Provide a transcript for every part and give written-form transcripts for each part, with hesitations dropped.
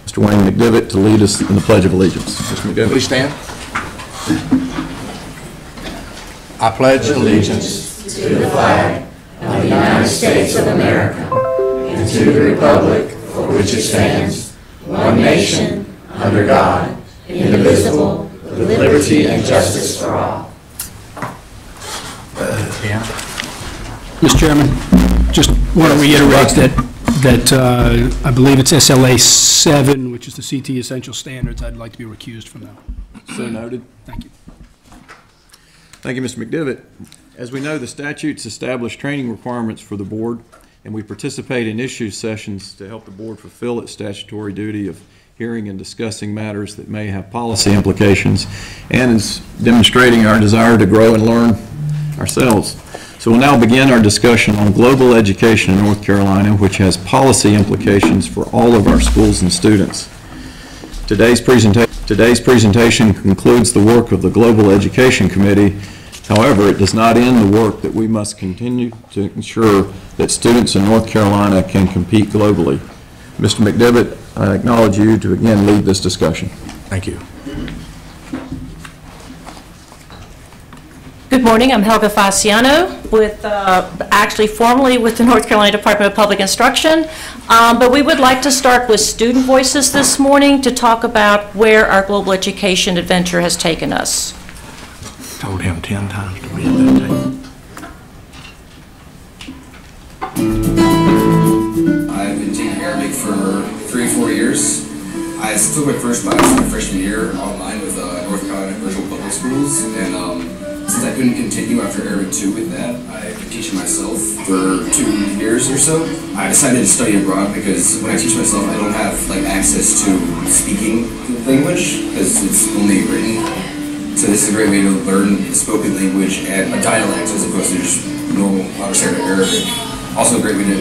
Mr. Wayne McDivitt to lead us in the Pledge of Allegiance. Mr. McDivitt. Please stand. I pledge allegiance to the flag of the United States of America and to the republic for which it stands, one nation, under God, indivisible, with liberty and justice for all. Mr. Chairman, just want to reiterate that I believe it's SLA 7, which is the CT Essential Standards. I'd like to be recused from that. So noted. Thank you. Thank you, Mr. McDivitt. As we know, the statutes establish training requirements for the board, and we participate in issue sessions to help the board fulfill its statutory duty of hearing and discussing matters that may have policy implications, and is demonstrating our desire to grow and learn ourselves. So we'll now begin our discussion on global education in North Carolina, which has policy implications for all of our schools and students. Today's presentation concludes the work of the Global Education Committee. However, it does not end the work that we must continue to ensure that students in North Carolina can compete globally. Mr. McDivitt, I acknowledge you to again lead this discussion. Thank you. Good morning. I'm Helga Fasciano, with actually formerly with the North Carolina Department of Public Instruction, but we would like to start with student voices this morning to talk about where our global education adventure has taken us. Told him 10 times to be at that table. I've been taking Arabic for 3 or 4 years. I took my first class my freshman year online with North Carolina Virtual Public Schools, and since I couldn't continue after Arabic 2 with that, I've been teaching myself for 2 years or so. I decided to study abroad because when I teach myself, I don't have access to speaking the language because it's only written. So this is a great way to learn the spoken language and a dialect as opposed to just normal standard Arabic. Also a great way to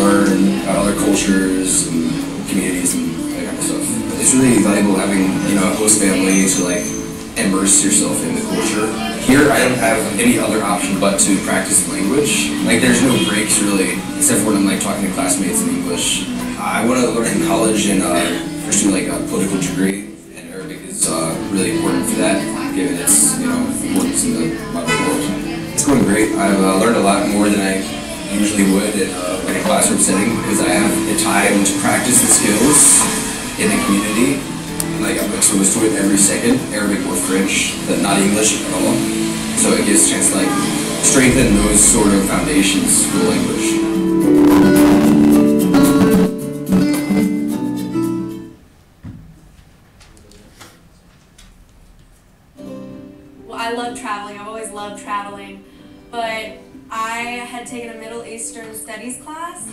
learn about other cultures and communities and that kind of stuff. It's really valuable having a host family to immerse yourself in the culture. Here I don't have any other option but to practice language. There's no breaks really, except for when I'm talking to classmates in English. I want to learn in college and pursue a political degree, and Arabic is really important for that, given its importance in the modern world. It's going great. I've learned a lot more than I usually would in a classroom setting because I have the time to practice the skills in the community. I'm exposed to it every second, Arabic or French, but not English at all. So it gives a chance to strengthen those sort of foundations for the language. Well, I love traveling. I've always loved traveling, but I had taken a Middle Eastern Studies class,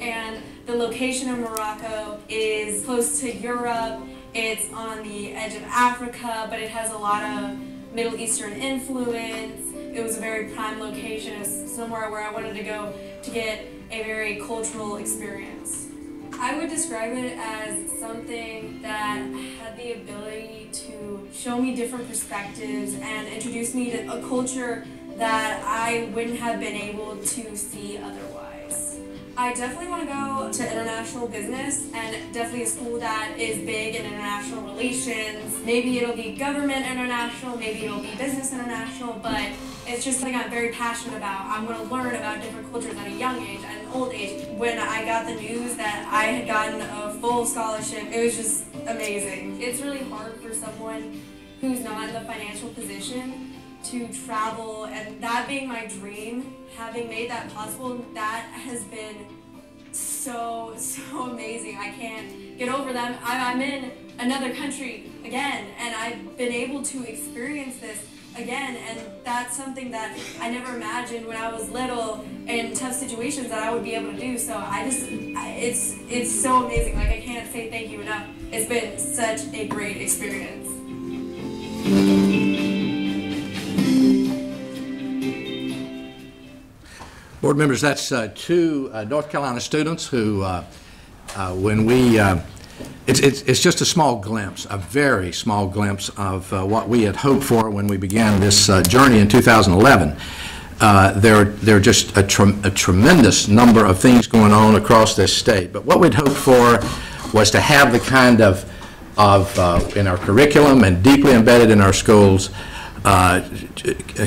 and the location of Morocco is close to Europe. It's on the edge of Africa, but it has a lot of Middle Eastern influence. It was a very prime location. It was somewhere where I wanted to go to get a very cultural experience. I would describe it as something that had the ability to show me different perspectives and introduce me to a culture that I wouldn't have been able to see otherwise. I definitely want to go to international business, and definitely a school that is big in international relations. Maybe it'll be government international, maybe it'll be business international, but it's just something I'm very passionate about. I want to learn about different cultures at a young age, at an old age. When I got the news that I had gotten a full scholarship, it was just amazing. It's really hard for someone who's not in the financial position to travel, and that being my dream, having made that possible, that has been so amazing. I can't get over them. I'm in another country again, and I've been able to experience this again, and that's something that I never imagined when I was little in tough situations that I would be able to do. So it's so amazing. I can't say thank you enough. It's been such a great experience. Board members, that's 2 North Carolina students who, when we, it's just a small glimpse, a very small glimpse of what we had hoped for when we began this journey in 2011. There are just a tremendous number of things going on across this state, but what we'd hoped for was to have the kind of in our curriculum and deeply embedded in our schools,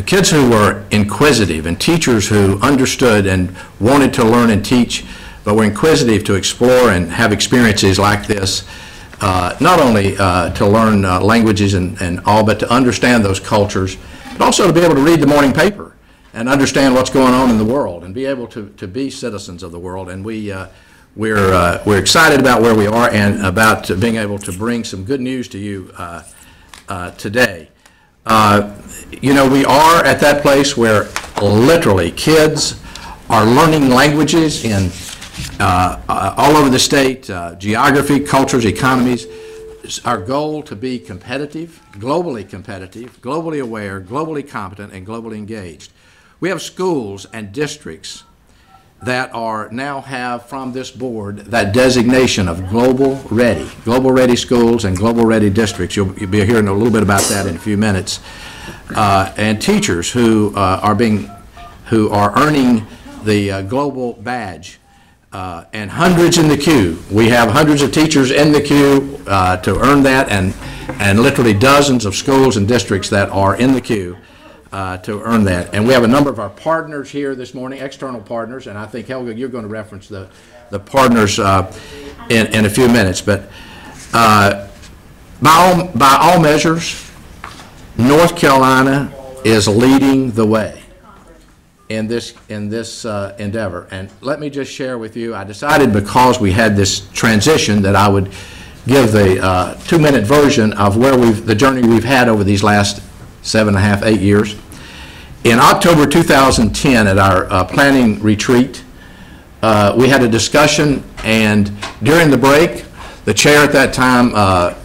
kids who were inquisitive and teachers who understood and wanted to learn and teach, but were inquisitive to explore and have experiences like this, not only to learn languages and all, but to understand those cultures, but also to be able to read the morning paper and understand what's going on in the world and be able to be citizens of the world. And we're excited about where we are and about being able to bring some good news to you today. You know, we are at that place where literally kids are learning languages in all over the state, geography, cultures, economies. It's our goal to be competitive, globally aware, globally competent, and globally engaged. We have schools and districts that are now have from this board that designation of global ready schools and global ready districts. You'll be hearing a little bit about that in a few minutes. And teachers who are earning the global badge, and hundreds in the queue. We have hundreds of teachers in the queue to earn that, and literally dozens of schools and districts that are in the queue to earn that. And we have a number of our partners here this morning, external partners, and I think, Helga, you're going to reference the partners in a few minutes. But by all measures, North Carolina is leading the way in this endeavor. And let me just share with you, I decided because we had this transition that I would give the 2-minute version of where the journey we've had over these last 7.5, 8 years. In October 2010, at our planning retreat, we had a discussion, and during the break, the chair at that time,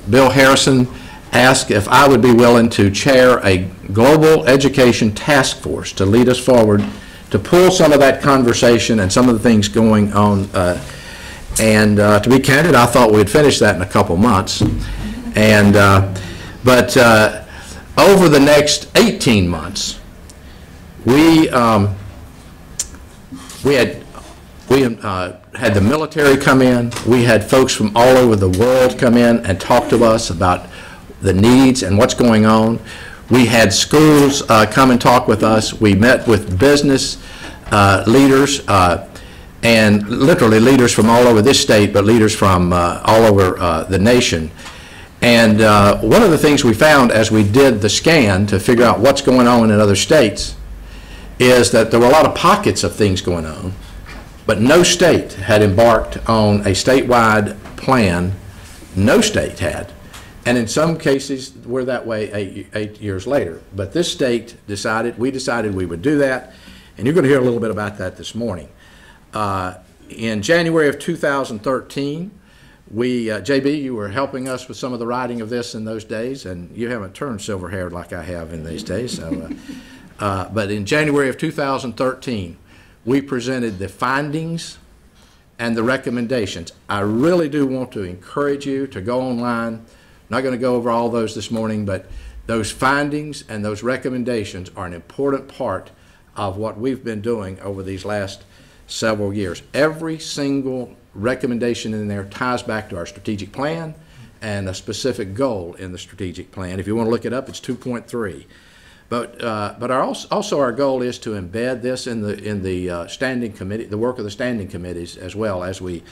Bill Harrison, asked if I would be willing to chair a global education task force to lead us forward, to pull some of that conversation and some of the things going on. And to be candid, I thought we'd finish that in a couple months. And but over the next 18 months, we had the military come in. We had folks from all over the world come in and talk to us about the needs and what's going on. We had schools come and talk with us. We met with business leaders and literally leaders from all over this state, but leaders from all over the nation. And one of the things we found as we did the scan to figure out what's going on in other states is that there were a lot of pockets of things going on, but no state had embarked on a statewide plan. No state had. And in some cases, we're that way eight years later. But this state decided we would do that, and you're going to hear a little bit about that this morning. In January of 2013, JB, you were helping us with some of the writing of this in those days, and you haven't turned silver-haired like I have in these days. So, but in January of 2013, we presented the findings and the recommendations. I really do want to encourage you to go online. I'm not going to go over all those this morning, but those findings and those recommendations are an important part of what we've been doing over these last several years. Every single recommendation in there ties back to our strategic plan and a specific goal in the strategic plan. If you want to look it up, it's 2.3. But also our goal is to embed this in the standing committee, the work of the standing committees, as well as we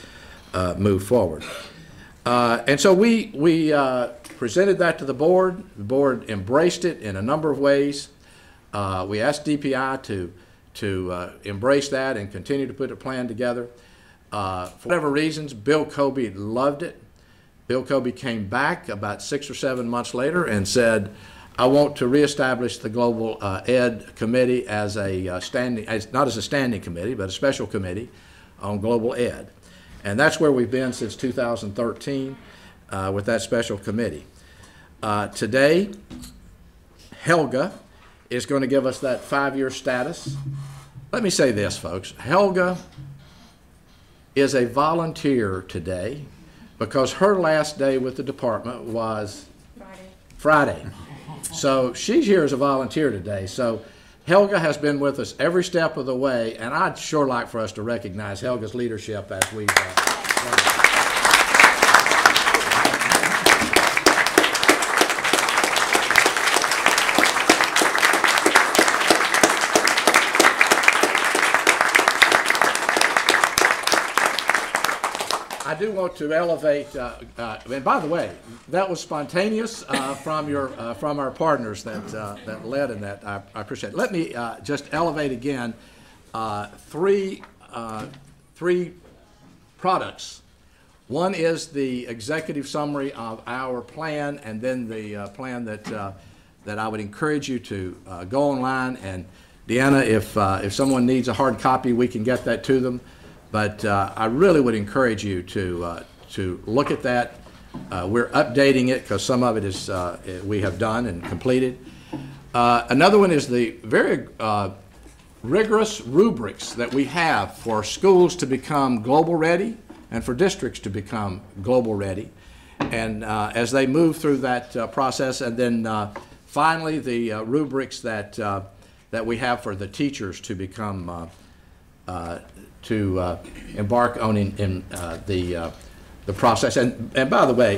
move forward. And so we presented that to the board. The board embraced it in a number of ways. We asked DPI to embrace that and continue to put a plan together. For whatever reasons, Bill Kobe loved it. Bill Kobe came back about 6 or 7 months later and said, I want to reestablish the Global Ed Committee as a not as a standing committee, but a special committee on global ed. And that's where we've been since 2013 with that special committee. Today, Helga is going to give us that 5-year status. Let me say this, folks. Helga is a volunteer today because her last day with the department was Friday. So she's here as a volunteer today. So Helga has been with us every step of the way, and I'd sure like for us to recognize Helga's leadership as we I do want to elevate, and by the way, that was spontaneous from our partners that led in that. I appreciate it. Let me just elevate again three products. One is the executive summary of our plan, and then the plan that I would encourage you to go online. And Deanna, if someone needs a hard copy, we can get that to them. But I really would encourage you to look at that. We're updating it because some of it is we have done and completed. Another one is the very rigorous rubrics that we have for schools to become global ready and for districts to become global ready. And as they move through that process, and then finally the rubrics that we have for the teachers to become to embark on in the process. And by the way,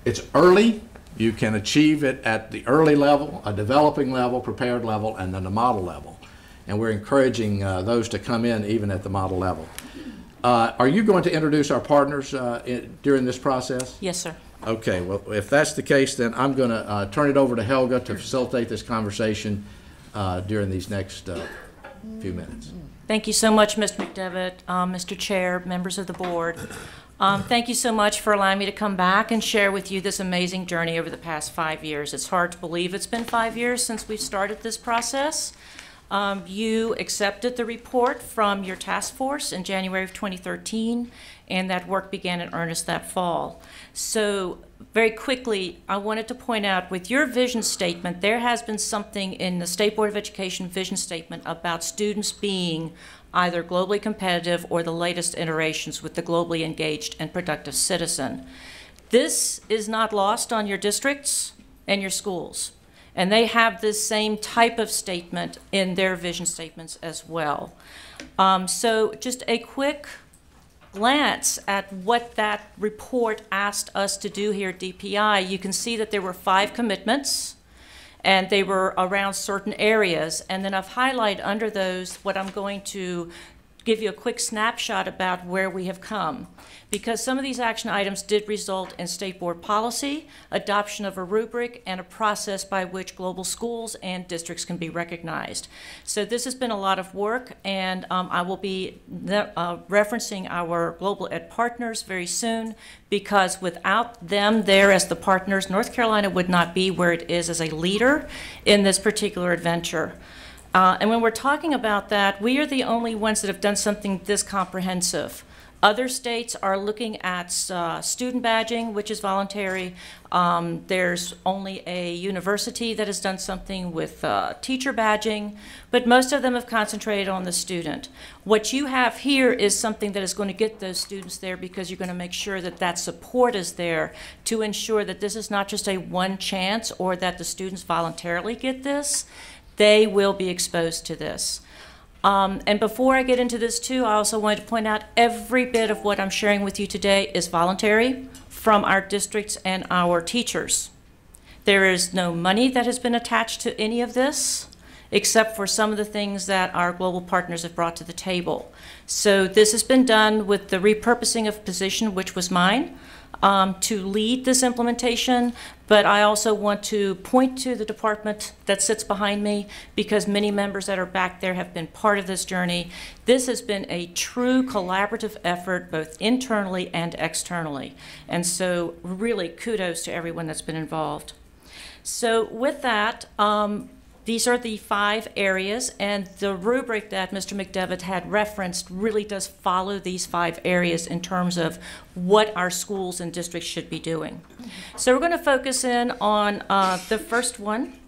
it's early. You can achieve it at the early level, a developing level, prepared level, and then the model level. And we're encouraging those to come in even at the model level. Are you going to introduce our partners during this process? Yes, sir. Okay, well, if that's the case, then I'm going to turn it over to Helga to facilitate this conversation during these next few minutes. Thank you so much, Mr. McDevitt, Mr. Chair, members of the board. Thank you so much for allowing me to come back and share with you this amazing journey over the past 5 years. It's hard to believe it's been 5 years since we started this process. You accepted the report from your task force in January of 2013, and that work began in earnest that fall. So very quickly, I wanted to point out with your vision statement, there has been something in the State Board of Education vision statement about students being either globally competitive or the latest iterations with the globally engaged and productive citizen. This is not lost on your districts and your schools. And they have this same type of statement in their vision statements as well. So just a quick glance at what that report asked us to do here at DPI, you can see that there were 5 commitments, and they were around certain areas. And then I've highlighted under those what I'm going to give you a quick snapshot about where we have come. Because some of these action items did result in state board policy, adoption of a rubric, and a process by which global schools and districts can be recognized. So this has been a lot of work, and I will be referencing our Global Ed partners very soon, because without them there as the partners, North Carolina would not be where it is as a leader in this particular adventure. And when we're talking about that, we are the only ones that have done something this comprehensive. Other states are looking at student badging, which is voluntary. There's only a university that has done something with teacher badging, but most of them have concentrated on the student. What you have here is something that is going to get those students there, because you're going to make sure that that support is there to ensure that this is not just a one chance or that the students voluntarily get this. They will be exposed to this. And before I get into this too, I also wanted to point out every bit of what I'm sharing with you today is voluntary from our districts and our teachers. There is no money that has been attached to any of this, except for some of the things that our global partners have brought to the table. So this has been done with the repurposing of position, which was mine, to lead this implementation, but I also want to point to the department that sits behind me, because many members that are back there have been part of this journey. This has been a true collaborative effort, both internally and externally. And so really kudos to everyone that's been involved. So with that, these are the 5 areas, and the rubric that Mr. McDevitt had referenced really does follow these 5 areas in terms of what our schools and districts should be doing. So we're going to focus in on the first one,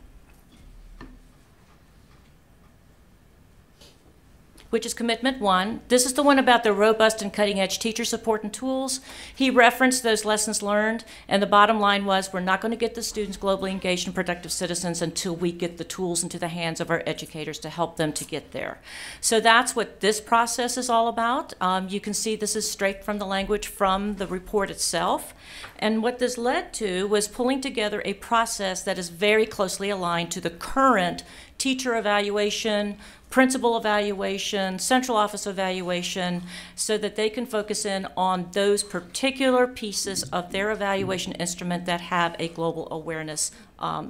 which is Commitment 1. This is the one about the robust and cutting-edge teacher support and tools. He referenced those lessons learned, and the bottom line was we're not going to get the students globally engaged and productive citizens until we get the tools into the hands of our educators to help them to get there. So that's what this process is all about. You can see this is straight from the language from the report itself. And what this led to was pulling together a process that is very closely aligned to the current teacher evaluation, principal evaluation, central office evaluation, so that they can focus in on those particular pieces of their evaluation instrument that have a global awareness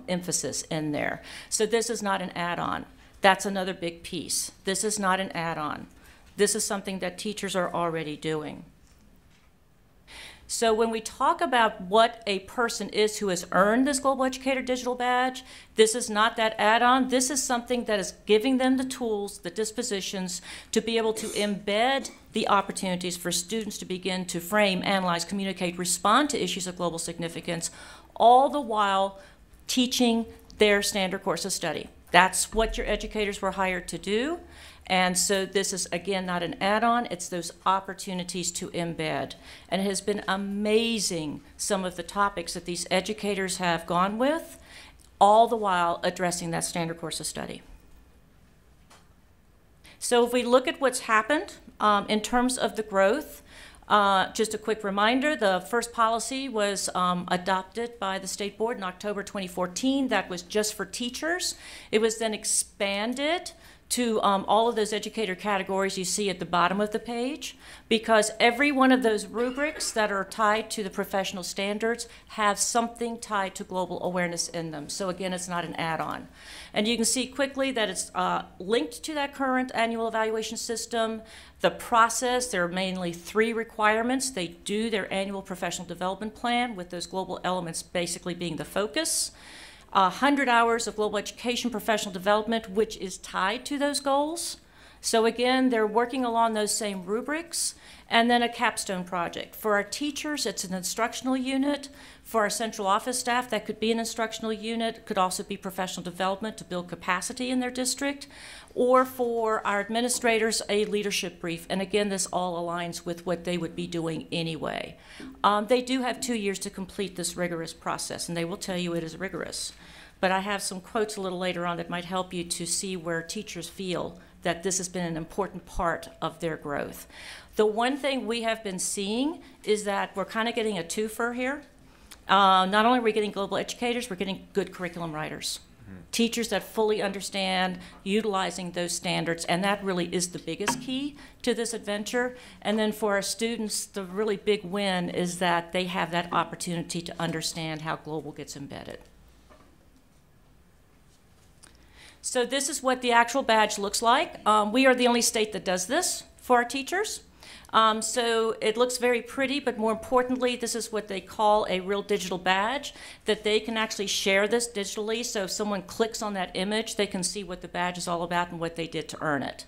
emphasis in there. So this is not an add-on. That's another big piece. This is not an add-on. This is something that teachers are already doing. So when we talk about what a person is who has earned this Global Educator Digital Badge, this is not that add-on. This is something that is giving them the tools, the dispositions, to be able to embed the opportunities for students to begin to frame, analyze, communicate, respond to issues of global significance, all the while teaching their standard course of study. That's what your educators were hired to do. And so this is, again, not an add-on. It's those opportunities to embed. And it has been amazing, some of the topics that these educators have gone with, all the while addressing that standard course of study. So if we look at what's happened in terms of the growth, just a quick reminder, the first policy was adopted by the State Board in October 2014. That was just for teachers. It was then expanded to all of those educator categories you see at the bottom of the page, because every one of those rubrics that are tied to the professional standards have something tied to global awareness in them. So again, it's not an add-on. And you can see quickly that it's linked to that current annual evaluation system. The process, there are mainly 3 requirements. They do their annual professional development plan, with those global elements basically being the focus. 100 hours of global education professional development, which is tied to those goals. So again, they're working along those same rubrics. And then a capstone project. For our teachers, it's an instructional unit. For our central office staff, that could be an instructional unit. It could also be professional development to build capacity in their district. Or for our administrators, a leadership brief. And again, this all aligns with what they would be doing anyway. They do have 2 years to complete this rigorous process, and they will tell you it is rigorous. But I have some quotes a little later on that might help you to see where teachers feel that this has been an important part of their growth. The one thing we have been seeing is that we're kind of getting a twofer here. Not only are we getting global educators, we're getting good curriculum writers. Teachers that fully understand utilizing those standards, and that really is the biggest key to this adventure. And then for our students, the really big win is that they have that opportunity to understand how global gets embedded. So this is what the actual badge looks like. We are the only state that does this for our teachers. So it looks very pretty, but more importantly, this is what they call a real digital badge, that they can actually share this digitally. So if someone clicks on that image, they can see what the badge is all about and what they did to earn it.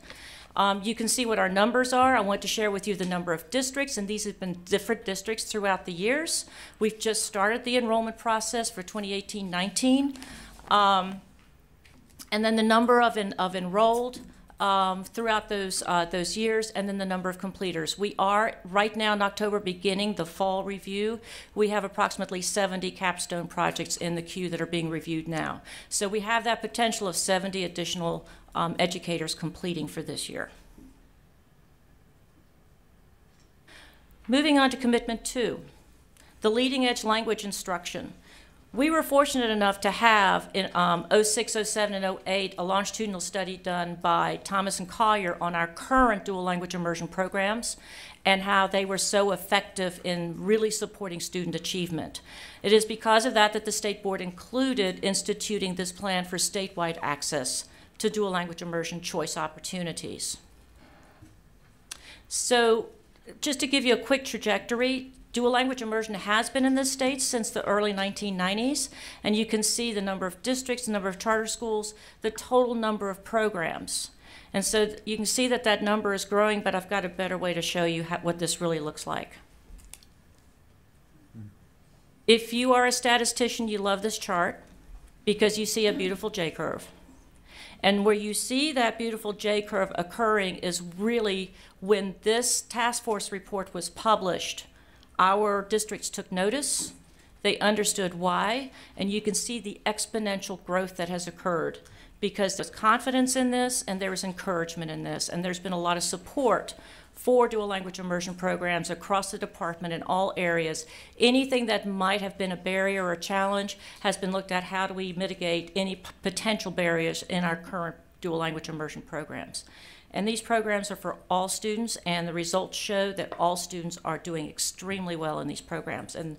You can see what our numbers are. I want to share with you the number of districts, and these have been different districts throughout the years. We've just started the enrollment process for 2018-19. And then the number of enrolled throughout those years, and then the number of completers. We are, right now in October, beginning the fall review. We have approximately 70 capstone projects in the queue that are being reviewed now. So we have that potential of 70 additional educators completing for this year. Moving on to commitment 2, the leading edge language instruction. We were fortunate enough to have in 06, 07, and 08 a longitudinal study done by Thomas and Collier on our current dual language immersion programs and how they were so effective in really supporting student achievement. It is because of that that the State Board included instituting this plan for statewide access to dual language immersion choice opportunities. So just to give you a quick trajectory, dual language immersion has been in the States since the early 1990s, and you can see the number of districts, the number of charter schools, the total number of programs. And so you can see that that number is growing, but I've got a better way to show you what this really looks like. If you are a statistician, you love this chart because you see a beautiful J-curve. And where you see that beautiful J-curve occurring is really when this task force report was published. Our districts took notice, they understood why, and you can see the exponential growth that has occurred because there's confidence in this and there is encouragement in this, and there's been a lot of support for dual language immersion programs across the department in all areas. Anything that might have been a barrier or a challenge has been looked at. How do we mitigate any potential barriers in our current dual language immersion programs. And these programs are for all students, and the results show that all students are doing extremely well in these programs. And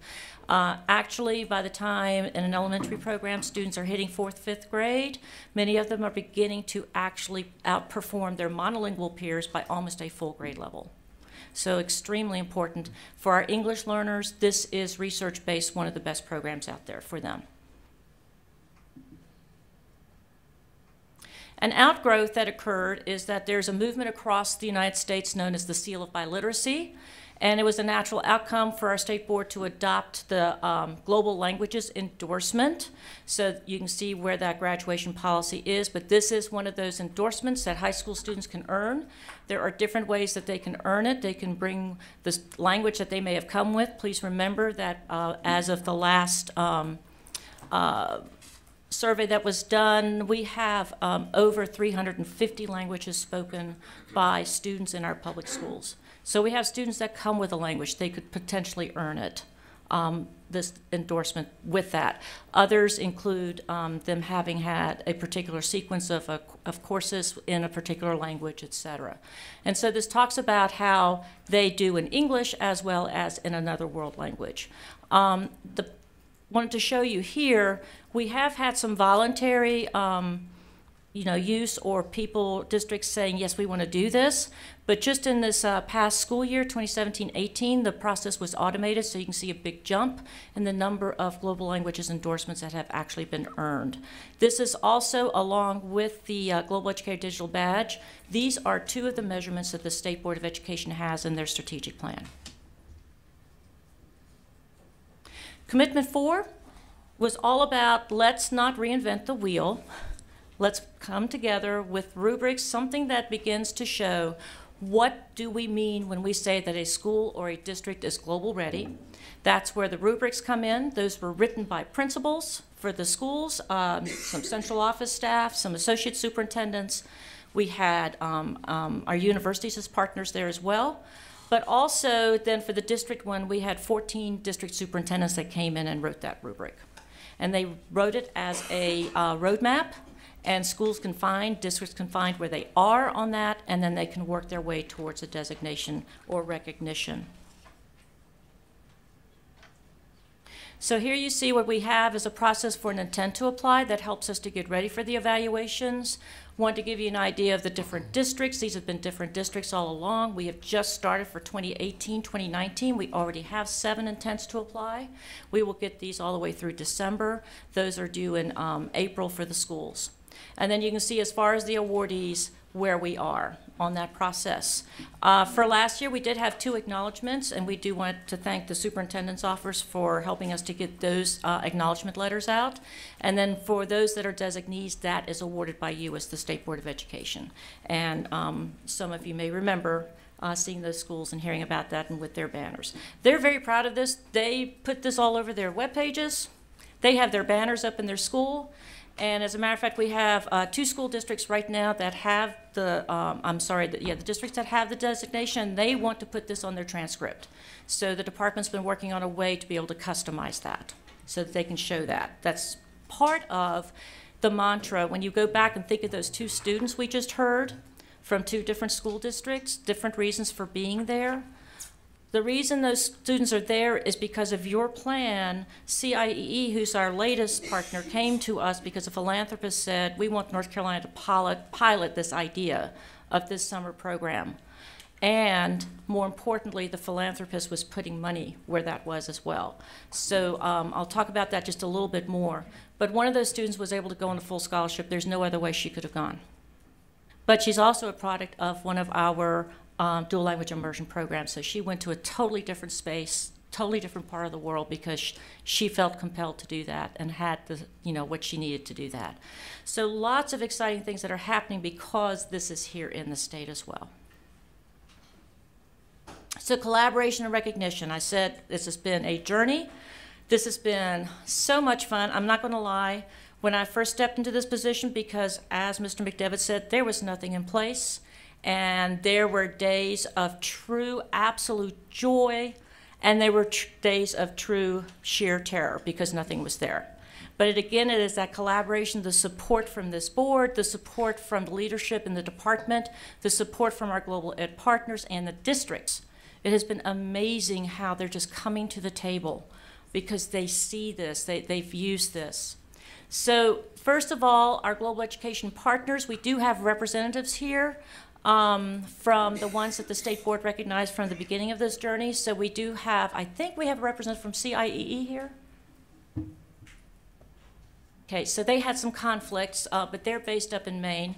actually, by the time in an elementary program students are hitting 4th, 5th grade, many of them are beginning to actually outperform their monolingual peers by almost a full grade level. So extremely important. For our English learners, this is research-based, one of the best programs out there for them. An outgrowth that occurred is that there's a movement across the United States known as the Seal of Biliteracy, and it was a natural outcome for our state board to adopt the Global Languages Endorsement. So you can see where that graduation policy is, but this is one of those endorsements that high school students can earn. There are different ways that they can earn it. They can bring the language that they may have come with. Please remember that as of the last survey that was done, we have over 350 languages spoken by students in our public schools. So we have students that come with a language. They could potentially earn it, this endorsement with that. Others include them having had a particular sequence of courses in a particular language, etc. And so this talks about how they do in English as well as in another world language. Wanted to show you here, we have had some voluntary use or districts saying, yes, we want to do this. But just in this past school year, 2017-18, the process was automated, so you can see a big jump in the number of global languages endorsements that have actually been earned. This is also along with the Global Educator Digital Badge. These are two of the measurements that the State Board of Education has in their strategic plan. Commitment 4 was all about let's not reinvent the wheel. Let's come together with rubrics, something that begins to show what do we mean when we say that a school or a district is global ready. That's where the rubrics come in. Those were written by principals for the schools, some central office staff, some associate superintendents. We had our universities as partners there as well. But also then for the district one, we had 14 district superintendents that came in and wrote that rubric. And they wrote it as a roadmap, and schools can find, districts can find where they are on that, and then they can work their way towards a designation or recognition. So here you see what we have is a process for an intent to apply that helps us to get ready for the evaluations. Want to give you an idea of the different districts. These have been different districts all along. We have just started for 2018, 2019. We already have 7 intents to apply. We will get these all the way through December. Those are due in April for the schools. And then you can see as far as the awardees, where we are on that process. For last year, we did have 2 acknowledgments, and we do want to thank the superintendent's office for helping us to get those acknowledgement letters out. And then for those that are designees, that is awarded by you as the State Board of Education. And some of you may remember seeing those schools and hearing about that and with their banners. They're very proud of this. They put this all over their web pages. They have their banners up in their school. And as a matter of fact, we have 2 school districts right now that have the, the districts that have the designation. They want to put this on their transcript. So the department's been working on a way to be able to customize that so that they can show that. That's part of the mantra. When you go back and think of those 2 students we just heard from 2 different school districts, different reasons for being there. The reason those students are there is because of your plan. CIEE, who's our latest partner, came to us because a philanthropist said, we want North Carolina to pilot this idea of this summer program. And more importantly, the philanthropist was putting money where that was as well. So I'll talk about that just a little bit more. But one of those students was able to go on a full scholarship. There's no other way she could have gone. But she's also a product of one of our dual language immersion program. So she went to a totally different space, totally different part of the world because she felt compelled to do that and had the, what she needed to do that. So lots of exciting things that are happening because this is here in the state as well. So collaboration and recognition. I said this has been a journey. This has been so much fun. I'm not going to lie. When I first stepped into this position, because as Mr. McDevitt said, there was nothing in place. And there were days of true, absolute joy, and there were days of true sheer terror because nothing was there. But again, it is that collaboration, the support from this board, the support from the leadership in the department, the support from our global ed partners and the districts. It has been amazing how they're just coming to the table because they see this, they've used this. So first of all, our global education partners, we do have representatives here from the ones that the state board recognized from the beginning of this journey. So we do have, I think we have a representative from CIEE here. Okay, so they had some conflicts, but they're based up in Maine.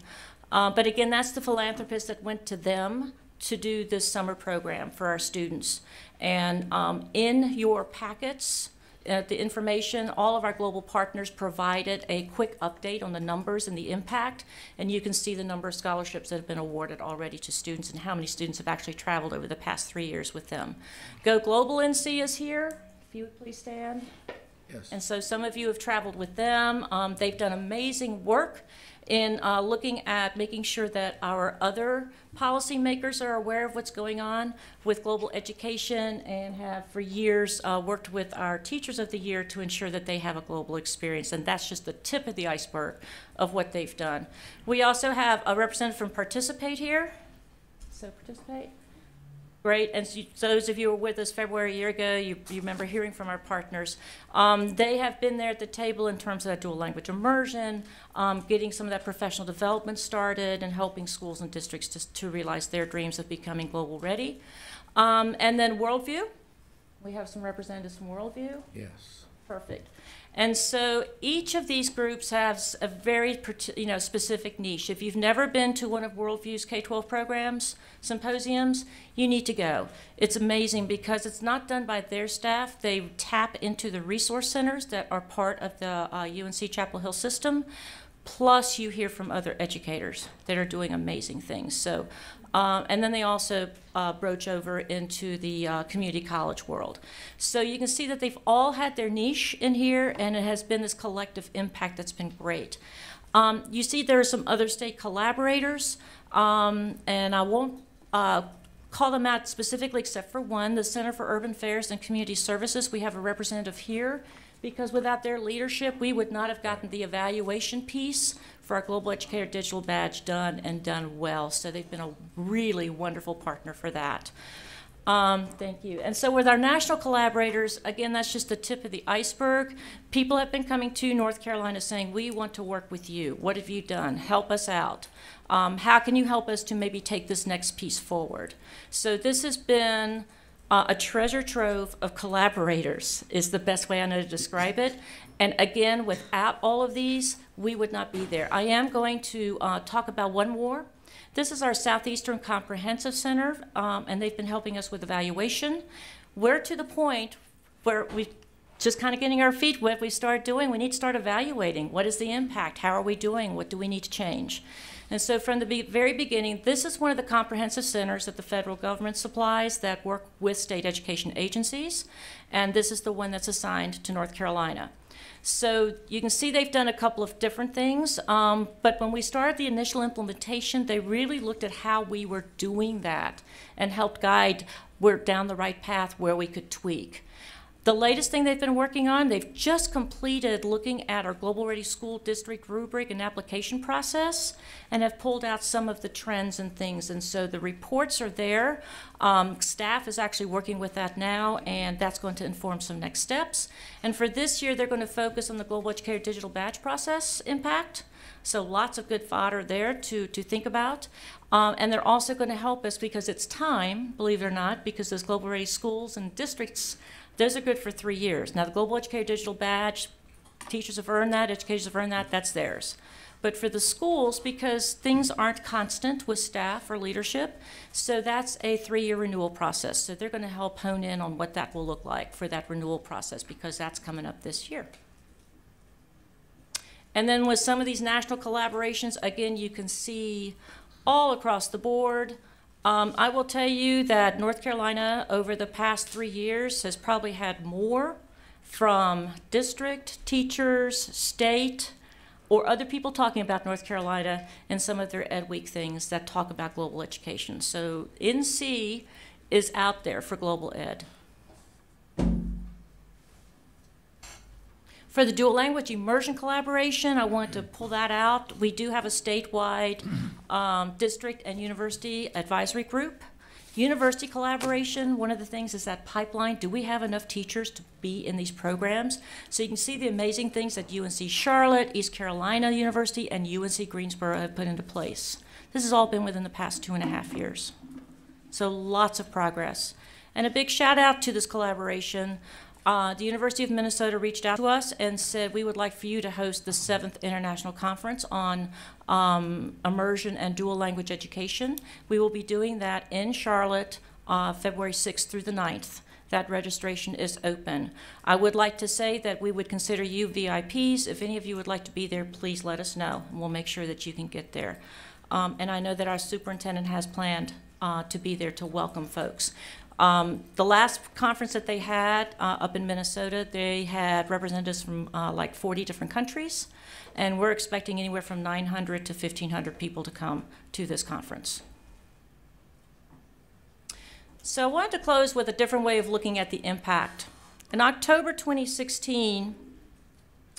But again, that's the philanthropist that went to them to do this summer program for our students. And in your packets, the information, all of our global partners provided a quick update on the numbers and the impact, and you can see the number of scholarships that have been awarded already to students and how many students have actually traveled over the past 3 years with them. Go Global NC is here. If you would please stand. Yes. And so some of you have traveled with them. They've done amazing work in looking at making sure that our other policymakers are aware of what's going on with global education and have for years worked with our Teachers of the Year to ensure that they have a global experience. And that's just the tip of the iceberg of what they've done. We also have a representative from Participate here. So Participate. Great, and so those of you who were with us February a year ago, you remember hearing from our partners. They have been there at the table in terms of that dual language immersion, getting some of that professional development started and helping schools and districts to realize their dreams of becoming global ready. And then Worldview, we have some representatives from Worldview. Yes. Perfect. And so each of these groups has a very specific niche. If you've never been to one of Worldview's K-12 programs, symposiums, you need to go. It's amazing because it's not done by their staff. They tap into the resource centers that are part of the UNC Chapel Hill system. Plus you hear from other educators that are doing amazing things. So, and then they also broach over into the community college world. So you can see that they've all had their niche in here, and it has been this collective impact that's been great. You see there are some other state collaborators, and I won't call them out specifically except for one, the Center for Urban Affairs and Community Services. We have a representative here, because without their leadership, we would not have gotten the evaluation piece for our Global Educator Digital Badge done and done well. So they've been a really wonderful partner for that. Thank you. And so with our national collaborators, again, that's just the tip of the iceberg. People have been coming to North Carolina saying, we want to work with you. What have you done? Help us out. How can you help us to maybe take this next piece forward? So this has been a treasure trove of collaborators is the best way I know to describe it. And again, without all of these, we would not be there. I am going to talk about one more. This is our Southeastern Comprehensive Center, and they've been helping us with evaluation. We're to the point where we just kind of getting our feet wet. We start doing, we need to start evaluating. What is the impact? How are we doing? What do we need to change? And so from the very beginning, this is one of the comprehensive centers that the federal government supplies that work with state education agencies. And this is the one that's assigned to North Carolina. So you can see they've done a couple of different things. But when we started the initial implementation, they really looked at how we were doing that and helped guide we're down the right path where we could tweak. The latest thing they've been working on, they've just completed looking at our Global Ready School District rubric and application process and have pulled out some of the trends and things. And so the reports are there. Staff is actually working with that now, and that's going to inform some next steps. And for this year, they're going to focus on the Global Educator Digital Badge process impact. So lots of good fodder there to think about. And they're also going to help us because it's time, believe it or not, because those Global Ready schools and districts, those are good for 3 years. Now, the Global Educator Digital Badge, teachers have earned that, educators have earned that, that's theirs. But for the schools, because things aren't constant with staff or leadership, so that's a 3-year renewal process. So they're going to help hone in on what that will look like for that renewal process because that's coming up this year. And then with some of these national collaborations, again, you can see all across the board. I will tell you that North Carolina over the past 3 years has probably had more from district, teachers, state, or other people talking about North Carolina in some of their Ed Week things that talk about global education. So NC is out there for global ed. For the dual language immersion collaboration, I wanted to pull that out. We do have a statewide district and university advisory group. University collaboration, one of the things is that pipeline. Do we have enough teachers to be in these programs? So you can see the amazing things that UNC Charlotte, East Carolina University, and UNC Greensboro have put into place. This has all been within the past 2.5 years. So lots of progress. And a big shout out to this collaboration. The University of Minnesota reached out to us and said, we would like for you to host the 7th International Conference on Immersion and Dual Language Education. We will be doing that in Charlotte, February 6th through the 9th. That registration is open. I would like to say that we would consider you VIPs. If any of you would like to be there, please let us know, and we'll make sure that you can get there. And I know that our superintendent has planned to be there to welcome folks. The last conference that they had up in Minnesota, they had representatives from like 40 different countries, and we're expecting anywhere from 900 to 1,500 people to come to this conference. So I wanted to close with a different way of looking at the impact. In October 2016,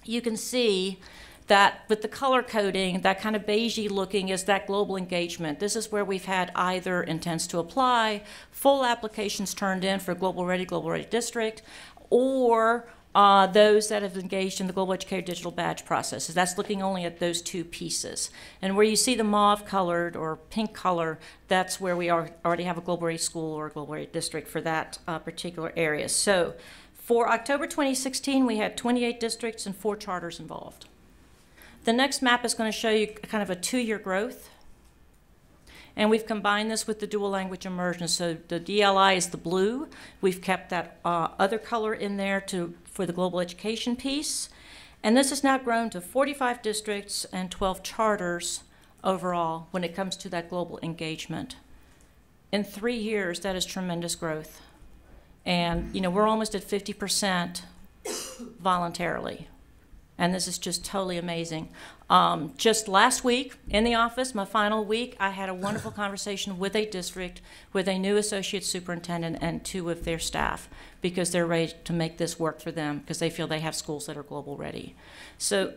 you can see that with the color coding, that kind of beigey looking is that global engagement. This is where we've had either intents to apply, full applications turned in for Global Ready District, or those that have engaged in the Global Educator Digital Badge process. So that's looking only at those two pieces. And where you see the mauve colored or pink color, that's where we already have a Global Ready School or a Global Ready District for that particular area. So for October 2016, we had 28 districts and 4 charters involved. The next map is going to show you kind of a 2-year growth. And we've combined this with the dual language immersion. So the DLI is the blue. We've kept that other color in there for the global education piece. And this has now grown to 45 districts and 12 charters overall when it comes to that global engagement. In 3 years, that is tremendous growth. And, you know, we're almost at 50% voluntarily. And this is just totally amazing. Just last week in the office, my final week, I had a wonderful conversation with a district with a new associate superintendent and 2 of their staff, because they're ready to make this work for them because they feel they have schools that are global ready. So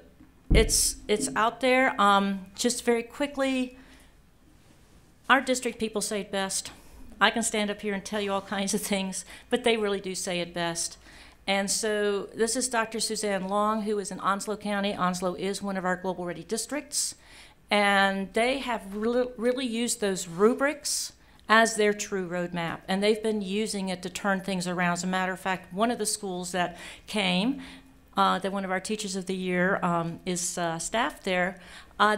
it's out there. Just very quickly, our district people say it best. I can stand up here and tell you all kinds of things, but they really do say it best. And so this is Dr. Suzanne Long, who is in Onslow County. Onslow is one of our Global Ready districts. And they have really used those rubrics as their true roadmap. And they've been using it to turn things around. As a matter of fact, one of the schools that came, that one of our Teachers of the Year is staff there,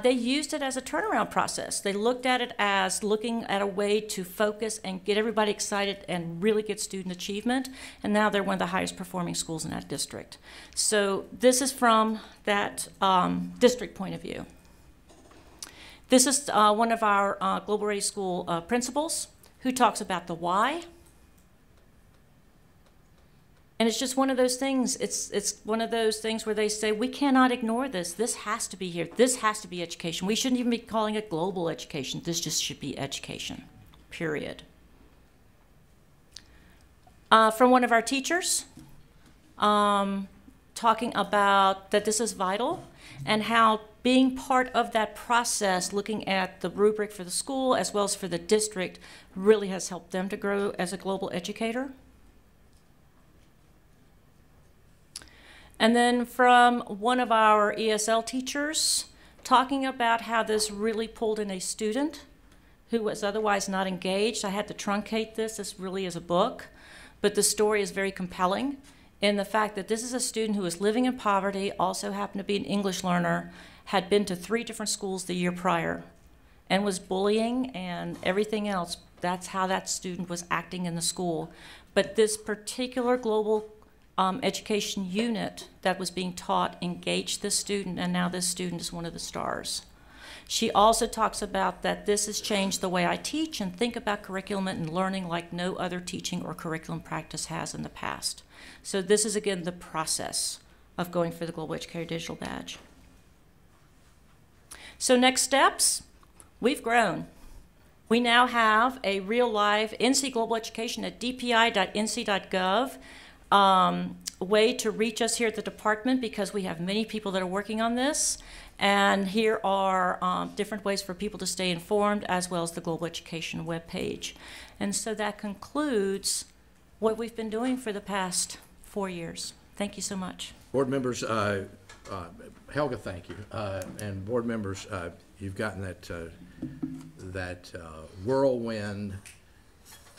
they used it as a turnaround process. They looked at it as looking at a way to focus and get everybody excited and really get student achievement, and now they're one of the highest performing schools in that district. So this is from that district point of view. This is one of our Global Ready School principals who talks about the why. And it's just one of those things, it's one of those things where they say, we cannot ignore this. This has to be here. This has to be education. We shouldn't even be calling it global education. This just should be education, period. From one of our teachers, talking about that this is vital and how being part of that process, looking at the rubric for the school as well as for the district, really has helped them to grow as a global educator. And then from one of our ESL teachers, talking about how this really pulled in a student who was otherwise not engaged. I had to truncate this. This really is a book, but the story is very compelling in the fact that this is a student who was living in poverty, also happened to be an English learner, had been to 3 different schools the year prior, and was bullying and everything else. That's how that student was acting in the school. But this particular global education unit that was being taught engaged this student, and now this student is one of the stars. She also talks about that this has changed the way I teach and think about curriculum and learning like no other teaching or curriculum practice has in the past. So this is, again, the process of going for the Global Educator Digital Badge. So next steps, we've grown. We now have a real live NC Global Education at dpi.nc.gov. way to reach us here at the department, because we have many people that are working on this. And here are different ways for people to stay informed, as well as the Global Education webpage. And so that concludes what we've been doing for the past 4 years. Thank you so much. Board members, Helga, thank you. And board members, you've gotten that whirlwind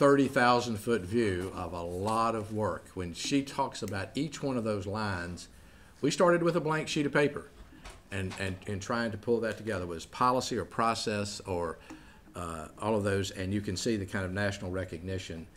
30,000-foot view of a lot of work. When she talks about each one of those lines, we started with a blank sheet of paper and trying to pull that together. It was policy or process or all of those, and you can see the kind of national recognition.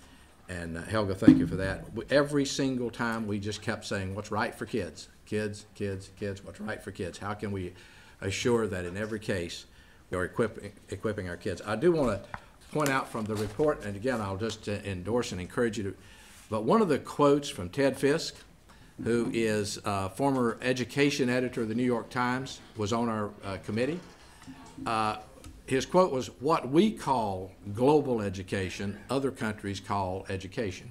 And Helga, thank you for that. Every single time we just kept saying, what's right for kids? Kids, kids, kids, what's right for kids? How can we assure that in every case we are equipping our kids? I do want to point out from the report, and again, I'll just endorse and encourage you to, but one of the quotes from Ted Fisk, who is former education editor of the New York Times, was on our committee. His quote was, "What we call global education, other countries call education."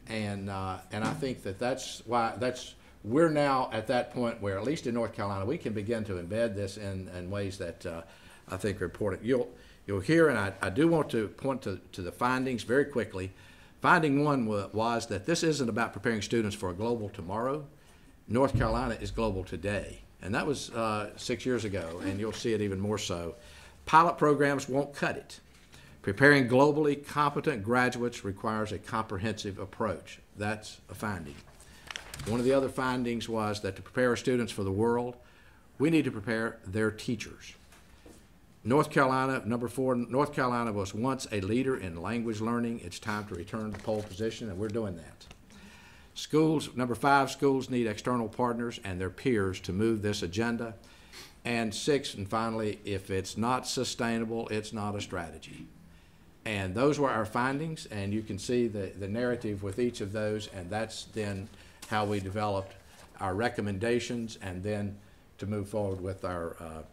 And I think that's why we're now at that point where, at least in North Carolina, we can begin to embed this in ways that I think are important. You'll hear, and I do want to point to the findings very quickly. Finding one was that this isn't about preparing students for a global tomorrow. North Carolina is global today. And that was 6 years ago, and you'll see it even more so. Pilot programs won't cut it. Preparing globally competent graduates requires a comprehensive approach. That's a finding. One of the other findings was that to prepare our students for the world, we need to prepare their teachers. North Carolina, number 4, North Carolina was once a leader in language learning. It's time to return to pole position, and we're doing that. Schools, number 5, schools need external partners and their peers to move this agenda. And 6, and finally, if it's not sustainable, it's not a strategy. And those were our findings, and you can see the narrative with each of those, and that's then how we developed our recommendations and then to move forward with our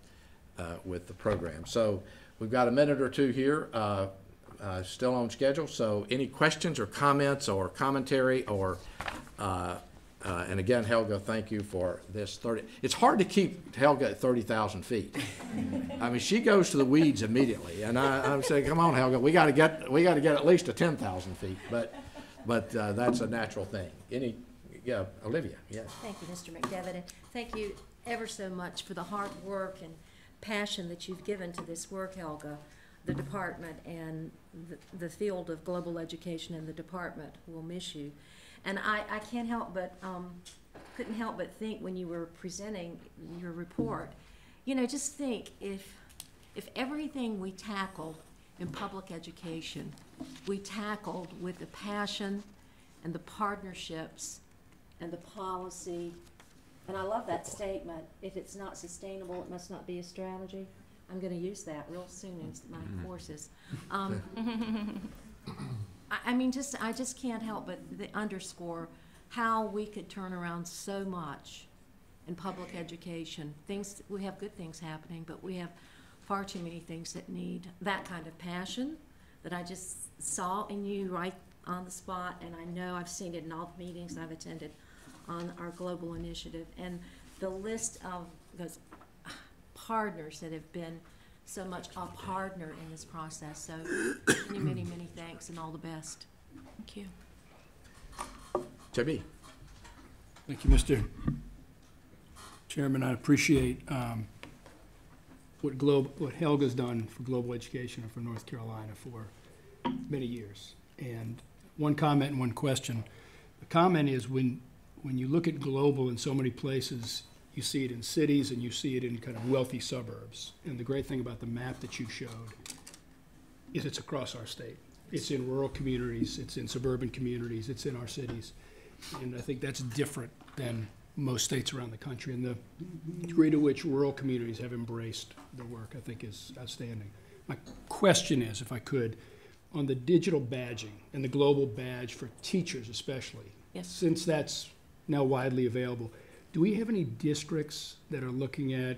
with the program. So we've got a minute or two here, still on schedule. So any questions or comments or commentary or and again, Helga, thank you for this 30. It's hard to keep Helga at 30,000 feet. I mean, she goes to the weeds immediately, and I'm saying, come on, Helga, we got to get at least to 10,000 feet. But that's a natural thing. Yeah, Olivia. Yes. Thank you, Mr. McDevitt, and thank you ever so much for the hard work and passion that you've given to this work, Helga. The department and the field of global education in the department will miss you. And I can't help but, couldn't help but think when you were presenting your report, you know, just think if everything we tackled in public education, we tackled with the passion and the partnerships and the policy, and I love that statement, if it's not sustainable, it must not be a strategy. I'm going to use that real soon in my courses. I mean, I just can't help but underscore how we could turn around so much in public education. We have good things happening, but we have far too many things that need that kind of passion that I just saw in you right on the spot, and I know I've seen it in all the meetings I've attended on our global initiative, and the list of those partners that have been so much a partner in this process. So many, many, many thanks and all the best. Thank you. JB. Thank you, Mr. Chairman. I appreciate what Helga's done for global education and for North Carolina for many years. And one comment and one question. The comment is when you look at global in so many places, you see it in cities and you see it in kind of wealthy suburbs. And the great thing about the map that you showed is it's across our state. It's in rural communities, it's in suburban communities, it's in our cities. And I think that's different than most states around the country. And the degree to which rural communities have embraced the work, I think, is outstanding. My question is, if I could, on the digital badging and the global badge for teachers especially, yes, since that's now widely available, do we have any districts that are looking at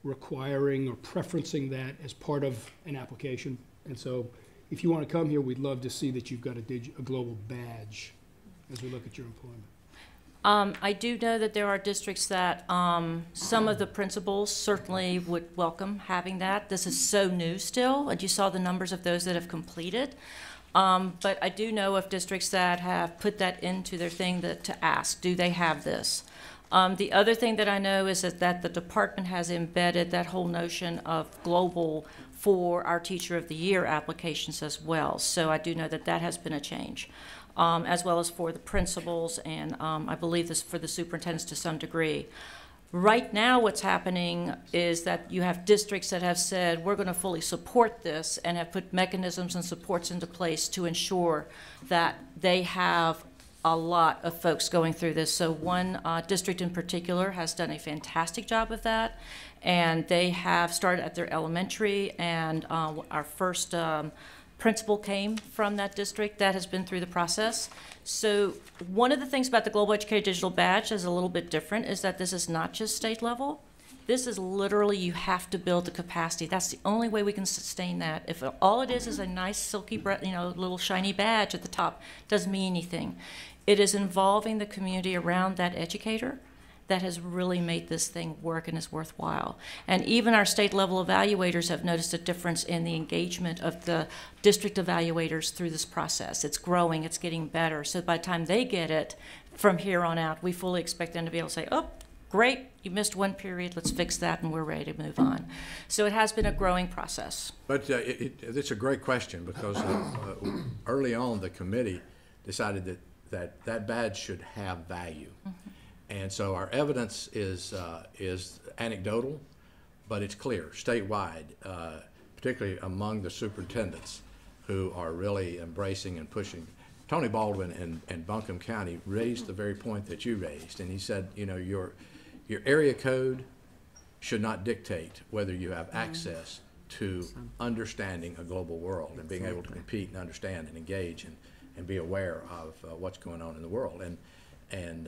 requiring or preferencing that as part of an application? And so if you want to come here, we'd love to see that you've got a global badge as we look at your employment? I do know that there are districts that some of the principals certainly would welcome having that. This is so new still, and you saw the numbers of those that have completed. But I do know of districts that have put that into their thing to ask, do they have this? The other thing that I know is that the department has embedded that whole notion of global for our Teacher of the Year applications as well. So I do know that that has been a change, as well as for the principals and I believe this for the superintendents to some degree. Right now what's happening is that you have districts that have said we're going to fully support this and have put mechanisms and supports into place to ensure that they have a lot of folks going through this. So one district in particular has done a fantastic job of that, and they have started at their elementary, and our first principal came from that district that has been through the process. So one of the things about the Global Educator Digital Badge is a little bit different, is that this is not just state level. This is literally, you have to build the capacity. That's the only way we can sustain that. If all it is a nice silky, little shiny badge at the top, doesn't mean anything. It is involving the community around that educator that has really made this thing work and is worthwhile. And even our state level evaluators have noticed a difference in the engagement of the district evaluators through this process. It's growing, it's getting better. So by the time they get it, from here on out, we fully expect them to be able to say, oh, great, you missed one period, let's fix that, and we're ready to move on. So it has been a growing process. But it's a great question, because early on the committee decided that badge should have value. Mm-hmm. And so our evidence is anecdotal, but it's clear statewide, particularly among the superintendents who are really embracing and pushing. Tony Baldwin in Buncombe County raised the very point that you raised, and he said, you know, your area code should not dictate whether you have access to understanding a global world and being able to compete and understand and engage and be aware of what's going on in the world. And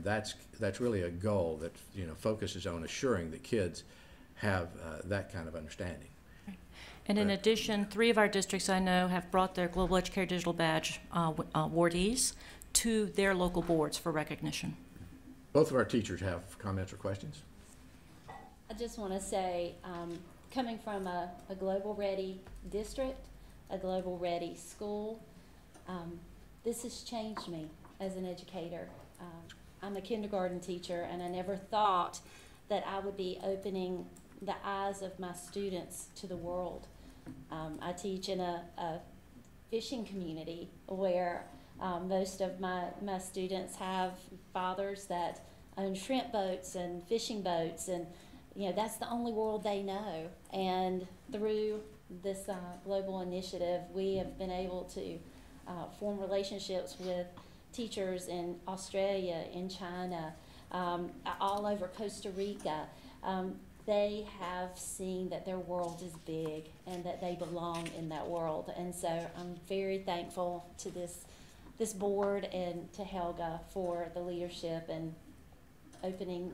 that's really a goal that, you know, focuses on assuring that kids have that kind of understanding. And in addition, 3 of our districts I know have brought their Global Educator Digital Badge awardees to their local boards for recognition. Both of our teachers have comments or questions. I just want to say, coming from a global ready district, a global ready school, this has changed me as an educator. I'm a kindergarten teacher, and I never thought that I would be opening the eyes of my students to the world. I teach in a fishing community where most of my students have fathers that own shrimp boats and fishing boats, and you know, that's the only world they know. And through this global initiative, we have been able to form relationships with teachers in Australia, in China, all over Costa Rica. They have seen that their world is big and that they belong in that world. And so I'm very thankful to this board and to Helga for the leadership and opening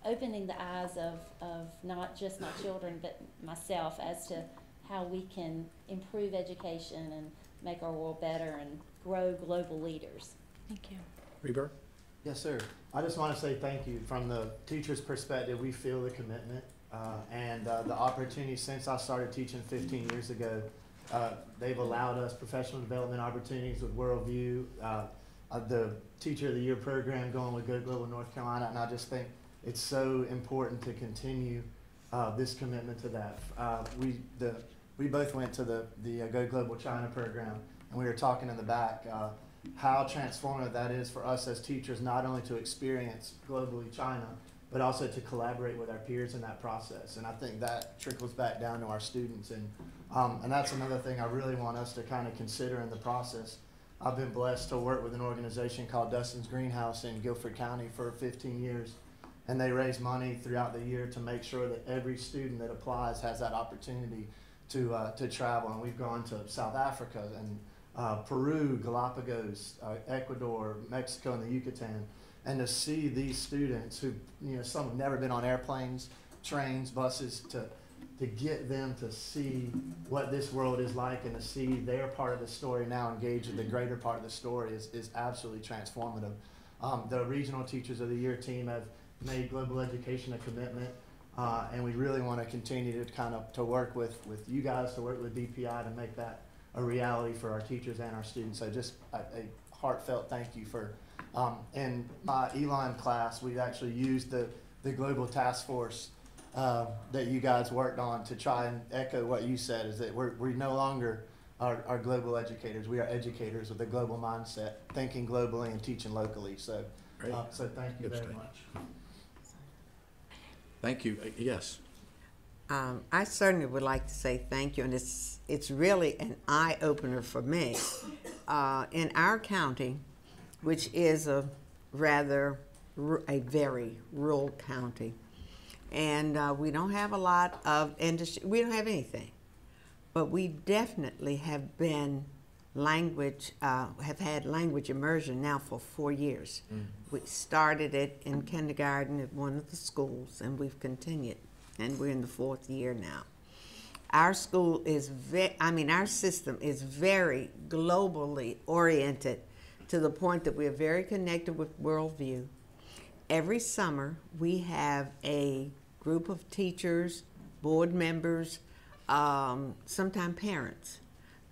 the eyes of not just my children but myself as to how we can improve education and make our world better and grow global leaders. Thank you. Reber? Yes, sir. I just want to say thank you. From the teacher's perspective, we feel the commitment and the opportunity since I started teaching 15 years ago. They've allowed us professional development opportunities with Worldview, the Teacher of the Year program going with Go Global North Carolina, and I just think it's so important to continue this commitment to that. We both went to the Go Global China program, and we were talking in the back how transformative that is for us as teachers, not only to experience globally China, but also to collaborate with our peers in that process. And I think that trickles back down to our students. And that's another thing I really want us to kind of consider in the process. I've been blessed to work with an organization called Dustin's Greenhouse in Guilford County for 15 years. And they raise money throughout the year to make sure that every student that applies has that opportunity to travel. And we've gone to South Africa and Peru, Galapagos, Ecuador, Mexico, and the Yucatan, and to see these students who, you know, some have never been on airplanes, trains, buses, to to get them to see what this world is like and to see their part of the story now engage in the greater part of the story is absolutely transformative. The Regional Teachers of the Year team have made global education a commitment, and we really want to continue to to work with you guys, to work with DPI to make that a reality for our teachers and our students. So just a heartfelt thank you for, in my Elon class, we actually used the global task force that you guys worked on to try and echo what you said, is that we no longer are global educators. We are educators with a global mindset, thinking globally and teaching locally. So, so thank you very much. Thank you. Yes. I certainly would like to say thank you, and it's really an eye-opener for me. In our county, which is a very rural county, and we don't have a lot of industry, we don't have anything, but we definitely have been have had language immersion now for 4 years. We started it in kindergarten at one of the schools, and we've continued, and we're in the 4th year now. Our school is our system is very globally oriented, to the point that we're very connected with Worldview. Every summer, we have a group of teachers, board members, sometimes parents,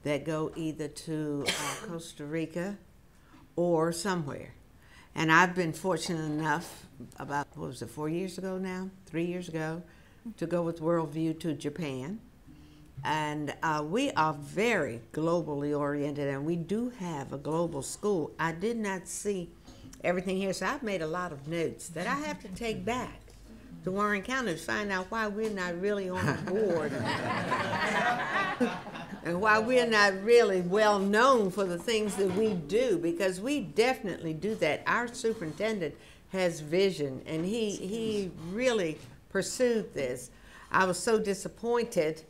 that go either to Costa Rica or somewhere. And I've been fortunate enough, about, 4 years ago now, 3 years ago, to go with Worldview to Japan. And we are very globally oriented, and we do have a global school. I did not see everything here, so I've made a lot of notes that I have to take back to Warren County to find out why we're not really on the board and why we're not really well known for the things that we do, because we definitely do that. Our superintendent has vision, and he really pursued this. I was so disappointed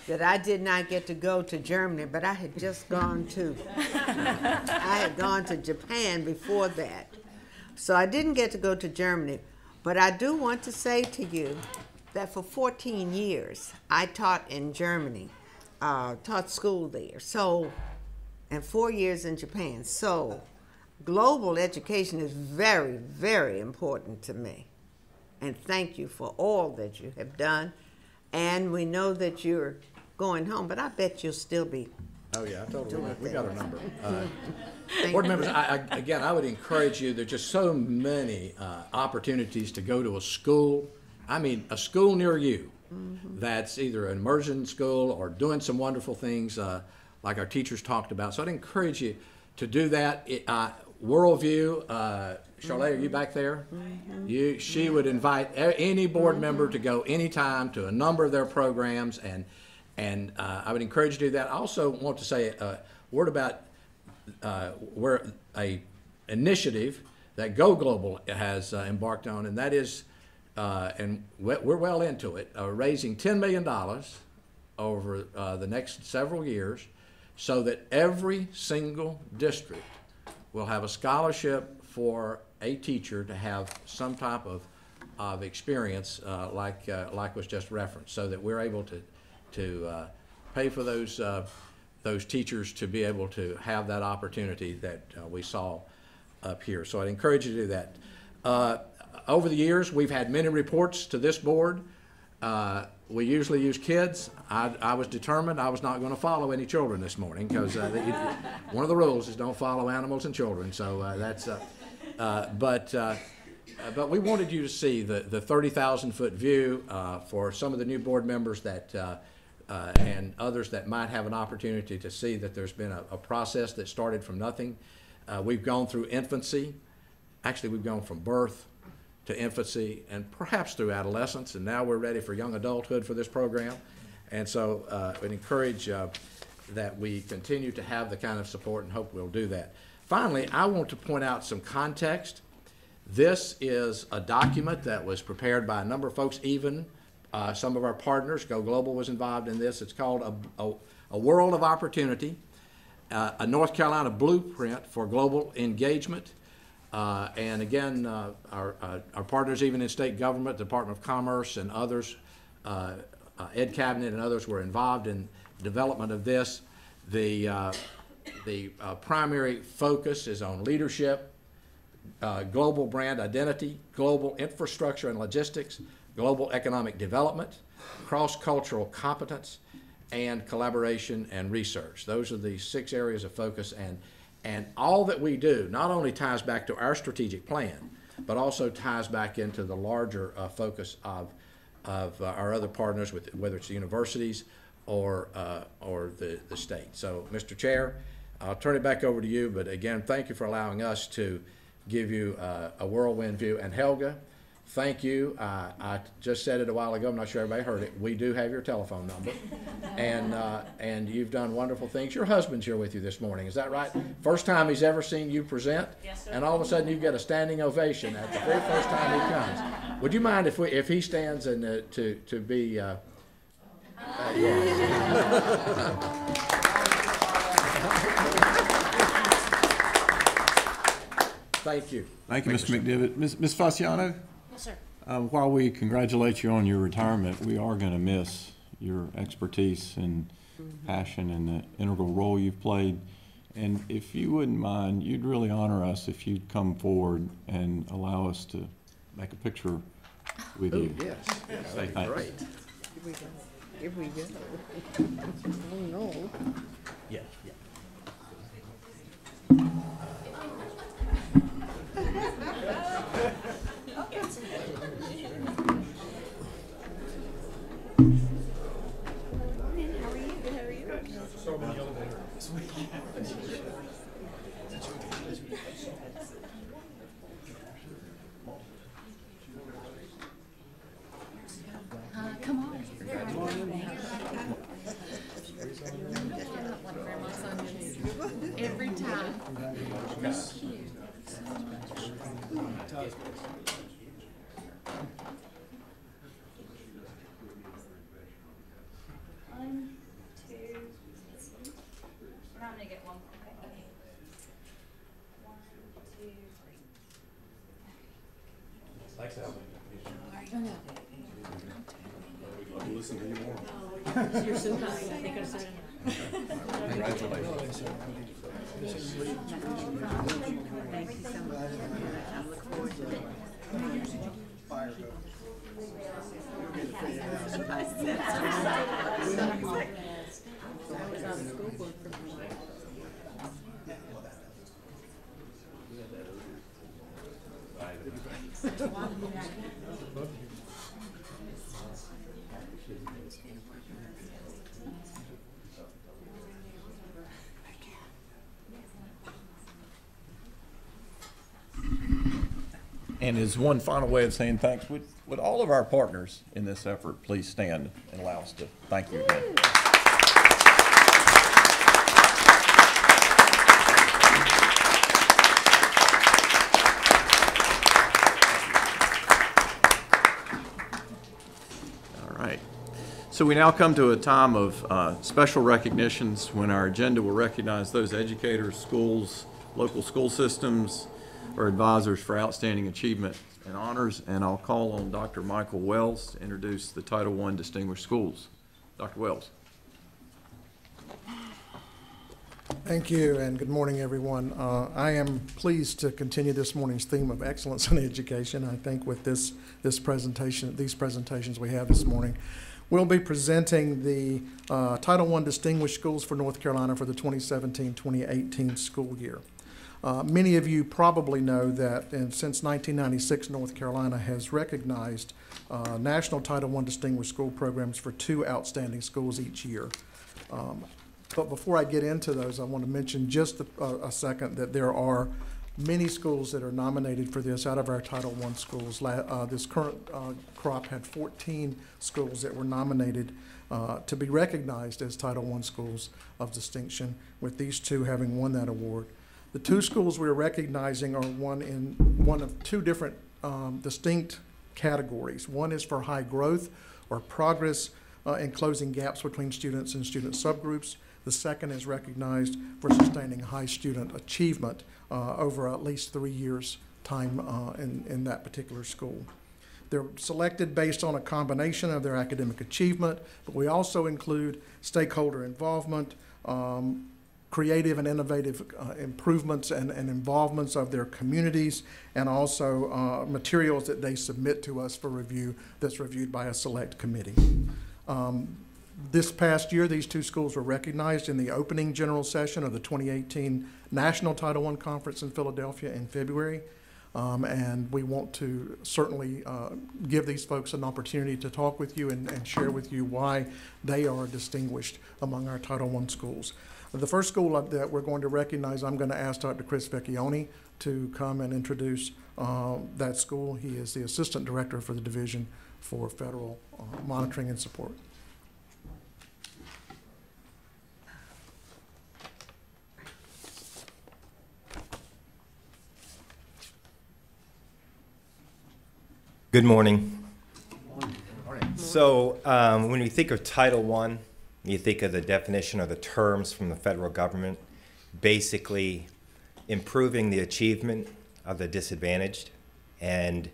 that I did not get to go to Germany, but I had just gone to, I had gone to Japan before that. So I didn't get to go to Germany, but I do want to say to you that for 14 years, I taught in Germany, taught school there, so, and 4 years in Japan. So global education is very, very important to me. And thank you for all that you have done. And we know that you're going home, but I bet you'll still be. Oh yeah, I told her we got her number. Board members, again, I would encourage you. There's just so many opportunities to go to a school. I mean, a school near you that's either an immersion school or doing some wonderful things like our teachers talked about. So I'd encourage you to do that. Worldview, Charlotte, are you back there? She would invite any board member to go anytime to a number of their programs, and I would encourage you to do that. I also want to say a word about where a initiative that Go Global has embarked on, and that is, and we're well into it, raising $10 million over the next several years, so that every single district will have a scholarship for a teacher to have some type of experience like was just referenced, so that we're able to pay for those teachers to be able to have that opportunity that we saw up here. So I'd encourage you to do that. Over the years, we've had many reports to this board. We usually use kids. I was determined I was not going to follow any children this morning, because one of the rules is don't follow animals and children. So that's, but we wanted you to see the 30,000-foot view for some of the new board members that and others that might have an opportunity to see that there's been a process that started from nothing. We've gone through infancy. Actually, we've gone from birth to infancy and perhaps through adolescence, and now we're ready for young adulthood for this program. And so we'd encourage that we continue to have the kind of support, and hope we'll do that. Finally, I want to point out some context. This is a document that was prepared by a number of folks, even some of our partners. Go Global was involved in this. It's called A World of Opportunity, a North Carolina blueprint for global engagement. And again, our partners, even in state government, the Department of Commerce and others, Ed Cabinet and others were involved in the development of this. The primary focus is on leadership, global brand identity, global infrastructure and logistics, global economic development, cross-cultural competence, and collaboration and research. Those are the 6 areas of focus, and all that we do not only ties back to our strategic plan, but also ties back into the larger focus of our other partners, with whether it's the universities or the state. So, Mr. Chair, I'll turn it back over to you, but again, thank you for allowing us to give you a whirlwind view. And Helga, thank you. I just said it a while ago. I'm not sure everybody heard it. We do have your telephone number, and you've done wonderful things. Your husband's here with you this morning. Is that right? First time he's ever seen you present, Yes, sir. and all of a sudden you get a standing ovation at the very first time he comes. Would you mind if he stands and to be? Thank you. Thank you, Mr. McDivitt. Ms. Fasciano? Yes, sir. While we congratulate you on your retirement, we are going to miss your expertise and passion and the integral role you've played. And if you wouldn't mind, you'd really honor us if you'd come forward and allow us to make a picture with you. Yes, Say thanks. great. Here we go. Oh, no. Yeah, yeah. Come on. Every time. Thank you so much. One, two, I'm gonna get one more. Okay. 1, 2, 3. Thanks, Al. Listen to you more. You're so kind. I think I'm so Congratulations. Thank you so much. I look forward to it. I was on the school board for a while. And as one final way of saying thanks, would all of our partners in this effort please stand and allow us to thank you again. All right. So we now come to a time of special recognitions when our agenda will recognize those educators, schools, local school systems, or advisors for outstanding achievement and honors, and I'll call on Dr. Michael Wells to introduce the Title I Distinguished Schools. Dr. Wells. Thank you, and good morning, everyone. I am pleased to continue this morning's theme of excellence in education. I think with these presentations we have this morning, we'll be presenting the Title I Distinguished Schools for North Carolina for the 2017-2018 school year. Many of you probably know that since 1996, North Carolina has recognized national Title I Distinguished School programs for 2 outstanding schools each year. But before I get into those, I want to mention just a second that there are many schools that are nominated for this out of our Title I schools. This current crop had 14 schools that were nominated to be recognized as Title I schools of distinction, with these 2 having won that award. The 2 schools we're recognizing are one of 2 different distinct categories. One is for high growth or progress in closing gaps between students and student subgroups. The second is recognized for sustaining high student achievement over at least 3 years' time in that particular school. They're selected based on a combination of their academic achievement, but we also include stakeholder involvement, creative and innovative improvements and involvements of their communities, and also materials that they submit to us for review that's reviewed by a select committee. This past year, these two schools were recognized in the opening general session of the 2018 National Title I Conference in Philadelphia in February. And we want to certainly give these folks an opportunity to talk with you and share with you why they are distinguished among our Title I schools. The first school that we're going to recognize, I'm going to ask Dr. Chris Vecchione to come and introduce that school. He is the Assistant Director for the Division for Federal Monitoring and Support. Good morning. So when you think of Title I, you think of the definition of the terms from the federal government, basically improving the achievement of the disadvantaged. And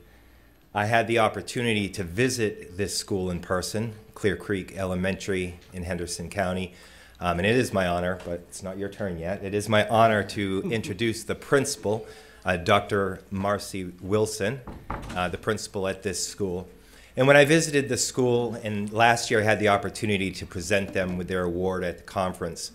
I had the opportunity to visit this school in person, Clear Creek Elementary in Henderson County. And it is my honor, but it's not your turn yet. It is my honor to introduce the principal, Dr. Marcy Wilson, the principal at this school. And when I visited the school, and last year I had the opportunity to present them with their award at the conference,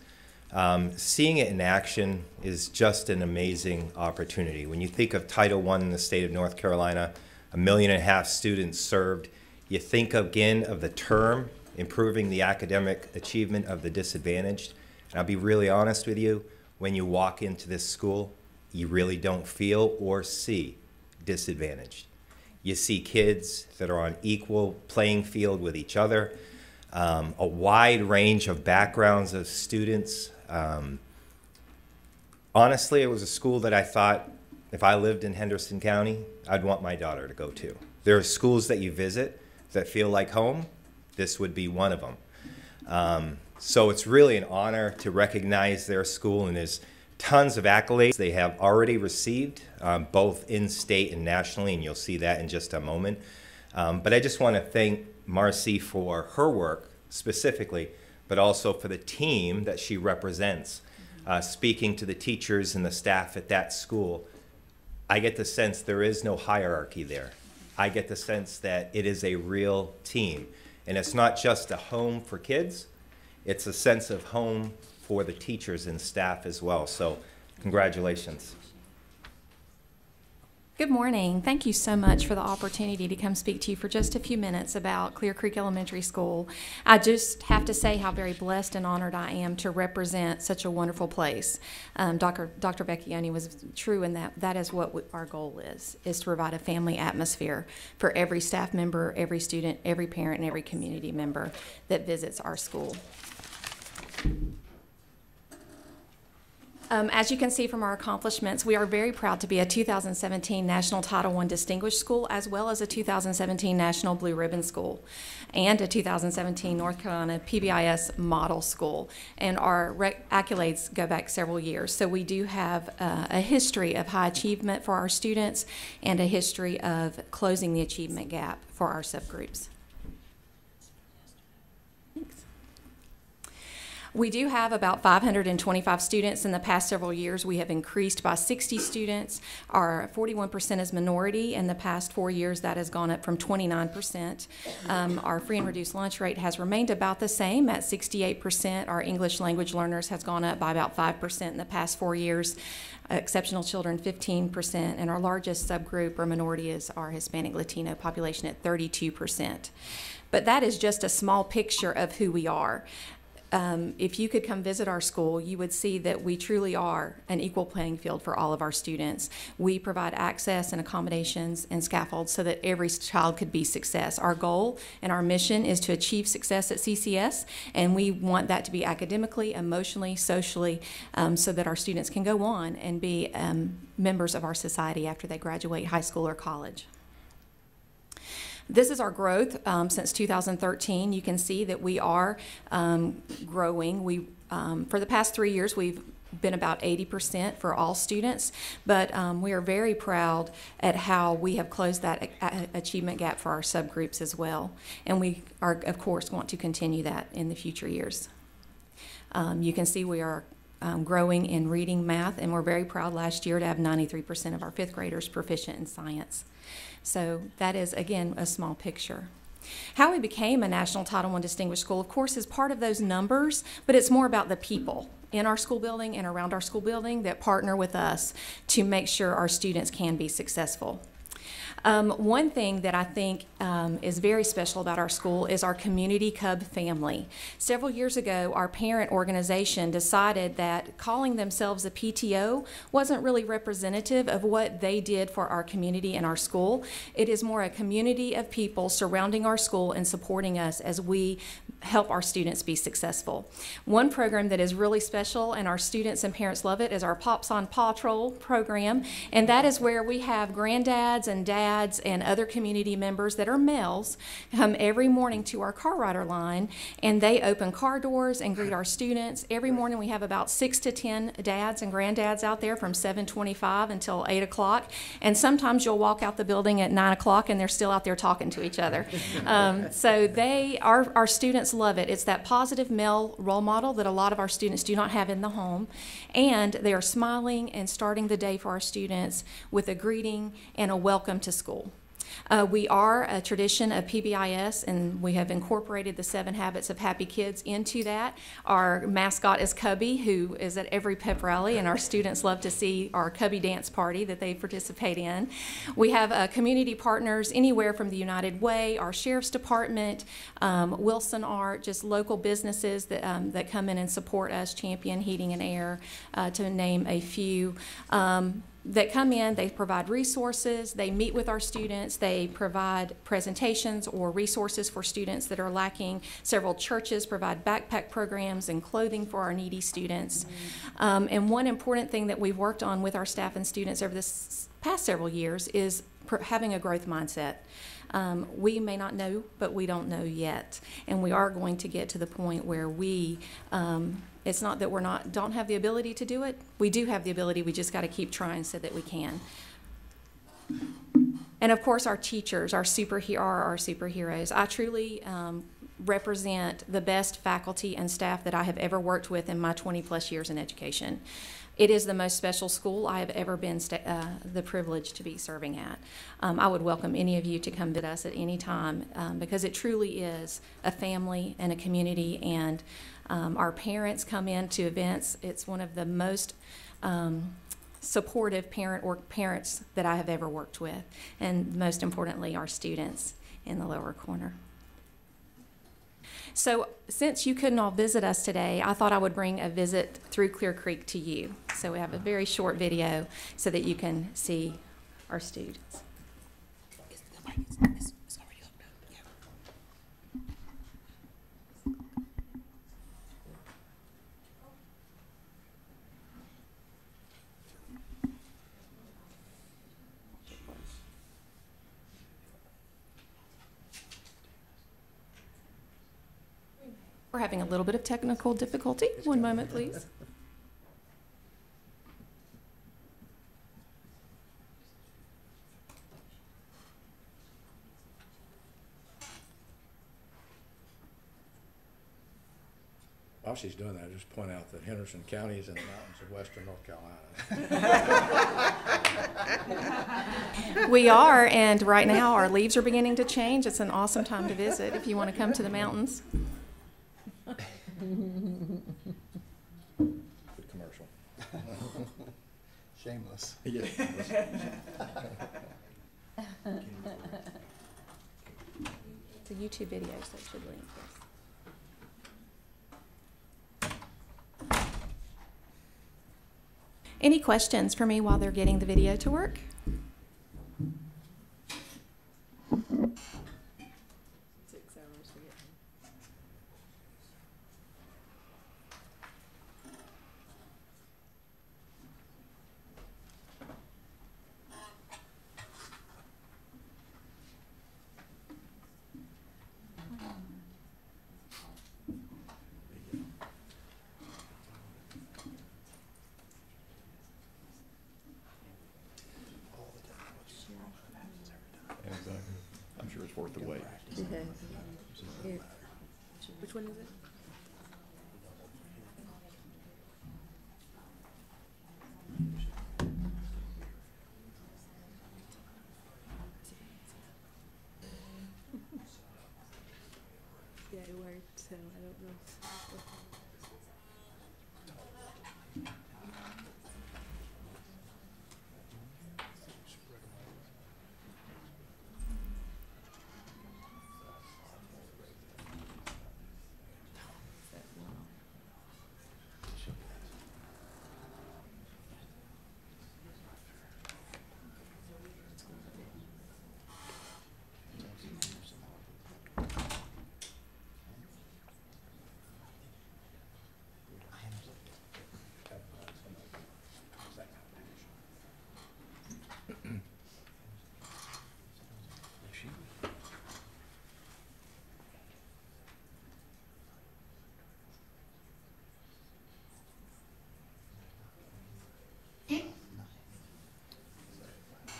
seeing it in action is just an amazing opportunity. When you think of Title I in the state of North Carolina, 1.5 million students served, you think again of the term, improving the academic achievement of the disadvantaged. And I'll be really honest with you, when you walk into this school, you really don't feel or see disadvantaged. You see kids that are on equal playing field with each other, a wide range of backgrounds of students. Honestly, it was a school that I thought if I lived in Henderson County, I'd want my daughter to go to. There are schools that you visit that feel like home. This would be one of them. So it's really an honor to recognize their school, and there's tons of accolades they have already received, both in state and nationally, and you'll see that in just a moment. But I just want to thank Marcy for her work specifically, but also for the team that she represents. Speaking to the teachers and the staff at that school, I get the sense there is no hierarchy there. I get the sense that it is a real team. And it's not just a home for kids, it's a sense of home for the teachers and staff as well. So congratulations. Good morning. Thank you so much for the opportunity to come speak to you for just a few minutes about Clear Creek Elementary School. I just have to say how very blessed and honored I am to represent such a wonderful place. Dr. Vecchione was true in that is what our goal is to provide a family atmosphere for every staff member, every student, every parent, and every community member that visits our school. As you can see from our accomplishments, we are very proud to be a 2017 National Title I Distinguished School, as well as a 2017 National Blue Ribbon School, and a 2017 North Carolina PBIS Model School. And our accolades go back several years. So we do have a history of high achievement for our students and a history of closing the achievement gap for our subgroups. We do have about 525 students. In the past several years, we have increased by 60 students. Our 41% is minority. In the past 4 years, that has gone up from 29%. Our free and reduced lunch rate has remained about the same at 68%. Our English language learners has gone up by about 5% in the past 4 years. Exceptional children, 15%. And our largest subgroup or minority is our Hispanic Latino population at 32%. But that is just a small picture of who we are. If you could come visit our school, you would see that we truly are an equal playing field for all of our students. We provide access and accommodations and scaffolds so that every child could be success. Our goal and our mission is to achieve success at CCS, and we want that to be academically, emotionally, socially, so that our students can go on and be members of our society after they graduate high school or college. This is our growth since 2013. You can see that we are growing. For the past 3 years, we've been about 80% for all students, but we are very proud at how we have closed that achievement gap for our subgroups as well. And we are, of course, want to continue that in the future years. You can see we are growing in reading, math, and we're very proud last year to have 93% of our fifth graders proficient in science. So that is, again, a small picture. How we became a National Title I Distinguished School, of course, is part of those numbers, but it's more about the people in our school building and around our school building that partner with us to make sure our students can be successful. One thing that I think is very special about our school is our community Cub family. Several years ago, our parent organization decided that calling themselves a PTO wasn't really representative of what they did for our community and our school. It is more a community of people surrounding our school and supporting us as we help our students be successful. One program that is really special, and our students and parents love it, is our Pops on Paw Troll program, and that is where we have granddads and dads and other community members that are males come every morning to our car rider line, and they open car doors and greet our students. Every morning we have about 6 to 10 dads and granddads out there from 7:25 until 8 o'clock, and sometimes you'll walk out the building at 9 o'clock and they're still out there talking to each other. So our students love it. It's that positive male role model that a lot of our students do not have in the home, and they are smiling and starting the day for our students with a greeting and a welcome to school. We are a tradition of PBIS, and we have incorporated the 7 Habits of Happy Kids into that. Our mascot is Cubby, who is at every pep rally, and our students love to see our Cubby dance party that they participate in. We have community partners anywhere from the United Way, our Sheriff's Department, Wilson Art, just local businesses that come in and support us, Champion Heating and Air, to name a few. That come in, they provide resources, they meet with our students, they provide presentations or resources for students that are lacking. Several churches provide backpack programs and clothing for our needy students. And one important thing that we've worked on with our staff and students over this past several years is having a growth mindset. We may not know, but we don't know yet. And we are going to get to the point where we it's not that don't have the ability to do it. We do have the ability. We just got to keep trying so that we can. And of course, our teachers, are our superheroes. I truly represent the best faculty and staff that I have ever worked with in my 20-plus years in education. It is the most special school I have ever been the privilege to be serving at. I would welcome any of you to come visit us at any time because it truly is a family and a community, and our parents come in to events. It's one of the most supportive parents that I have ever worked with, and most importantly, our students in the lower corner. So since you couldn't all visit us today, I thought I would bring a visit through Clear Creek to you. So we have a very short video so that you can see our students. We're having a little bit of technical difficulty. One moment, please. While she's doing that, I'll just point out that Henderson County is in the mountains of western North Carolina. We are, and right now our leaves are beginning to change. It's an awesome time to visit if you want to come to the mountains. Good commercial. Shameless. Yeah. It's a YouTube video, so it should link. Yes. Any questions for me while they're getting the video to work? Which one is it? Yeah, it worked, so I don't know.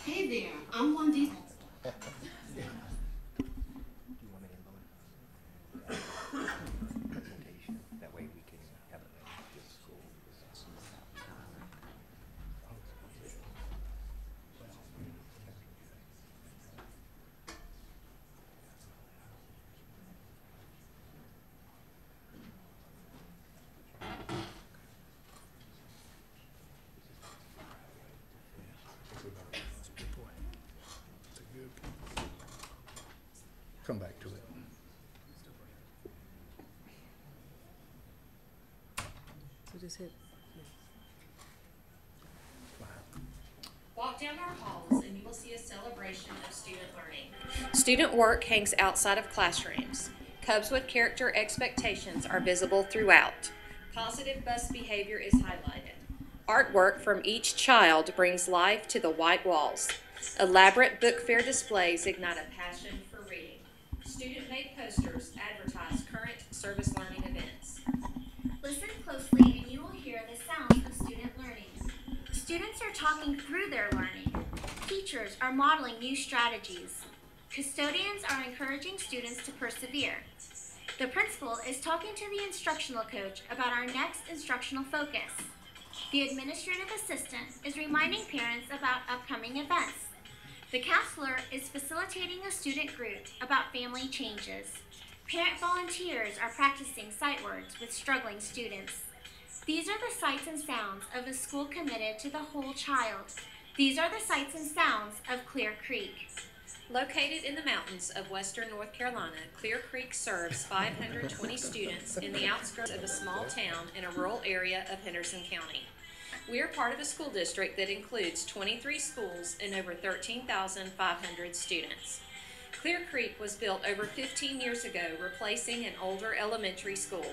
Hey there, I'm one D. That way we can have it ready for school. Come back to it. So just hit. Walk down our halls and you will see a celebration of student learning. Student work hangs outside of classrooms. Cubs with character expectations are visible throughout. Positive bus behavior is highlighted. Artwork from each child brings life to the white walls. Elaborate book fair displays ignite a passion for reading. Student-made posters advertise current service learning events. Listen closely and you will hear the sounds of student learning. Students are talking through their learning. Teachers are modeling new strategies. Custodians are encouraging students to persevere. The principal is talking to the instructional coach about our next instructional focus. The administrative assistant is reminding parents about upcoming events. The counselor is facilitating a student group about family changes. Parent volunteers are practicing sight words with struggling students. These are the sights and sounds of a school committed to the whole child. These are the sights and sounds of Clear Creek. Located in the mountains of western North Carolina, Clear Creek serves 520 students in the outskirts of a small town in a rural area of Henderson County. We are part of a school district that includes 23 schools and over 13,500 students. Clear Creek was built over 15 years ago, replacing an older elementary school.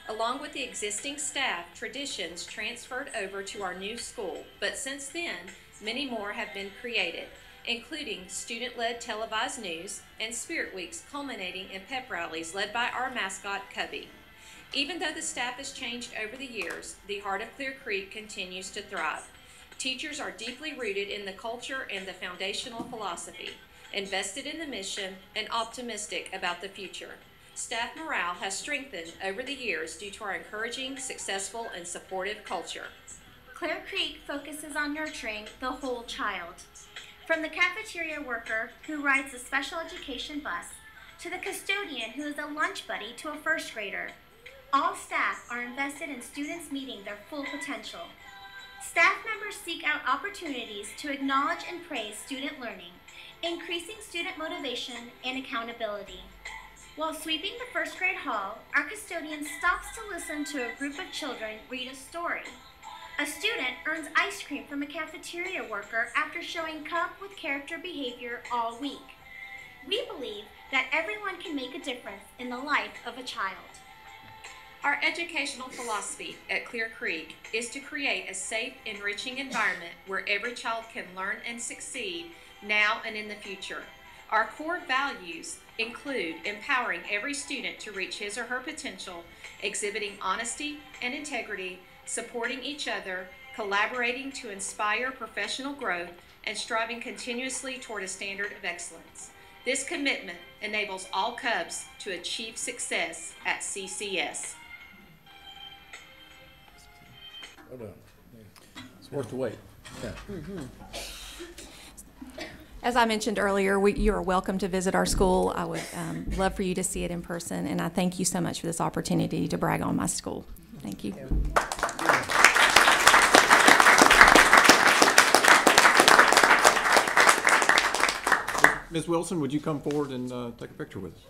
Along with the existing staff, traditions transferred over to our new school, but since then, many more have been created, including student-led televised news and Spirit Weeks culminating in pep rallies led by our mascot, Cubby. Even though the staff has changed over the years, the heart of Clear Creek continues to thrive. Teachers are deeply rooted in the culture and the foundational philosophy, invested in the mission, and optimistic about the future. Staff morale has strengthened over the years due to our encouraging, successful, and supportive culture. Clear Creek focuses on nurturing the whole child. From the cafeteria worker who rides a special education bus to the custodian who is a lunch buddy to a first grader, all staff are invested in students meeting their full potential. Staff members seek out opportunities to acknowledge and praise student learning, increasing student motivation and accountability. While sweeping the first grade hall, our custodian stops to listen to a group of children read a story. A student earns ice cream from a cafeteria worker after showing cub with character behavior all week. We believe that everyone can make a difference in the life of a child. Our educational philosophy at Clear Creek is to create a safe, enriching environment where every child can learn and succeed now and in the future. Our core values include empowering every student to reach his or her potential, exhibiting honesty and integrity, supporting each other, collaborating to inspire professional growth, and striving continuously toward a standard of excellence. This commitment enables all Cubs to achieve success at CCS. Hold on. It's worth the wait. Yeah. As I mentioned earlier, you are welcome to visit our school. I would love for you to see it in person, and I thank you so much for this opportunity to brag on my school. Thank you. Ms. Wilson, would you come forward and take a picture with us?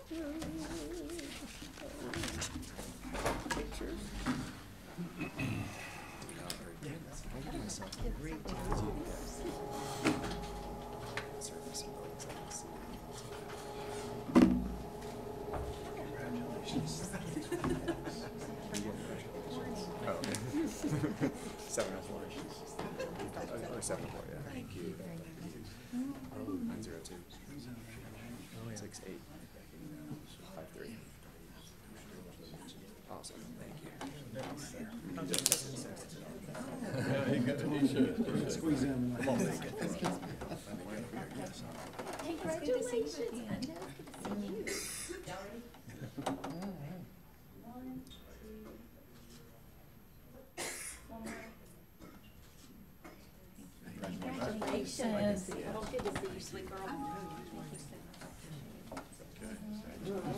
Thank you. 902 68 53. Awesome. Thank you. Squeeze in. Come on, make it. Congratulations. Congratulations. Good to see you, sweet girl.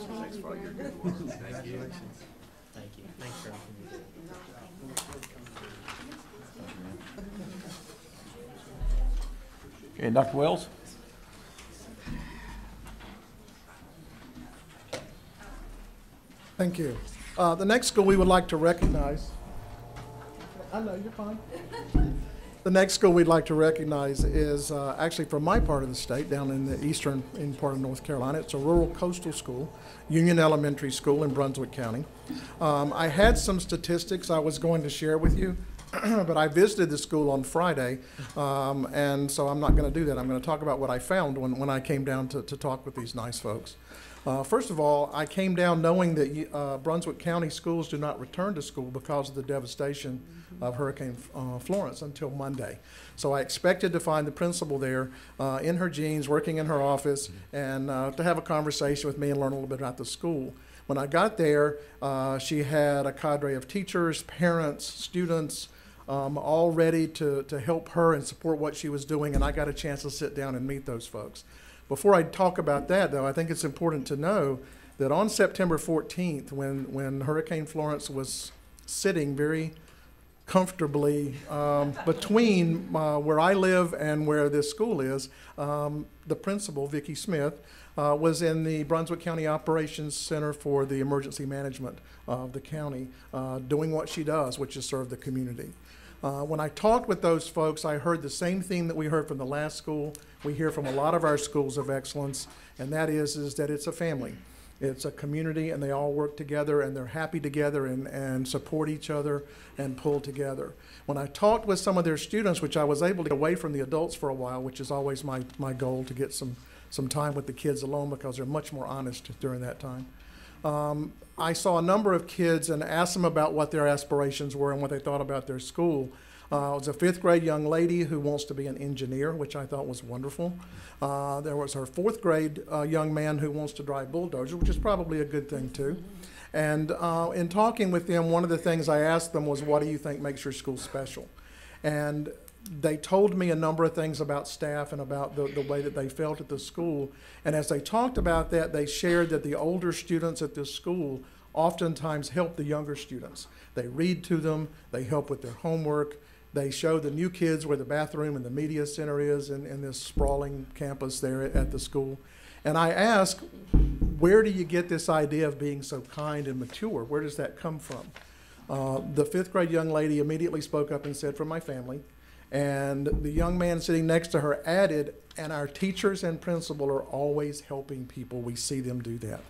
Thanks for all your good work. Thank you. Thank you. Thanks for Okay, Dr. Wells? Thank you. The next school we would like to recognize, I know, you're fine. The next school we'd like to recognize is actually from my part of the state, down in the eastern part of North Carolina. It's a rural coastal school, Union Elementary School in Brunswick County. I had some statistics I was going to share with you, but I visited the school on Friday, and so I'm not going to do that. I'm going to talk about what I found when I came down to talk with these nice folks. First of all, I came down knowing that Brunswick County schools do not return to school because of the devastation of Hurricane Florence until Monday. So I expected to find the principal there in her jeans, working in her office, and to have a conversation with me and learn a little bit about the school. When I got there, she had a cadre of teachers, parents, students, all ready to help her and support what she was doing, and I got a chance to sit down and meet those folks. Before I talk about that, though, I think it's important to know that on September 14th, when Hurricane Florence was sitting very comfortably between where I live and where this school is, the principal, Vicki Smith, was in the Brunswick County Operations Center for the Emergency Management of the county, doing what she does, which is serve the community. When I talked with those folks, I heard the same theme that we heard from the last school. We hear from a lot of our schools of excellence, and that is that it's a family. It's a community, and they all work together, and they're happy together and support each other and pull together. When I talked with some of their students, which I was able to get away from the adults for a while, which is always my goal, to get some time with the kids alone because they're much more honest during that time. I saw a number of kids and asked them about what their aspirations were and what they thought about their school. It was a 5th grade young lady who wants to be an engineer, which I thought was wonderful. There was her 4th grade young man who wants to drive bulldozers, which is probably a good thing too. And in talking with them, one of the things I asked them was, what do you think makes your school special? And they told me a number of things about staff and about the way that they felt at the school. And as they talked about that, they shared that the older students at this school oftentimes help the younger students. They read to them, they help with their homework, they show the new kids where the bathroom and the media center is in this sprawling campus there at the school. And I asked, where do you get this idea of being so kind and mature? Where does that come from? The 5th grade young lady immediately spoke up and said, from my family. And the young man sitting next to her added, and our teachers and principal are always helping people. We see them do that.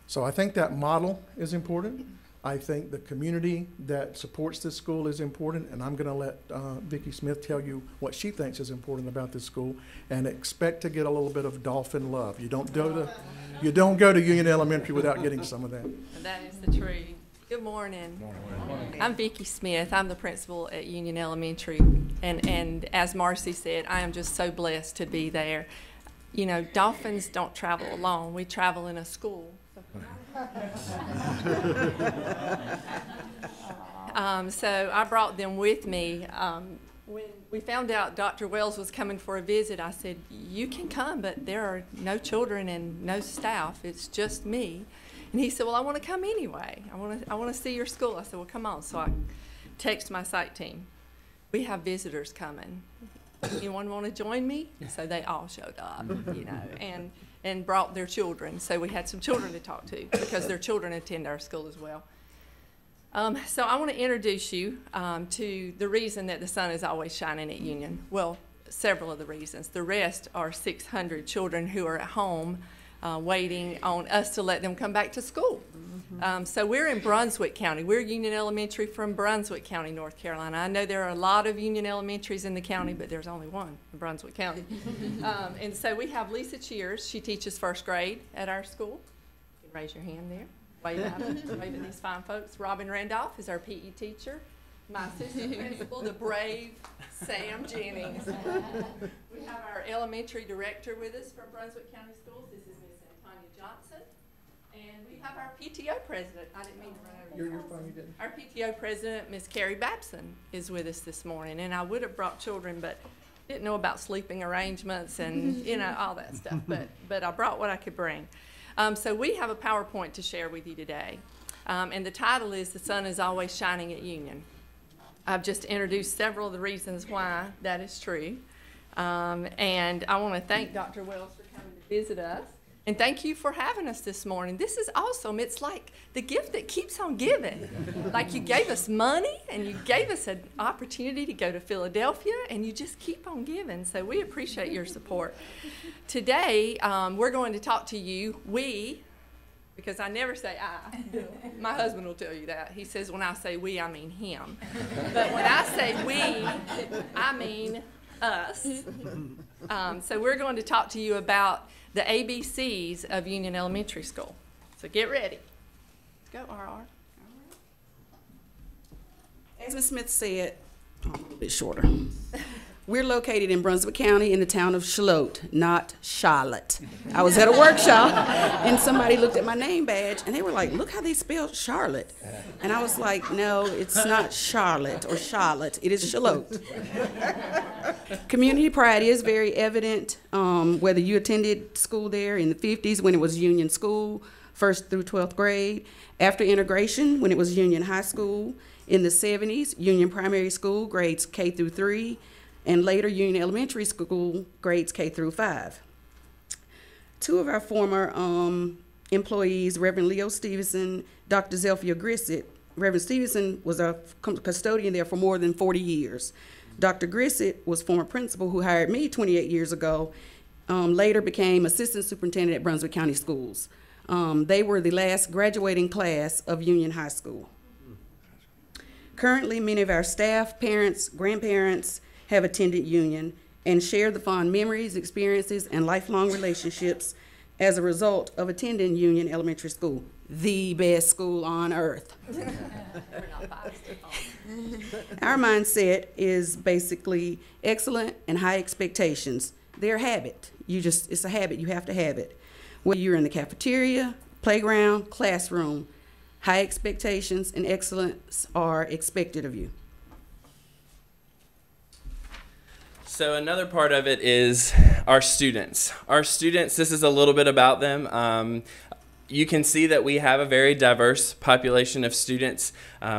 So I think that model is important. I think the community that supports this school is important, and I'm going to let Vicki Smith tell you what she thinks is important about this school, and expect to get a little bit of dolphin love. You don't go to Union Elementary without getting some of that. That is the truth. Good morning. I'm Vicki Smith. I'm the principal at Union Elementary, and as Marcy said, I am just so blessed to be there. you know, dolphins don't travel alone. We travel in a school. So I brought them with me. When we found out Dr. Wells was coming for a visit, I said, you can come, but there are no children and no staff. It's just me. And he said, well, I want to come anyway. I want to see your school. I said, well, come on. So I text my site team. We have visitors coming. Anyone want to join me? So they all showed up, you know, and brought their children. So we had some children to talk to because their children attend our school as well. So I want to introduce you to the reason that the sun is always shining at Union. Well, several of the reasons. The rest are 600 children who are at home waiting on us to let them come back to school. So we're in Brunswick County. We're Union Elementary from Brunswick County, North Carolina. I know there are a lot of Union Elementaries in the county, but there's only one in Brunswick County. And so we have Lisa Cheers. She teaches first grade at our school. You can raise your hand there. Wave at these fine folks. Robin Randolph is our PE teacher. My assistant principal, the brave Sam Jennings. We have our elementary director with us from Brunswick County Schools. This is Miss Antonia Johnson. And we have our PTO president. I didn't mean to run over you. You're fine, you didn't. Our PTO president, Miss Carrie Babson, is with us this morning. And I would have brought children, but didn't know about sleeping arrangements and, you know, all that stuff. But I brought what I could bring. So we have a PowerPoint to share with you today. And the title is The Sun is Always Shining at Union. I've just introduced several of the reasons why that is true. And I want to thank Dr. Wells for coming to visit us. And thank you for having us this morning. This is awesome. It's like the gift that keeps on giving. Like you gave us money and you gave us an opportunity to go to Philadelphia and you just keep on giving. So we appreciate your support. Today, we're going to talk to you, because I never say I. My husband will tell you that. He says when I say we, I mean him. But when I say we, I mean us. So we're going to talk to you about the ABCs of Union Elementary School. So get ready. Let's go, RR. As Ms. Smith said, a little bit shorter. We're located in Brunswick County in the town of Charlotte, not Charlotte. I was at a workshop and somebody looked at my name badge and they were like, look how they spelled Charlotte. And I was like, no, it's not Charlotte or Charlotte, it is Charlotte. Community pride is very evident, whether you attended school there in the 50s when it was Union School, 1st through 12th grade, after integration when it was Union High School, in the 70s, Union Primary School, grades K through 3, and later Union Elementary School, grades K through 5. Two of our former employees, Reverend Leo Stevenson, Dr. Zelphia Grissett. Reverend Stevenson was a custodian there for more than 40 years. Dr. Grissett was former principal who hired me 28 years ago, later became assistant superintendent at Brunswick County Schools. They were the last graduating class of Union High School. Currently, many of our staff, parents, grandparents have attended Union and share the fond memories, experiences, and lifelong relationships as a result of attending Union Elementary School, the best school on earth. Our mindset is basically excellent and high expectations. They're a habit. It's a habit, you have to have it. Whether you're in the cafeteria, playground, classroom, high expectations and excellence are expected of you. So another part of it is our students. Our students, this is a little bit about them. You can see that we have a very diverse population of students.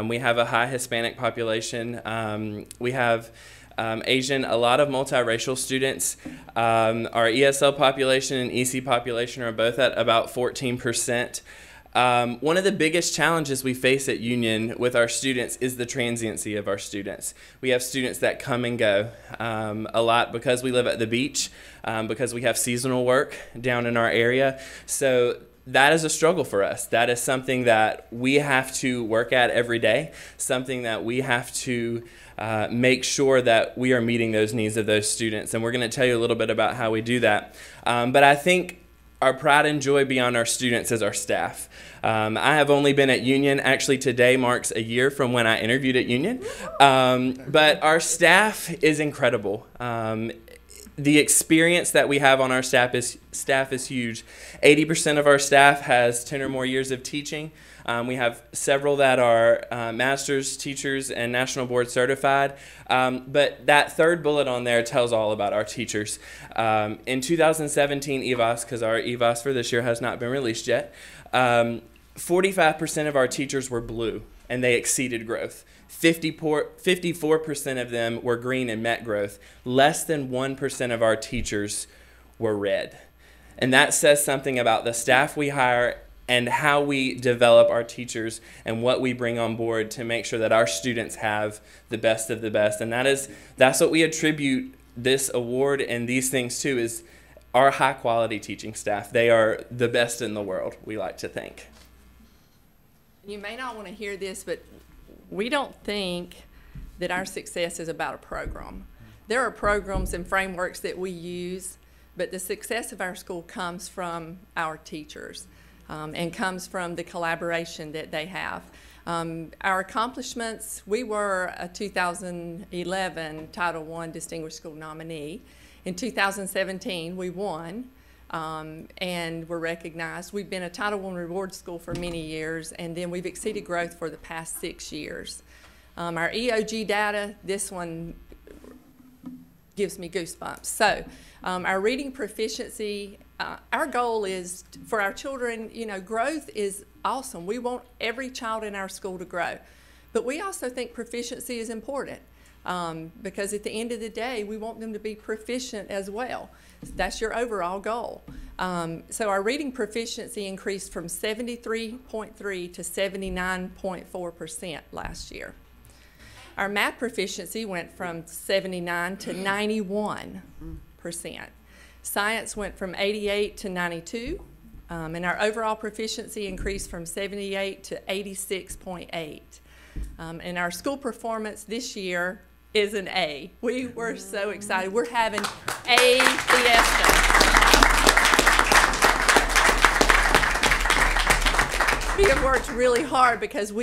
We have a high Hispanic population. We have Asian, a lot of multiracial students. Our ESL population and EC population are both at about 14%. One of the biggest challenges we face at Union with our students is the transiency of our students. We have students that come and go a lot because we live at the beach, because we have seasonal work down in our area. So that is a struggle for us. That is something that we have to work at every day, something that we have to make sure that we are meeting those needs of those students. And we're going to tell you a little bit about how we do that. But I think our pride and joy beyond our students is our staff. I have only been at Union, actually today marks a year from when I interviewed at Union, but our staff is incredible. the experience that we have on our staff is huge. 80% of our staff has 10 or more years of teaching. We have several that are master's teachers and national board certified. But that third bullet on there tells all about our teachers. In 2017 EVOS, because our EVOS for this year has not been released yet, 45% of our teachers were blue, and they exceeded growth. 54% of them were green and met growth. Less than 1% of our teachers were red. And that says something about the staff we hire and how we develop our teachers and what we bring on board to make sure that our students have the best of the best. And that's what we attribute this award and these things to, is our high quality teaching staff. They are the best in the world, we like to think. You may not want to hear this, but we don't think that our success is about a program. There are programs and frameworks that we use, but the success of our school comes from our teachers and comes from the collaboration that they have. Our accomplishments, we were a 2011 Title I Distinguished School nominee. In 2017, we won. And we're recognized. We've been a Title I reward school for many years, and then we've exceeded growth for the past 6 years. Our EOG data, this one gives me goosebumps. So our reading proficiency, our goal is for our children, you know, growth is awesome. We want every child in our school to grow, but we also think proficiency is important because at the end of the day, we want them to be proficient as well. That's your overall goal. So our reading proficiency increased from 73.3 to 79.4% last year. Our math proficiency went from 79 to 91%. Science went from 88 to 92. And our overall proficiency increased from 78 to 86.8. And our school performance this year is an A. We were so excited. We're having A fiesta. We have worked really hard because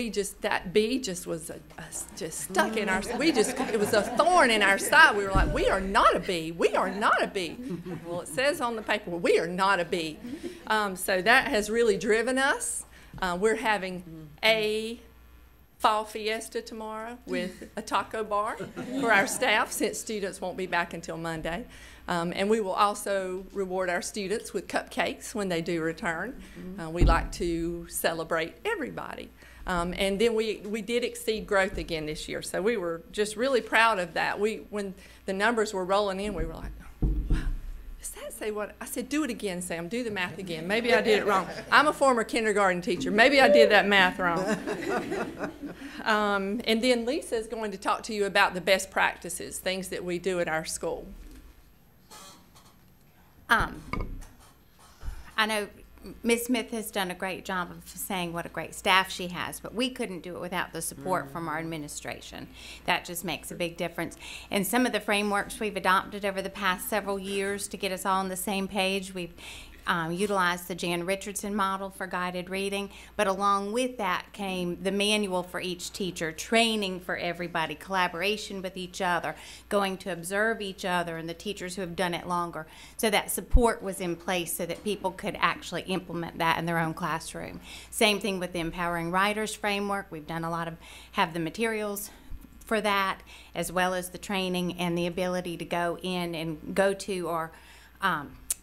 that B just was just stuck in our, it was a thorn in our side. We were like, we are not a B. We are not a B. Well, it says on the paper, well, we are not a B. So that has really driven us. We're having a fall fiesta tomorrow with a taco bar for our staff, since students won't be back until Monday. And we will also reward our students with cupcakes when they do return. We like to celebrate everybody. And then we did exceed growth again this year, so we were just really proud of that. When the numbers were rolling in, we were like, wow, does that say what? I said, do it again, Sam, do the math again. Maybe I did it wrong. I'm a former kindergarten teacher. Maybe I did that math wrong. And then Lisa's going to talk to you about the best practices, things that we do at our school. I know Ms. Smith has done a great job of saying what a great staff she has, but we couldn't do it without the support from our administration. That just makes a big difference. And some of the frameworks we've adopted over the past several years to get us all on the same page, we've utilized the Jan Richardson model for guided reading, but along with that came the manual for each teacher, training for everybody, collaboration with each other, going to observe each other and the teachers who have done it longer. So that support was in place so that people could actually implement that in their own classroom. Same thing with the Empowering Writers framework. We've done have the materials for that, as well as the training and the ability to go in and go to our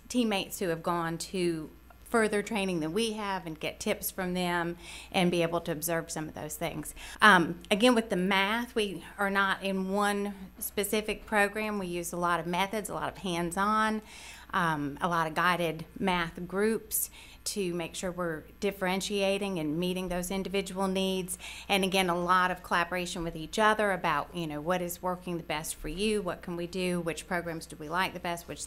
teammates who have gone to further training than we have and get tips from them and be able to observe some of those things. Again, with the math, we are not in one specific program. We use a lot of methods, a lot of hands-on, a lot of guided math groups to make sure we're differentiating and meeting those individual needs. And again, a lot of collaboration with each other about, you know, what is working the best for you, what can we do, which programs do we like the best, which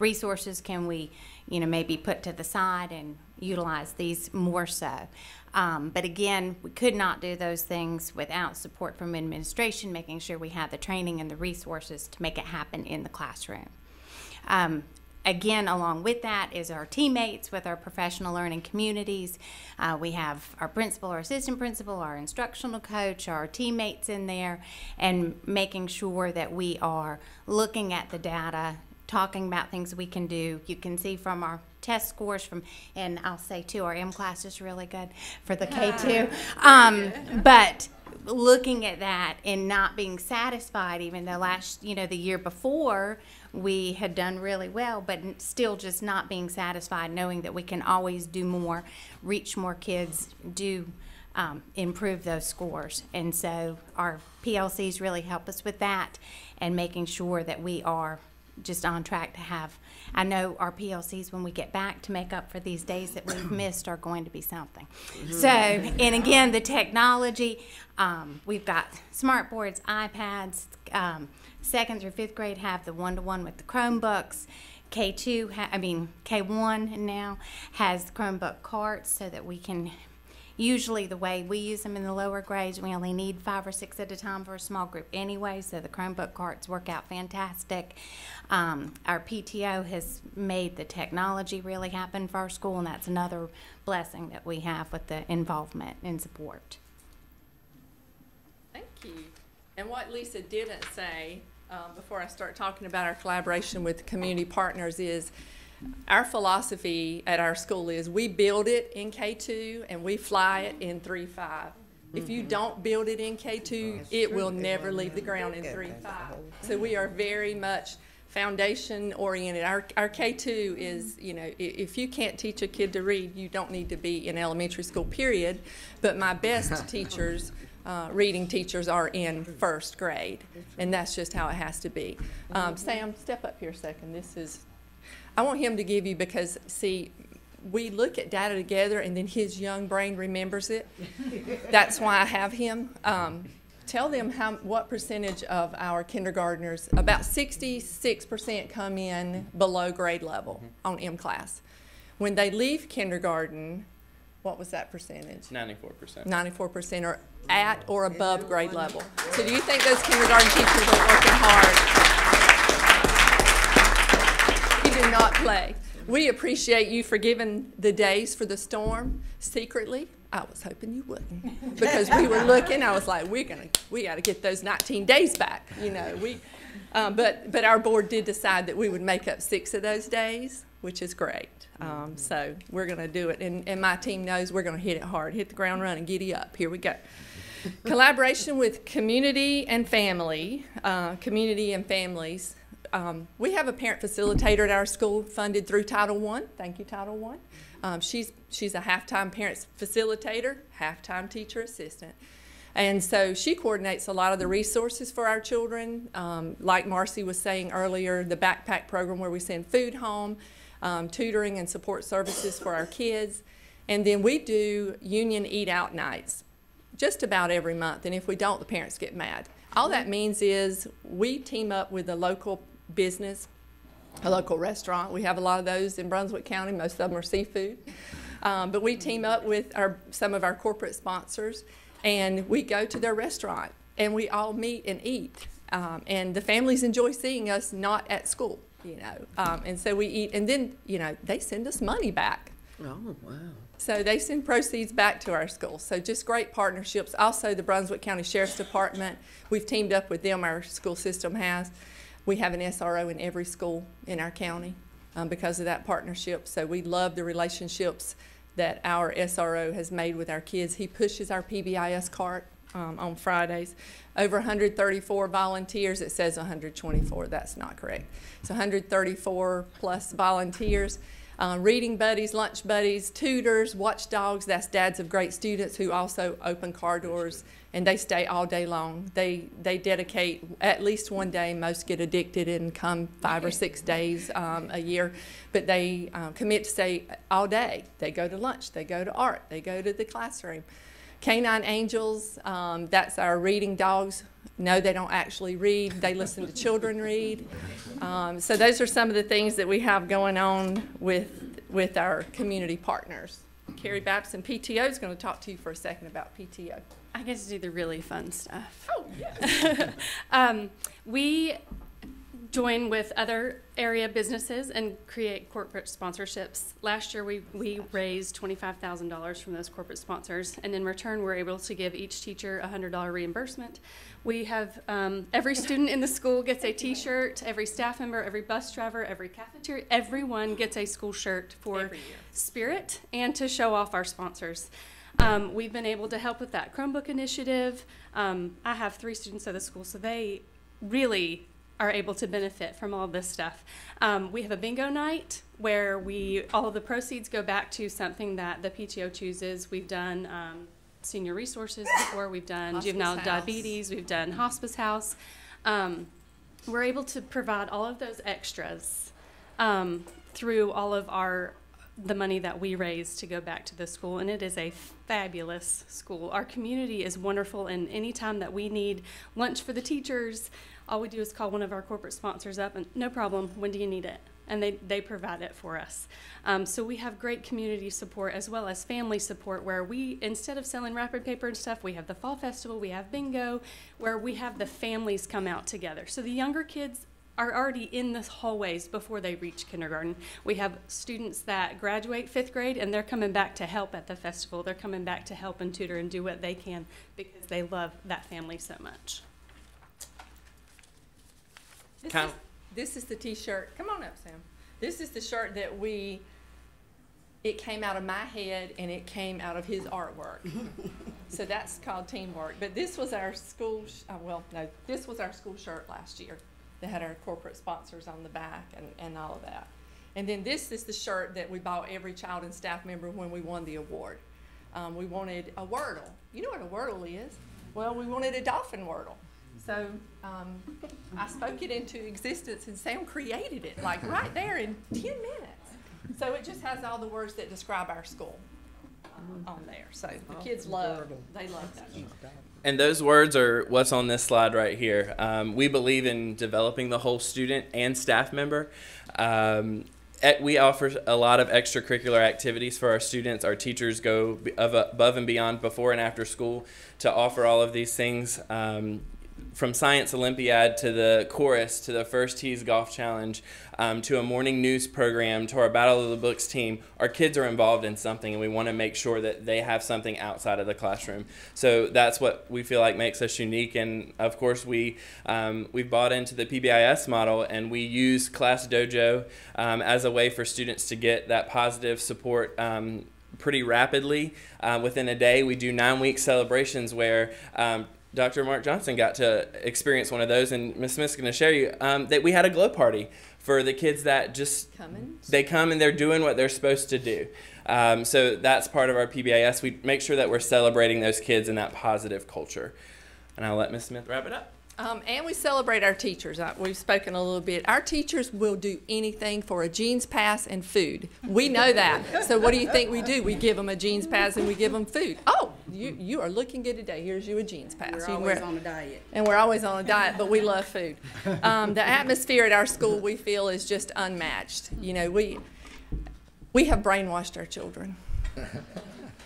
resources can we, you know, maybe put to the side and utilize these more so. But again, we could not do those things without support from administration, making sure we have the training and the resources to make it happen in the classroom. Again, along with that is our teammates with our professional learning communities. We have our principal, our assistant principal, our instructional coach, our teammates in there, and making sure that we are looking at the data talking about things we can do. You can see from our test scores and I'll say too, our M class is really good for the K2. But looking at that and not being satisfied, even though the year before we had done really well, but still just not being satisfied, knowing that we can always do more, reach more kids, improve those scores. And so our PLCs really help us with that and making sure that we are just on track to have. I know our PLCs, when we get back to make up for these days that we've missed, are going to be something. So, and again, the technology, we've got smart boards, iPads, 2nd through 5th grade have the one-to-one with the Chromebooks. K1 now has Chromebook carts so that we can, usually the way we use them in the lower grades, we only need 5 or 6 at a time for a small group anyway, so the Chromebook carts work out fantastic. Our PTO has made the technology really happen for our school, and that's another blessing that we have with the involvement and support. Thank you. And what Lisa didn't say before I start talking about our collaboration with community partners is our philosophy at our school is we build it in K2 and we fly it in 3-5. If you don't build it in K2, it will never leave the ground in 3-5. So we are very much foundation oriented. Our K2 is, if you can't teach a kid to read, you don't need to be in elementary school, period. But my best teachers, reading teachers, are in 1st grade, and that's just how it has to be. Sam, step up here a second. I want him to give you, because, see, we look at data together and then his young brain remembers it. That's why I have him. Tell them what percentage of our kindergartners, about 66% come in below grade level on M class. When they leave kindergarten, what was that percentage? 94%. 94% are at or above grade level. So do you think those kindergarten teachers are working hard? You do not play. We appreciate you for giving the days for the storm secretly. I was hoping you wouldn't, because we were looking. I was like, we got to get those 19 days back, But our board did decide that we would make up 6 of those days, which is great. So we're going to do it, and my team knows we're going to hit it hard, hit the ground running, giddy up. Here we go. Collaboration with community and families. We have a parent facilitator at our school funded through Title I. Thank you, Title I. She's a half-time parent facilitator, half-time teacher assistant. And so she coordinates a lot of the resources for our children. Like Marcy was saying earlier, the backpack program where we send food home, tutoring and support services for our kids. And then we do union eat-out nights just about every month. And if we don't, the parents get mad. All that means is we team up with a local business, a local restaurant. We have a lot of those in Brunswick County. Most of them are seafood. But we team up with some of our corporate sponsors, and we go to their restaurant, and we all meet and eat. And the families enjoy seeing us not at school, and so we eat, and then, they send us money back. Oh, wow. So they send proceeds back to our school. So just great partnerships. Also, the Brunswick County Sheriff's Department, we've teamed up with them, our school system has. We have an SRO in every school in our county because of that partnership. So we love the relationships that our SRO has made with our kids. He pushes our PBIS cart on Fridays. Over 134 volunteers. It says 124. That's not correct. It's 134 plus volunteers. Reading buddies, lunch buddies, tutors, watchdogs. That's dads of great students who also open car doors, and they stay all day long. They dedicate at least one day. Most get addicted and come 5 or 6 days a year, but they commit to stay all day. They go to lunch, they go to art, they go to the classroom. Canine Angels, that's our reading dogs. No, they don't actually read. They listen to children read. So those are some of the things that we have going on with our community partners. Carrie Babson, PTO, is going to talk to you for a second about PTO. I get to do the really fun stuff. Oh, yeah. We join with other area businesses and create corporate sponsorships. Last year, we raised $25,000 from those corporate sponsors, and in return, we're able to give each teacher a $100 reimbursement. We have every student in the school gets a T-shirt, every staff member, every bus driver, every cafeteria, everyone gets a school shirt for Spirit and to show off our sponsors. We've been able to help with that Chromebook initiative. I have 3 students at the school, so they really are able to benefit from all this stuff. We have a bingo night where all of the proceeds go back to something that the PTO chooses. We've done senior resources before, we've done juvenile diabetes, we've done hospice house. We're able to provide all of those extras through all of the money that we raise to go back to the school, and it is a fabulous school. Our community is wonderful, and anytime that we need lunch for the teachers, all we do is call one of our corporate sponsors up and no problem, when do you need it? And they provide it for us. So we have great community support as well as family support, where we, instead of selling wrapper paper and stuff, we have the fall festival, we have bingo, where we have the families come out together. So the younger kids are already in the hallways before they reach kindergarten. We have students that graduate 5th grade and they're coming back to help at the festival. They're coming back to help and tutor and do what they can because they love that family so much. This is the T-shirt. Come on up, Sam. This is the shirt that it came out of my head and it came out of his artwork. So that's called teamwork. But this was our school, this was our school shirt last year. They had our corporate sponsors on the back and all of that. And then this is the shirt that we bought every child and staff member when we won the award. We wanted a Wordle. You know what a Wordle is? Well, we wanted a dolphin Wordle. So I spoke it into existence and Sam created it, like right there in 10 minutes. So it just has all the words that describe our school on there. So the kids love that. And those words are what's on this slide right here. We believe in developing the whole student and staff member. We offer a lot of extracurricular activities for our students. Our teachers go above and beyond before and after school to offer all of these things. From Science Olympiad to the chorus to the First Tees Golf Challenge to a morning news program to our Battle of the Books team, our kids are involved in something and we want to make sure that they have something outside of the classroom. So that's what we feel like makes us unique. And of course we've bought into the PBIS model and we use Class Dojo as a way for students to get that positive support pretty rapidly. Within a day, we do 9-week celebrations where Dr. Mark Johnson got to experience one of those, and Ms. Smith's going to share you that we had a glow party for the kids that just they come and they're doing what they're supposed to do. So that's part of our PBIS. We make sure that we're celebrating those kids in that positive culture. And I'll let Ms. Smith wrap it up. And we celebrate our teachers. We've spoken a little bit. Our teachers will do anything for a jeans pass and food. We know that. So what do you think we do? We give them a jeans pass and we give them food. Oh, you are looking good today. Here's you a jeans pass. We're always on a diet. And we're always on a diet, but we love food. The atmosphere at our school, we feel, is just unmatched. You know, we have brainwashed our children.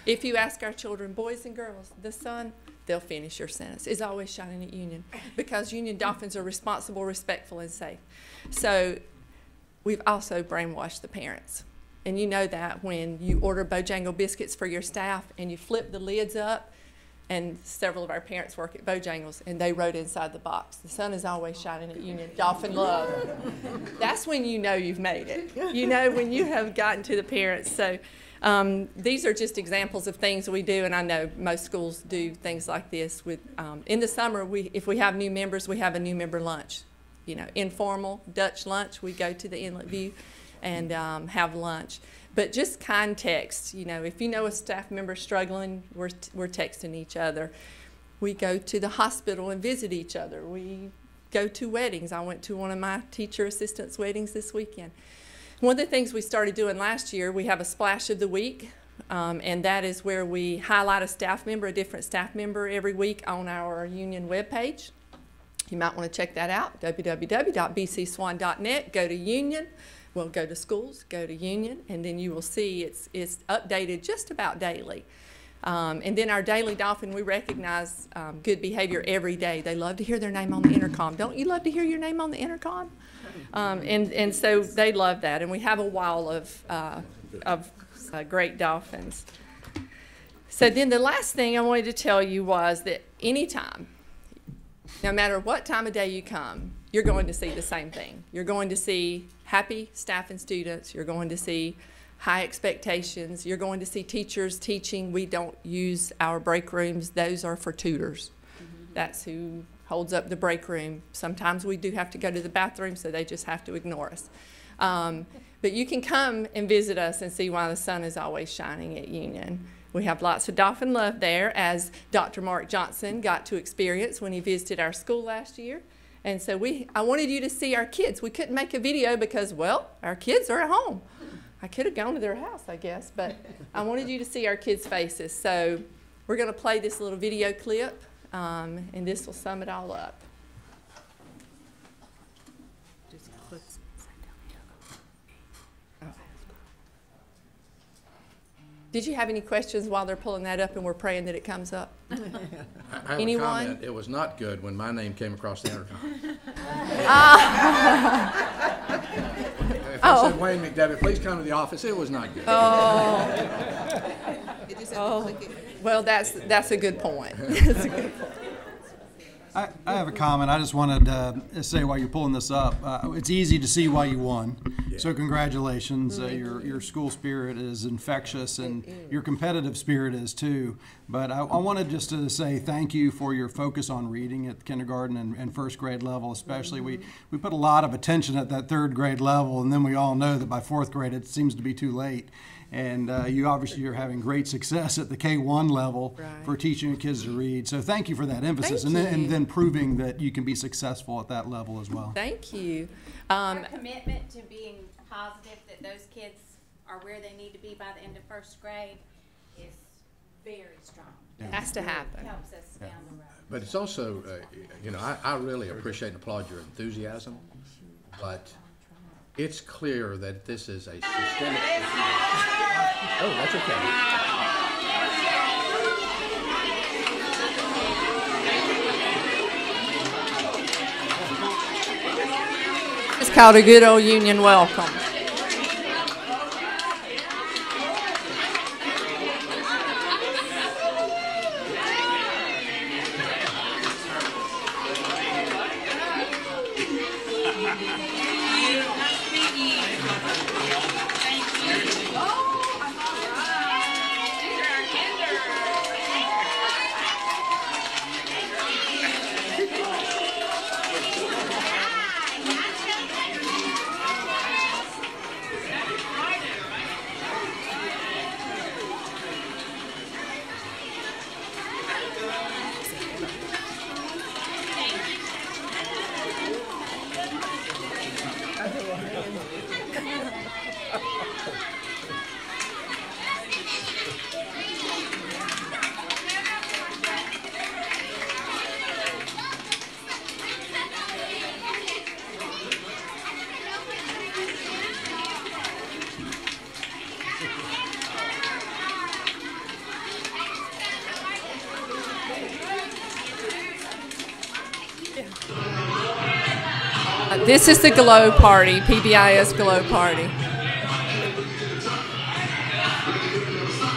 If you ask our children, boys and girls, the sun, they'll finish your sentence. It's always shining at Union because Union Dolphins are responsible, respectful, and safe. So we've also brainwashed the parents. And you know that when you order Bojangle biscuits for your staff and you flip the lids up, and several of our parents work at Bojangles, and they wrote inside the box, the sun is always shining at Union, Dolphin love. That's when you know you've made it. You know when you have gotten to the parents. So these are just examples of things we do, and I know most schools do things like this. With in the summer, if we have new members, we have a new member lunch. You know, informal Dutch lunch. We go to the Inlet View and have lunch. But just context, you know, if you know a staff member struggling, we're texting each other. We go to the hospital and visit each other. We go to weddings. I went to one of my teacher assistants' weddings this weekend. One of the things we started doing last year, we have a splash of the week, and that is where we highlight a staff member, a different staff member every week on our Union webpage. You might want to check that out, www.bcswan.net. Go to Union. Well, go to schools, go to Union, and then you will see it's updated just about daily. And then our Daily Dolphin, we recognize good behavior every day. They love to hear their name on the intercom. Don't you love to hear your name on the intercom? And so they love that, and we have a wall of great dolphins. So then the last thing I wanted to tell you was that anytime, no matter what time of day you come, you're going to see the same thing. You're going to see happy staff and students. You're going to see high expectations. You're going to see teachers teaching. We don't use our break rooms. Those are for tutors. That's who holds up the break room. Sometimes we do have to go to the bathroom, so they just have to ignore us. But you can come and visit us and see why the sun is always shining at Union. We have lots of dolphin love there, as Dr. Mark Johnson got to experience when he visited our school last year. And so I wanted you to see our kids. We couldn't make a video because, well, our kids are at home. I could have gone to their house, I guess, but I wanted you to see our kids' faces. So we're going to play this little video clip, and this will sum it all up. Did you have any questions while they're pulling that up and we're praying that it comes up? I have Anyone? a comment. It was not good when my name came across the intercom. If I said Wayne McDevitt, please come to the office, it was not good. Well, that's a good point. That's a good point. I have a comment. I just wanted to say while you're pulling this up, it's easy to see why you won. Yeah. So congratulations. Your school spirit is infectious, and your competitive spirit is too. But I wanted just to say thank you for your focus on reading at the kindergarten and first grade level especially. We put a lot of attention at that third grade level, and then we all know that by fourth grade it seems to be too late. And you obviously are having great success at the K-1 level for teaching your kids to read. So thank you for that emphasis, and then proving that you can be successful at that level as well. Thank you. Our commitment to being positive that those kids are where they need to be by the end of first grade is very strong. Yeah. Has to happen. It helps us down the road. But it's also, you know, I really appreciate and applaud your enthusiasm, but it's clear that this is a systemic issue. Oh, that's okay. It's called a good old Union welcome. This is the Glow Party, PBIS Glow Party.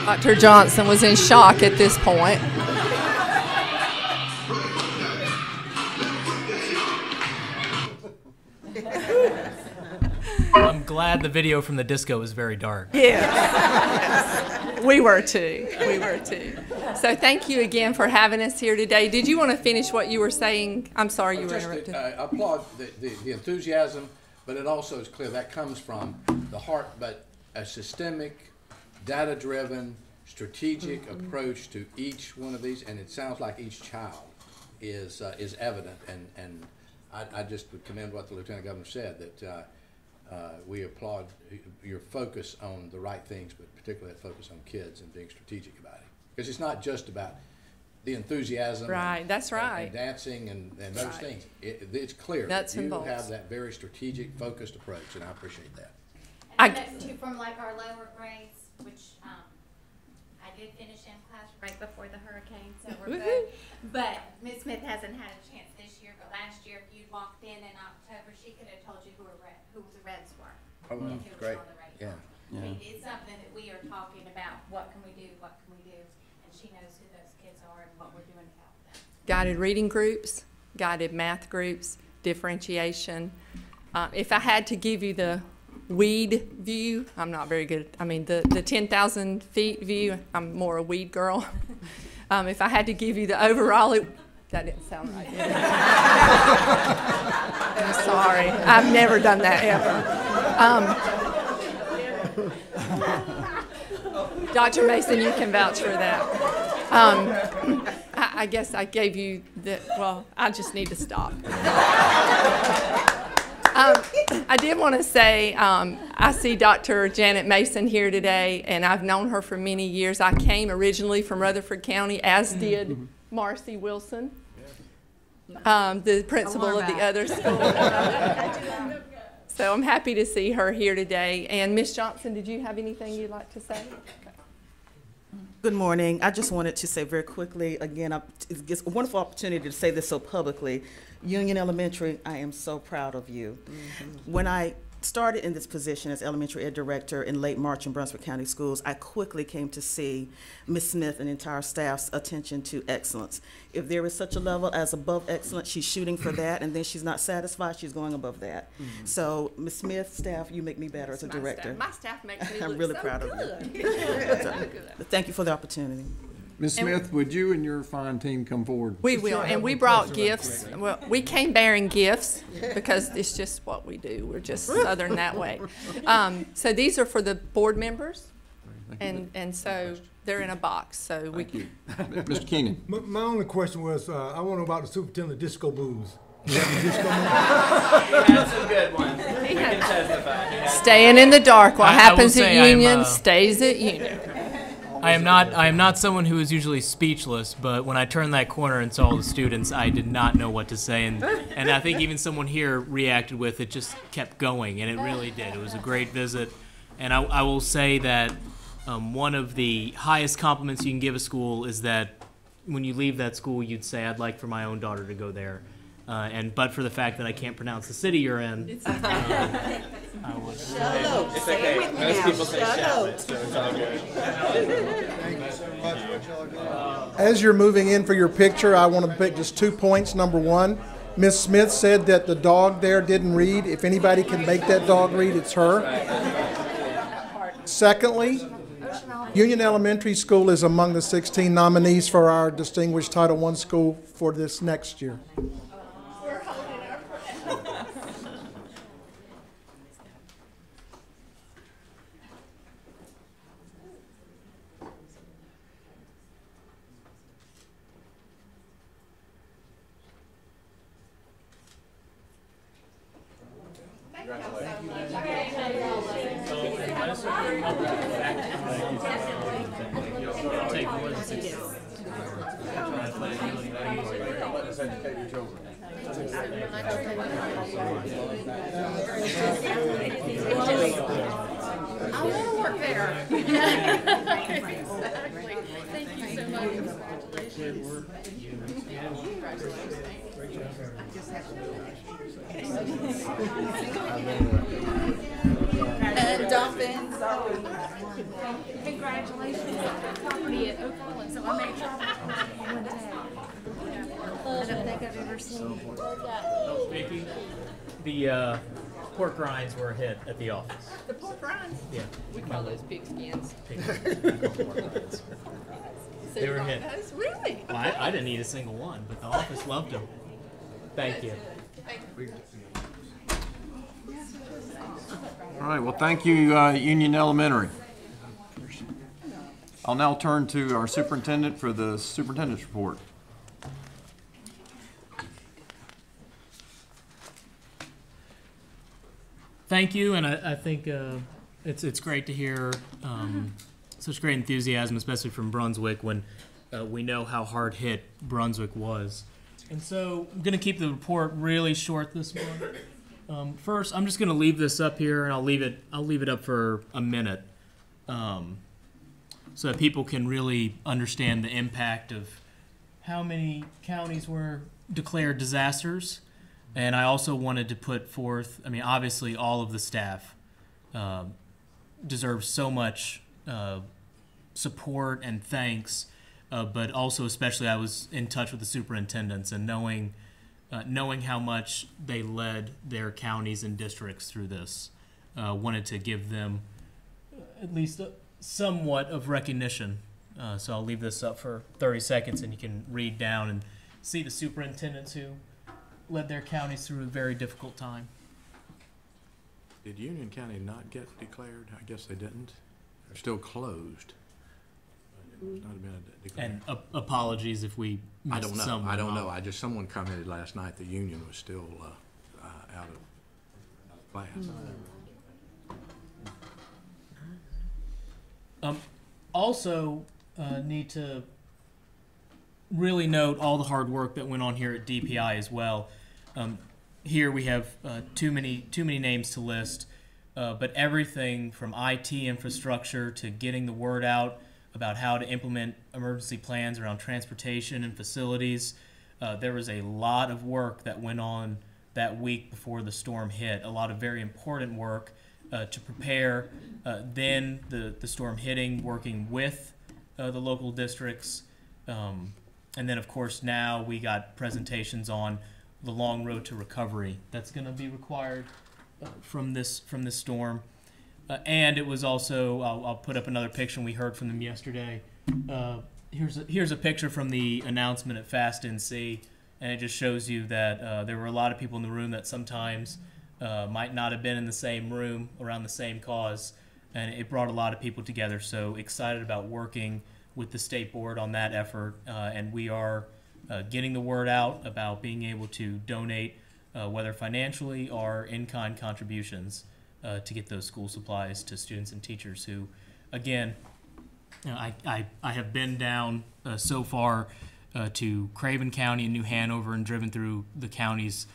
Dr. Johnson was in shock at this point. I'm glad the video from the disco was very dark. Yes. We were too. We were too. So thank you again for having us here today. Did you want to finish what you were saying? I'm sorry you were interrupted. I applaud the enthusiasm, but it also is clear that comes from the heart, but a systemic, data-driven, strategic approach to each one of these, and it sounds like each child is evident, and I just would commend what the Lieutenant Governor said, that we applaud your focus on the right things, but particularly that focus on kids and being strategic about it. Because it's not just about the enthusiasm, right? That's right, and dancing and those things. It's clear that you have that very strategic, focused approach, and I appreciate that. And that's too from like our lower grades, which I did finish in class right before the hurricane, so we're good. But Ms. Smith hasn't had a chance this year, but last year, if you'd walked in October, she could have told you who the Reds were. Oh, and who was great. on the radio. Yeah. I mean, it's something that we are talking about, what can we do, and she knows who those kids are and what we're doing to help them. Guided reading groups, guided math groups, differentiation. If I had to give you the weed view, I'm not very good. I mean, the 10,000 feet view, I'm more a weed girl. If I had to give you the overall, that didn't sound right. I'm sorry. I've never done that ever. Dr. Mason, you can vouch for that. I guess I gave you the, well, I just need to stop. I did want to say, I see Dr. Janet Mason here today, and I've known her for many years. I came originally from Rutherford County, as did Marcy Wilson, the principal of the other school. So I'm happy to see her here today. And Ms. Johnson, did you have anything you'd like to say? Good morning. I just wanted to say very quickly, again, it's a wonderful opportunity to say this so publicly. Union Elementary, I am so proud of you. When I started in this position as elementary ed director in late March in Brunswick County Schools, I quickly came to see Ms. Smith and the entire staff's attention to excellence. If there is such a level as above excellence, she's shooting for that, and then she's not satisfied, she's going above that. So, Ms. Smith, staff, you make me better as a director. My staff makes me I'm look really so proud good. of you. So, thank you for the opportunity. Ms. Smith, would you and your fine team come forward? We will, and we brought gifts. Well, we came bearing gifts because it's just what we do. We're just Southern that way. So these are for the board members, and so they're in a box. So we. Thank you. Mr. Keenan. My only question was, I want to know about the superintendent disco blues. You have the disco He had some good ones. We can testify. Staying in the dark. What happens at Union say stays at Union. I am not someone who is usually speechless, but when I turned that corner and saw all the students, I did not know what to say, and I think even someone here reacted with it, just kept going, and it really did. It was a great visit, and I will say that one of the highest compliments you can give a school is that when you leave that school, you'd say, I'd like for my own daughter to go there. But for the fact that I can't pronounce the city you're in, I would say. It's okay. Most people say Charlotte, so it's all good. As you're moving in for your picture, I want to pick just 2 points. Number one, Ms. Smith said that the dog there didn't read. If anybody can make that dog read, it's her. Secondly, Union Elementary School is among the 16 nominees for our Distinguished Title I School for this next year. I want to work there. Exactly. Thank you so much. Congratulations. And dolphins. Congratulations on the property at Oak Island. So I made sure one day. I don't think I've ever seen Vicky, the pork rinds were a hit at the office. The pork rinds? Yeah. We call those pigskins. They were a hit. Those? Really? Well, I didn't eat a single one, but the office loved them. Thank you. All right, well, thank you, Union Elementary. I'll now turn to our superintendent for the superintendent's report. Thank you, and I think it's great to hear such great enthusiasm, especially from Brunswick, when we know how hard hit Brunswick was. And so I'm going to keep the report really short this morning. First, I'm just going to leave this up here, and I'll leave it up for a minute. so that people can really understand the impact of how many counties were declared disasters. And I also wanted to put forth, I mean, obviously all of the staff deserves so much support and thanks, but also especially I was in touch with the superintendents and knowing how much they led their counties and districts through this. Wanted to give them at least somewhat of recognition. So I'll leave this up for 30 seconds and you can read down and see the superintendents who led their counties through a very difficult time. Did Union County not get declared? I guess they didn't. They're still closed. Not been declared. And apologies if we missed someone. I don't know. Someone commented last night the Union was still out of class. Also, need to really note all the hard work that went on here at DPI as well. Here we have too many names to list, but everything from IT infrastructure to getting the word out about how to implement emergency plans around transportation and facilities. There was a lot of work that went on that week before the storm hit, a lot of very important work to prepare then the storm hitting, working with the local districts. And then, of course, now we got presentations on the long road to recovery that's going to be required from this storm. And it was also, I'll put up another picture, and we heard from them yesterday. Here's a picture from the announcement at Fast NC, and it just shows you that there were a lot of people in the room that sometimes might not have been in the same room around the same cause, and it brought a lot of people together. So excited about working with the state board on that effort, and we are getting the word out about being able to donate, whether financially or in-kind contributions, to get those school supplies to students and teachers who, again, I have been down so far to Craven County and New Hanover and driven through the counties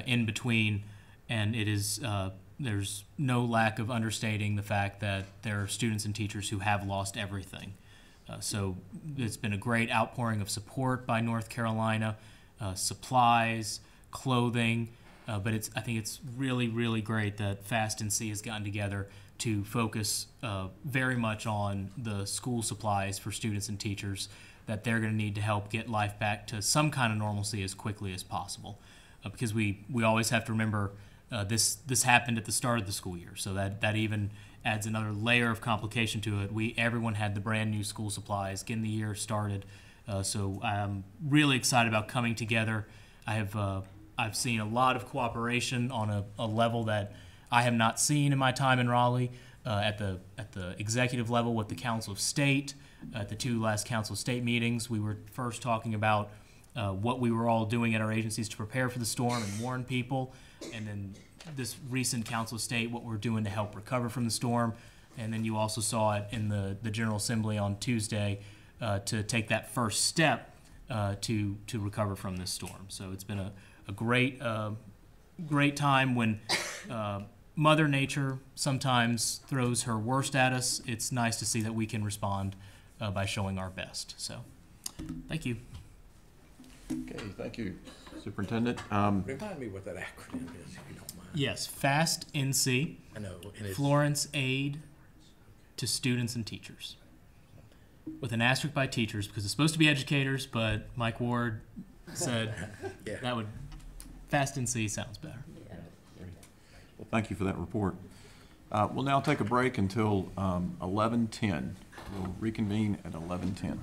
in between, and it is there's no lack of understating the fact that there are students and teachers who have lost everything. So it's been a great outpouring of support by North Carolina, supplies, clothing, but I think it's really, really great that Fast NC has gotten together to focus very much on the school supplies for students and teachers that they're going to need to help get life back to some kind of normalcy as quickly as possible. Because we always have to remember this happened at the start of the school year, so that even adds another layer of complication to it. Everyone had the brand new school supplies getting the year started, so I'm really excited about coming together. I've seen a lot of cooperation on a level that I have not seen in my time in Raleigh, at the executive level with the Council of State. At the two last Council of State meetings, we were first talking about what we were all doing at our agencies to prepare for the storm and warn people, and then this recent Council of State, what we're doing to help recover from the storm. And then you also saw it in the General Assembly on Tuesday to take that first step to recover from this storm. So it's been a great time when Mother Nature sometimes throws her worst at us. It's nice to see that we can respond by showing our best. So thank you. Okay, thank you, Superintendent. Remind me what that acronym is, if you don't mind. Yes, Fast NC. I know. And it's Florence Aid to Students and Teachers. With an asterisk by teachers, because it's supposed to be educators, but Mike Ward said that would, Fast NC sounds better. Well, thank you for that report. We'll now take a break until 11:10. We'll reconvene at 11:10.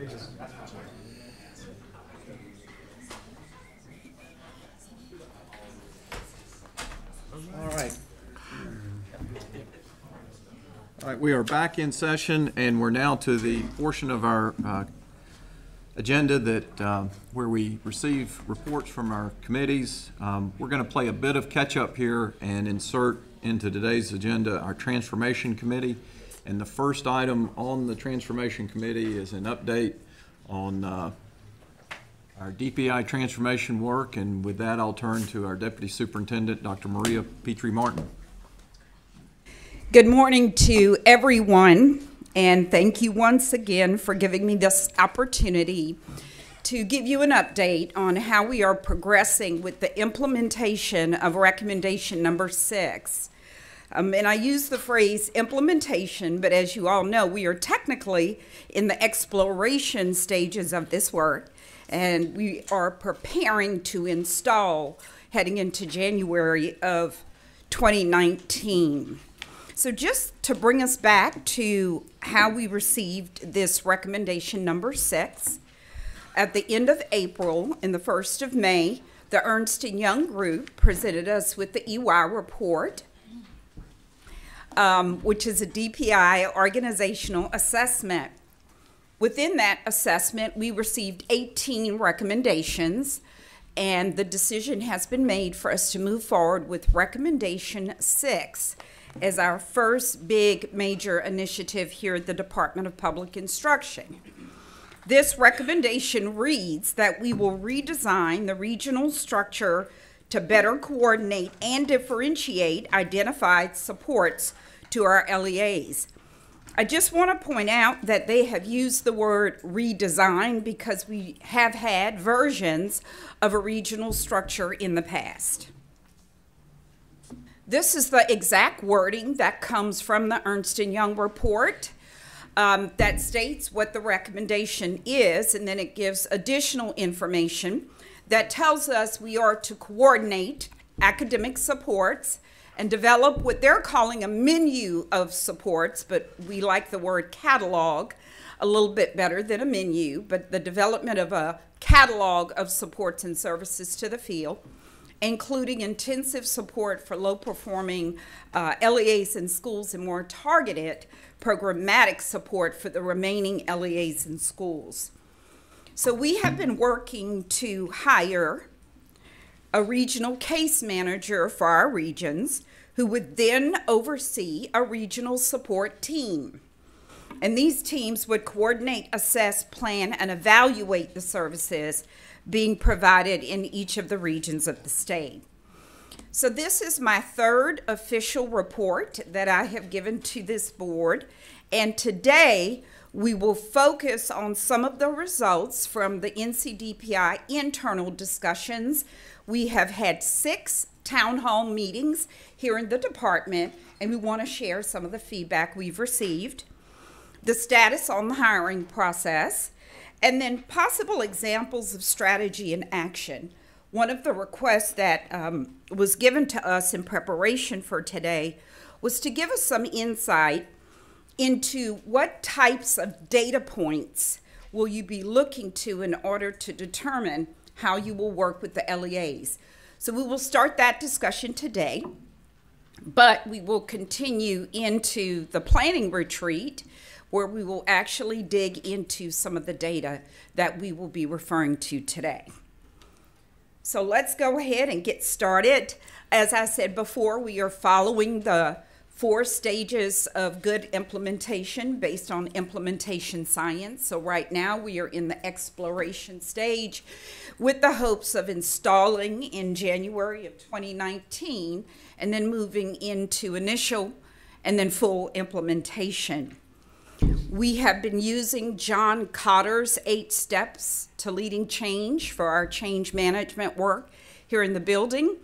All right. All right, we are back in session, and we're now to the portion of our agenda that where we receive reports from our committees. We're going to play a bit of catch-up here and insert into today's agenda our Transformation Committee. And the first item on the Transformation Committee is an update on our DPI transformation work. And with that, I'll turn to our Deputy Superintendent, Dr. Maria Petrie-Martin. Good morning to everyone, and thank you once again for giving me this opportunity to give you an update on how we are progressing with the implementation of recommendation number 6. And I use the phrase implementation, but as you all know, we are technically in the exploration stages of this work, and we are preparing to install heading into January of 2019. So just to bring us back to how we received this recommendation number 6, at the end of April and the 1st of May, the Ernst & Young group presented us with the EY report, which is a DPI organizational assessment. Within that assessment, we received 18 recommendations, and the decision has been made for us to move forward with recommendation 6 as our first big major initiative here at the Department of Public Instruction. This recommendation reads that we will redesign the regional structure to better coordinate and differentiate identified supports to our LEAs. I just want to point out that they have used the word redesign because we have had versions of a regional structure in the past. This is the exact wording that comes from the Ernst & Young report that states what the recommendation is, and then it gives additional information that tells us we are to coordinate academic supports and develop what they're calling a menu of supports, but we like the word catalog a little bit better than a menu, but the development of a catalog of supports and services to the field, including intensive support for low-performing LEAs in schools and more targeted programmatic support for the remaining LEAs in schools. So we have been working to hire a regional case manager for our regions who would then oversee a regional support team. And these teams would coordinate, assess, plan, and evaluate the services being provided in each of the regions of the state. So this is my third official report that I have given to this board, and today we will focus on some of the results from the Nc Dpi Internal Discussions. We have had 6 town hall meetings here in the department, and we want to share some of the feedback we've received, the status on the hiring process, and then possible examples of strategy and action. One of the requests that was given to us in preparation for today was to give us some insight into what types of data points will you be looking to in order to determine how you will work with the LEAs. So we will start that discussion today, but we will continue into the planning retreat where we will actually dig into some of the data that we will be referring to today. So let's go ahead and get started. As I said before, we are following the 4 stages of good implementation based on implementation science. So right now we are in the exploration stage with the hopes of installing in January of 2019 and then moving into initial and then full implementation. We have been using John Cotter's 8 Steps to Leading Change for our change management work here in the building.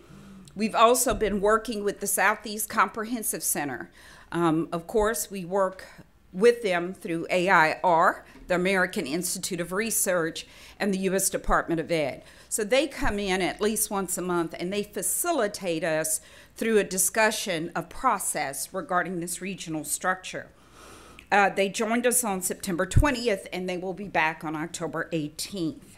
We've also been working with the Southeast Comprehensive Center. Of course, we work with them through AIR, the American Institute of Research, and the U.S. Department of Ed. So they come in at least once a month and they facilitate us through a discussion of process regarding this regional structure. They joined us on September 20th, and they will be back on October 18th.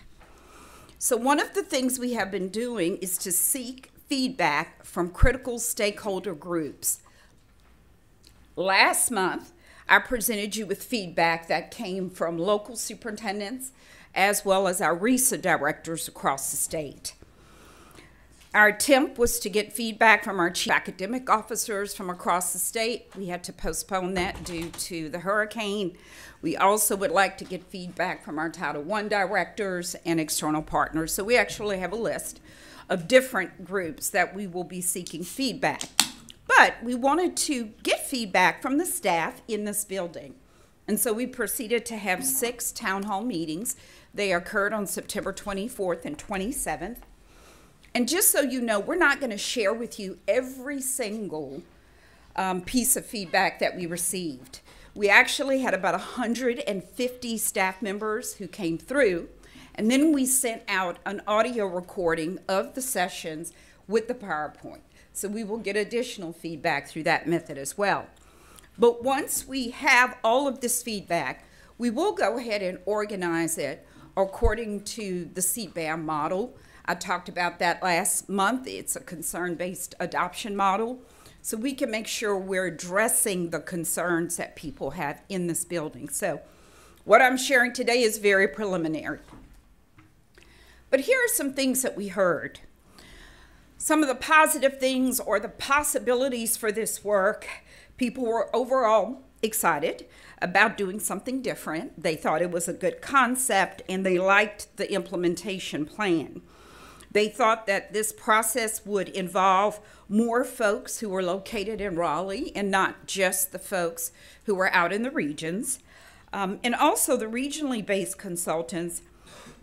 So one of the things we have been doing is to seek feedback from critical stakeholder groups. Last month, I presented you with feedback that came from local superintendents as well as our RESA directors across the state. Our attempt was to get feedback from our chief academic officers from across the state. We had to postpone that due to the hurricane. We also would like to get feedback from our Title I directors and external partners. So we actually have a list of different groups that we will be seeking feedback. But we wanted to get feedback from the staff in this building. And so we proceeded to have 6 town hall meetings. They occurred on September 24th and 27th. And just so you know, we're not going to share with you every single piece of feedback that we received. We actually had about 150 staff members who came through, and then we sent out an audio recording of the sessions with the PowerPoint. So we will get additional feedback through that method as well. But once we have all of this feedback, we will go ahead and organize it according to the CBAM model. I talked about that last month. It's a concern-based adoption model. So we can make sure we're addressing the concerns that people have in this building. So what I'm sharing today is very preliminary. But here are some things that we heard. Some of the positive things or the possibilities for this work, people were overall excited about doing something different. They thought it was a good concept, and they liked the implementation plan. They thought that this process would involve more folks who were located in Raleigh and not just the folks who were out in the regions. And also the regionally based consultants,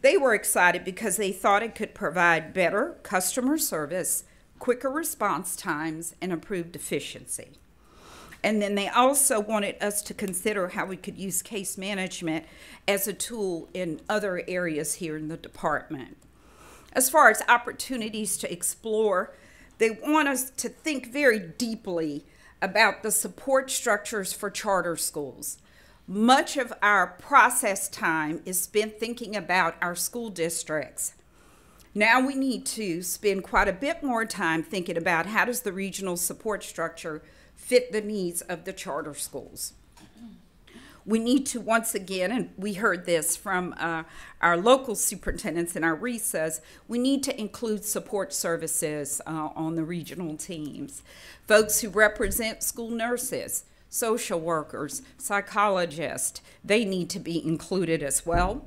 they were excited because they thought it could provide better customer service, quicker response times, and improved efficiency. And then they also wanted us to consider how we could use case management as a tool in other areas here in the department. As far as opportunities to explore, they want us to think very deeply about the support structures for charter schools. Much of our process time is spent thinking about our school districts. Now we need to spend quite a bit more time thinking about how does the regional support structure fit the needs of the charter schools. We need to once again, and we heard this from our local superintendents and our RESAs, we need to include support services on the regional teams. Folks who represent school nurses, social workers, psychologists, they need to be included as well.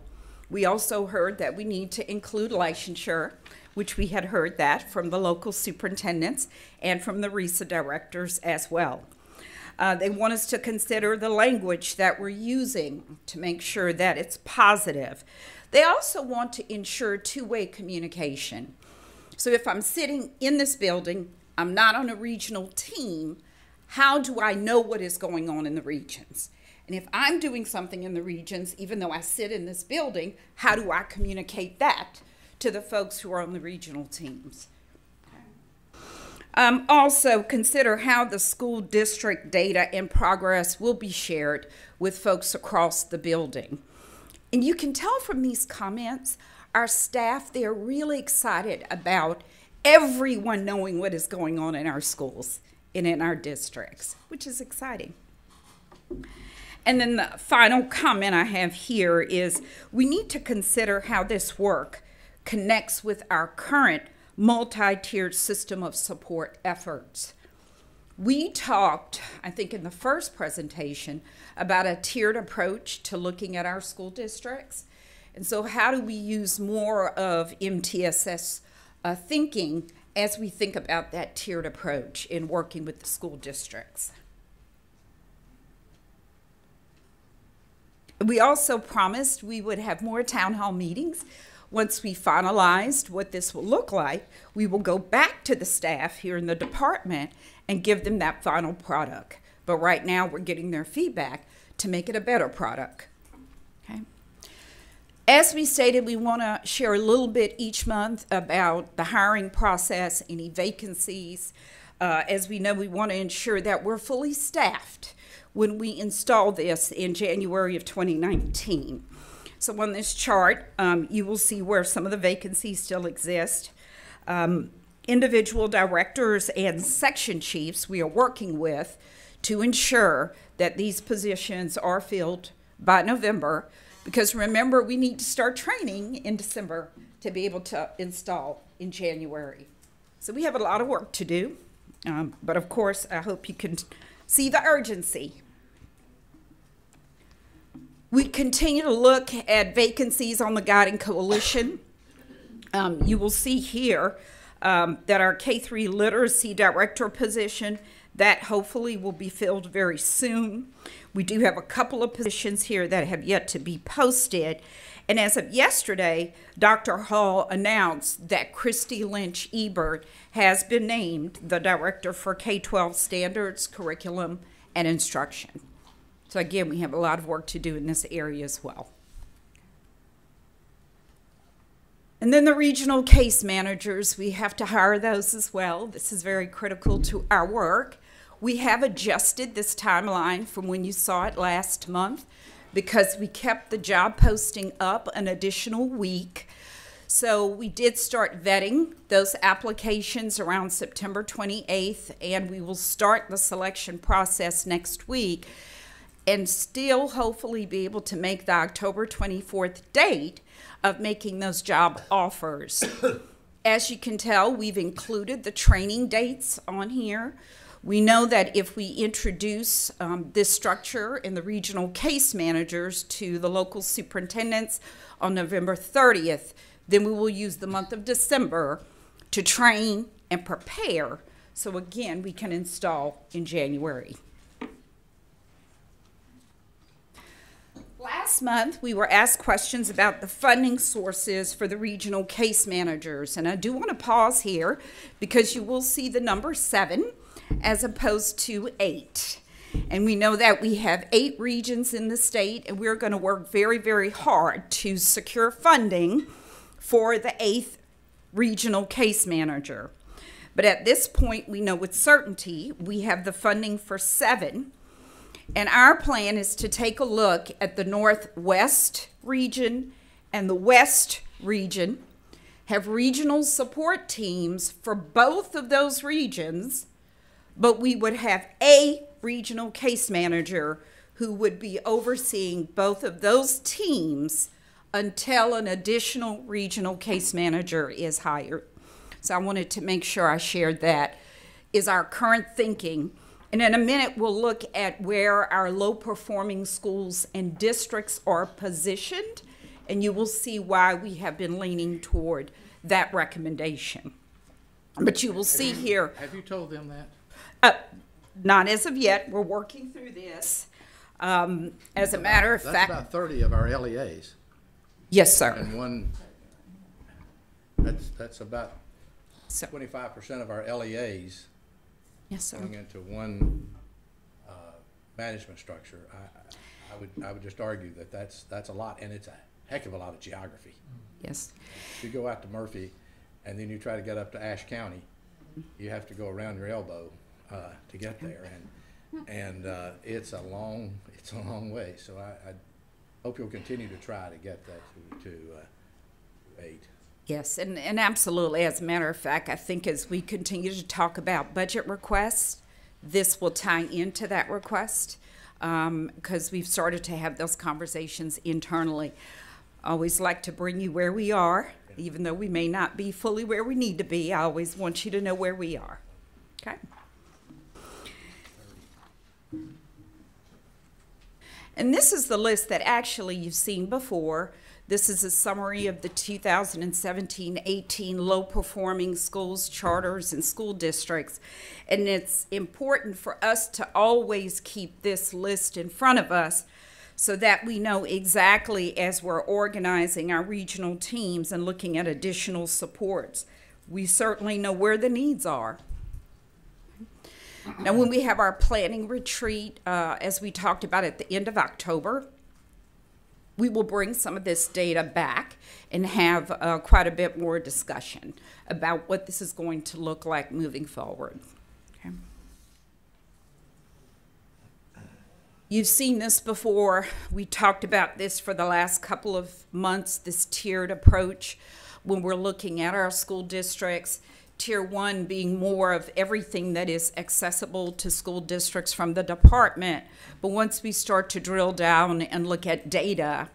We also heard that we need to include licensure, which we had heard that from the local superintendents and from the RESA directors as well. They want us to consider the language that we're using to make sure that it's positive. They also want to ensure two-way communication. So if I'm sitting in this building, I'm not on a regional team, how do I know what is going on in the regions? And if I'm doing something in the regions, even though I sit in this building, how do I communicate that to the folks who are on the regional teams? Also consider how the school district data and progress will be shared with folks across the building. And you can tell from these comments, our staff, they're really excited about everyone knowing what is going on in our schools and in our districts, which is exciting. And then the final comment I have here is we need to consider how this work connects with our current multi-tiered system of support efforts. We talked, I think in the first presentation, about a tiered approach to looking at our school districts. And so how do we use more of MTSS thinking as we think about that tiered approach in working with the school districts? We also promised we would have more town hall meetings. Once we finalized what this will look like, we will go back to the staff here in the department and give them that final product. But right now, we're getting their feedback to make it a better product. Okay. As we stated, we want to share a little bit each month about the hiring process, any vacancies. As we know, we want to ensure that we're fully staffed. when we install this in January of 2019. So on this chart, you will see where some of the vacancies still exist. Individual directors and section chiefs we are working with to ensure that these positions are filled by November, because remember, we need to start training in December to be able to install in January. So we have a lot of work to do, but of course, I hope you can see the urgency. We continue to look at vacancies on the Guiding Coalition. You will see here that our K-3 literacy director position, that hopefully will be filled very soon. We do have a couple of positions here that have yet to be posted. And as of yesterday, Dr. Hall announced that Christy Lynch Ebert has been named the director for K-12 standards, curriculum, and instruction. So again, we have a lot of work to do in this area as well. And then the regional case managers, we have to hire those as well. This is very critical to our work. We have adjusted this timeline from when you saw it last month because we kept the job posting up an additional week. So we did start vetting those applications around September 28th, and we will start the selection process next week and still hopefully be able to make the October 24th date of making those job offers. As you can tell, we've included the training dates on here. We know that if we introduce this structure in the regional case managers to the local superintendents on November 30th, then we will use the month of December to train and prepare. So again, we can install in January. Last month, we were asked questions about the funding sources for the regional case managers. And I do want to pause here because you will see the number 7 as opposed to 8. And we know that we have 8 regions in the state, and we're going to work very, very hard to secure funding for the 8th regional case manager. But at this point, we know with certainty we have the funding for 7. And our plan is to take a look at the Northwest region and the West region, have regional support teams for both of those regions, but we would have a regional case manager who would be overseeing both of those teams until an additional regional case manager is hired. So I wanted to make sure I shared that is our current thinking. And in a minute, we'll look at where our low-performing schools and districts are positioned, and you will see why we have been leaning toward that recommendation. But you will see here. Have you told them that? Not as of yet. We're working through this. As a matter of fact. That's about 30 of our LEAs. Yes, sir. And that's about 25% of our LEAs. Yes, sir. Going into one management structure, I would just argue that that's a lot, and it's a heck of a lot of geography. Yes. If you go out to Murphy, and then you try to get up to Ashe County, you have to go around your elbow to get there, and it's a long way. So I hope you'll continue to try to get that to 8. Yes, and absolutely. As a matter of fact, I think as we continue to talk about budget requests, this will tie into that request because we've started to have those conversations internally. I always like to bring you where we are, even though we may not be fully where we need to be. I always want you to know where we are. Okay? And this is the list that actually you've seen before. This is a summary of the 2017-18 low-performing schools, charters, and school districts. And it's important for us to always keep this list in front of us so that we know exactly as we're organizing our regional teams and looking at additional supports. We certainly know where the needs are. Now, when we have our planning retreat, as we talked about at the end of October, we will bring some of this data back and have quite a bit more discussion about what this is going to look like moving forward. Okay. You've seen this before. We talked about this for the last couple of months, this tiered approach when we're looking at our school districts. Tier 1 being more of everything that is accessible to school districts from the department. But once we start to drill down and look at data,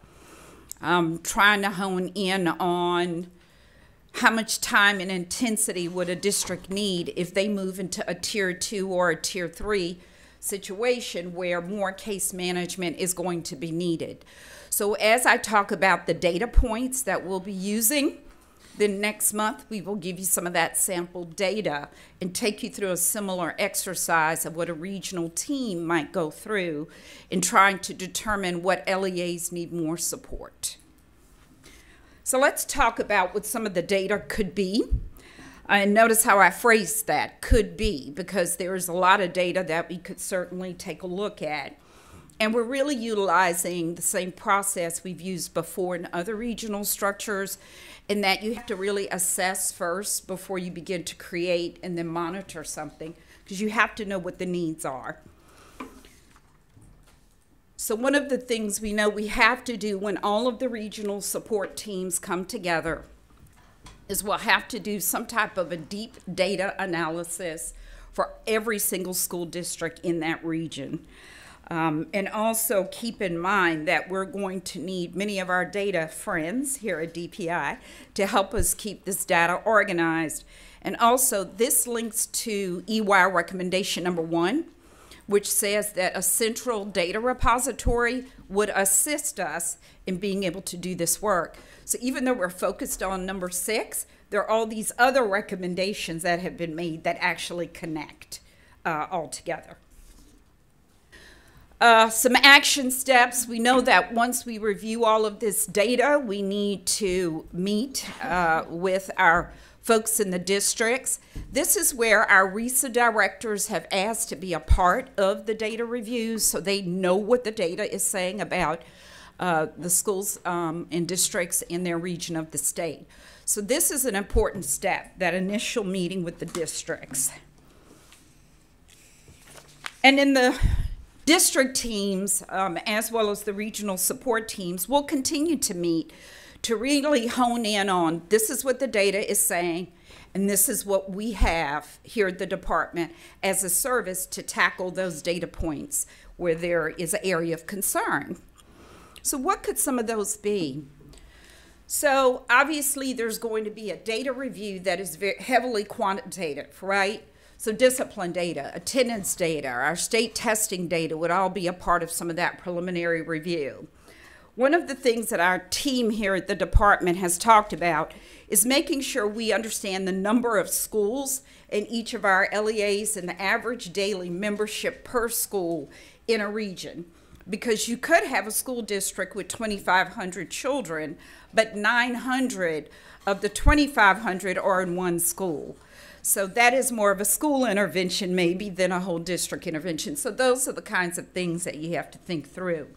trying to hone in on how much time and intensity would a district need if they move into a Tier 2 or a Tier 3 situation where more case management is going to be needed. So as I talk about the data points that we'll be using, then next month we will give you some of that sample data and take you through a similar exercise of what a regional team might go through in trying to determine what LEAs need more support. So let's talk about what some of the data could be. And notice how I phrased that, could be, because there's a lot of data that we could certainly take a look at. And we're really utilizing the same process we've used before in other regional structures, in that you have to really assess first before you begin to create and then monitor something, because you have to know what the needs are. So one of the things we know we have to do when all of the regional support teams come together is we'll have to do some type of a deep data analysis for every single school district in that region. And also keep in mind that we're going to need many of our data friends here at DPI to help us keep this data organized. And also this links to EY recommendation number 1, which says that a central data repository would assist us in being able to do this work. So even though we're focused on number 6, there are all these other recommendations that have been made that actually connect all together. Some action steps. We know that once we review all of this data, we need to meet with our folks in the districts. This is where our RESA directors have asked to be a part of the data reviews so they know what the data is saying about the schools and districts in their region of the state. So this is an important step, that initial meeting with the districts. And in the district teams, as well as the regional support teams, will continue to meet to really hone in on this is what the data is saying, and this is what we have here at the department as a service to tackle those data points where there is an area of concern. So what could some of those be? So obviously there's going to be a data review that is very heavily quantitative, right? So discipline data, attendance data, our state testing data would all be a part of some of that preliminary review. One of the things that our team here at the department has talked about is making sure we understand the number of schools in each of our LEAs and the average daily membership per school in a region. Because you could have a school district with 2,500 children, but 900 of the 2,500 are in one school. So that is more of a school intervention maybe than a whole district intervention. So those are the kinds of things that you have to think through.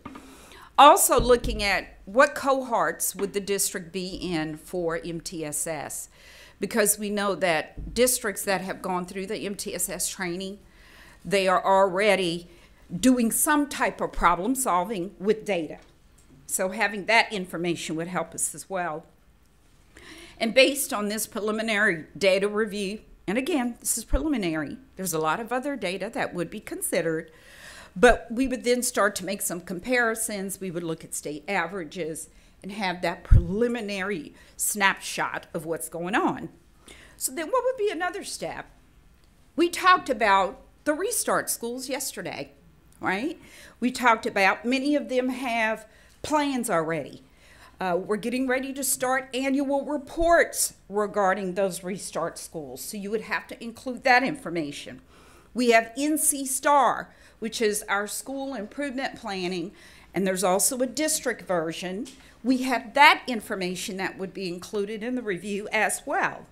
Also looking at what cohorts would the district be in for MTSS, because we know that districts that have gone through the MTSS training, they are already doing some type of problem solving with data. So having that information would help us as well. And based on this preliminary data review, and again, this is preliminary, there's a lot of other data that would be considered, but we would then start to make some comparisons. We would look at state averages and have that preliminary snapshot of what's going on. So then what would be another step? We talked about the restart schools yesterday, right? We talked about many of them have plans already. We're getting ready to start annual reports regarding those restart schools, so you would have to include that information. We have NC Star, which is our school improvement planning, and there's also a district version. We have that information that would be included in the review as well.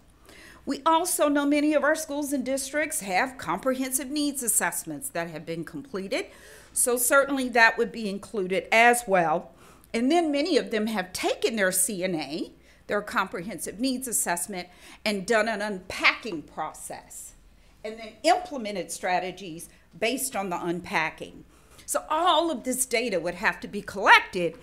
We also know many of our schools and districts have comprehensive needs assessments that have been completed, so certainly that would be included as well. And then many of them have taken their CNA, their comprehensive needs assessment, and done an unpacking process, and then implemented strategies based on the unpacking. So all of this data would have to be collected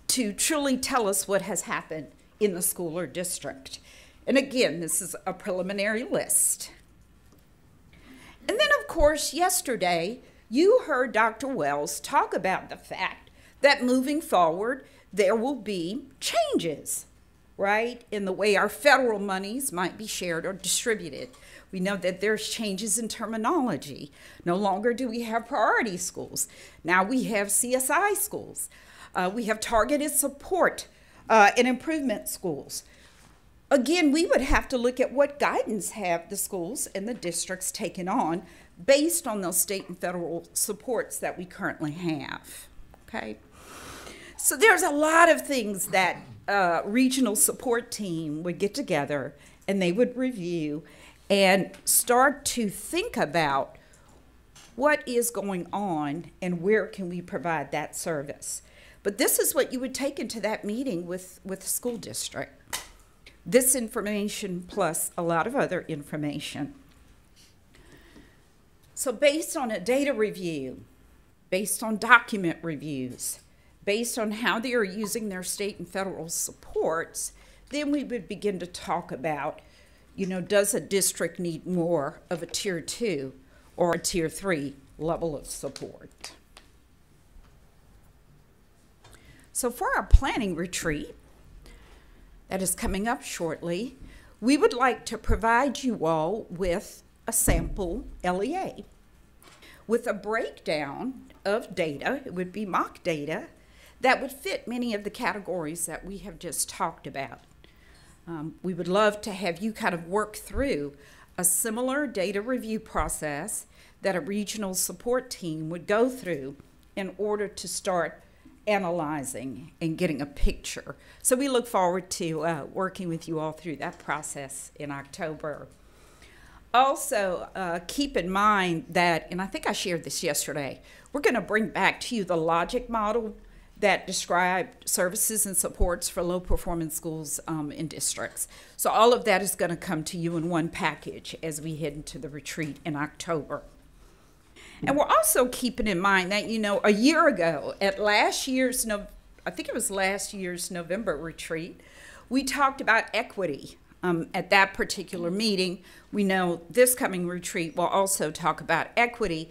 to truly tell us what has happened in the school or district. And again, this is a preliminary list. And then, of course, yesterday, you heard Dr. Wells talk about the fact that moving forward, there will be changes, right, in the way our federal monies might be shared or distributed. We know that there's changes in terminology. No longer do we have priority schools. Now we have CSI schools. We have targeted support and improvement schools. Again, we would have to look at what guidance have the schools and the districts taken on based on those state and federal supports that we currently have, okay? So there's a lot of things that regional support team would get together and they would review and start to think about what is going on and where can we provide that service. But this is what you would take into that meeting with the school district. This information plus a lot of other information. So based on a data review, based on document reviews, based on how they are using their state and federal supports, then we would begin to talk about, you know, does a district need more of a tier 2 or a tier 3 level of support? So for our planning retreat that is coming up shortly, we would like to provide you all with a sample LEA with a breakdown of data. It would be mock data that would fit many of the categories that we have just talked about. We would love to have you kind of work through a similar data review process that a regional support team would go through in order to start analyzing and getting a picture. So we look forward to working with you all through that process in October. Also, keep in mind that, and I think I shared this yesterday, we're going to bring back to you the logic model that described services and supports for low-performance schools in districts. So all of that is going to come to you in one package as we head into the retreat in October. And we're also keeping in mind that, you know, a year ago at last year's, I think it was last year's November retreat, we talked about equity at that particular meeting. We know this coming retreat will also talk about equity.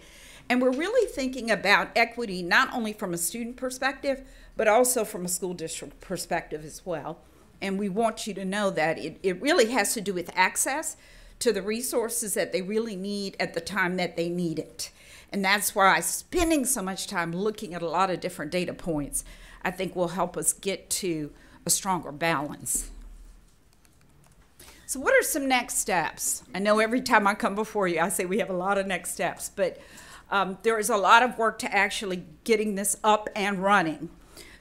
And we're really thinking about equity not only from a student perspective, but also from a school district perspective as well. And we want you to know that it really has to do with access to the resources that they really need at the time that they need it. And that's why spending so much time looking at a lot of different data points, I think will help us get to a stronger balance. So what are some next steps? I know every time I come before you, I say we have a lot of next steps, but there is a lot of work to actually getting this up and running.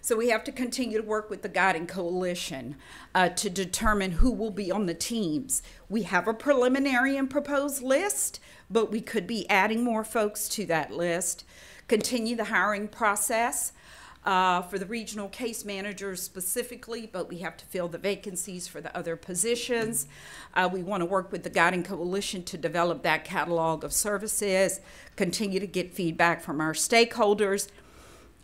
So we have to continue to work with the guiding coalition to determine who will be on the teams. We have a preliminary and proposed list, but we could be adding more folks to that list. Continue the hiring process for the regional case managers specifically, but we have to fill the vacancies for the other positions. We want to work with the guiding coalition to develop that catalog of services, continue to get feedback from our stakeholders,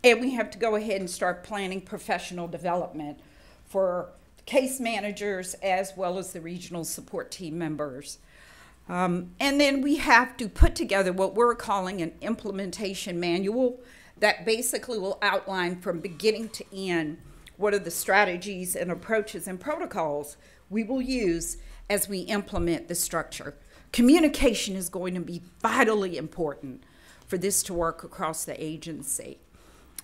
and we have to go ahead and start planning professional development for case managers as well as the regional support team members. And then we have to put together what we're calling an implementation manual that basically will outline from beginning to end what are the strategies and approaches and protocols we will use as we implement the structure. Communication is going to be vitally important for this to work across the agency.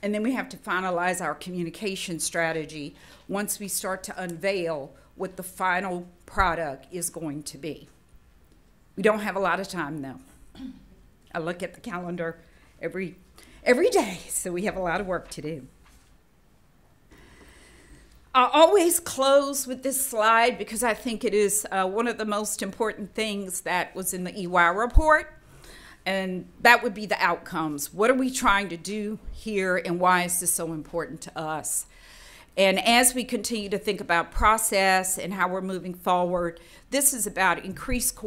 And then we have to finalize our communication strategy once we start to unveil what the final product is going to be. We don't have a lot of time, though. I look at the calendar every day, so we have a lot of work to do. I always close with this slide because I think it is one of the most important things that was in the EY report, and that would be the outcomes. What are we trying to do here, and why is this so important to us? And as we continue to think about process and how we're moving forward, this is about increased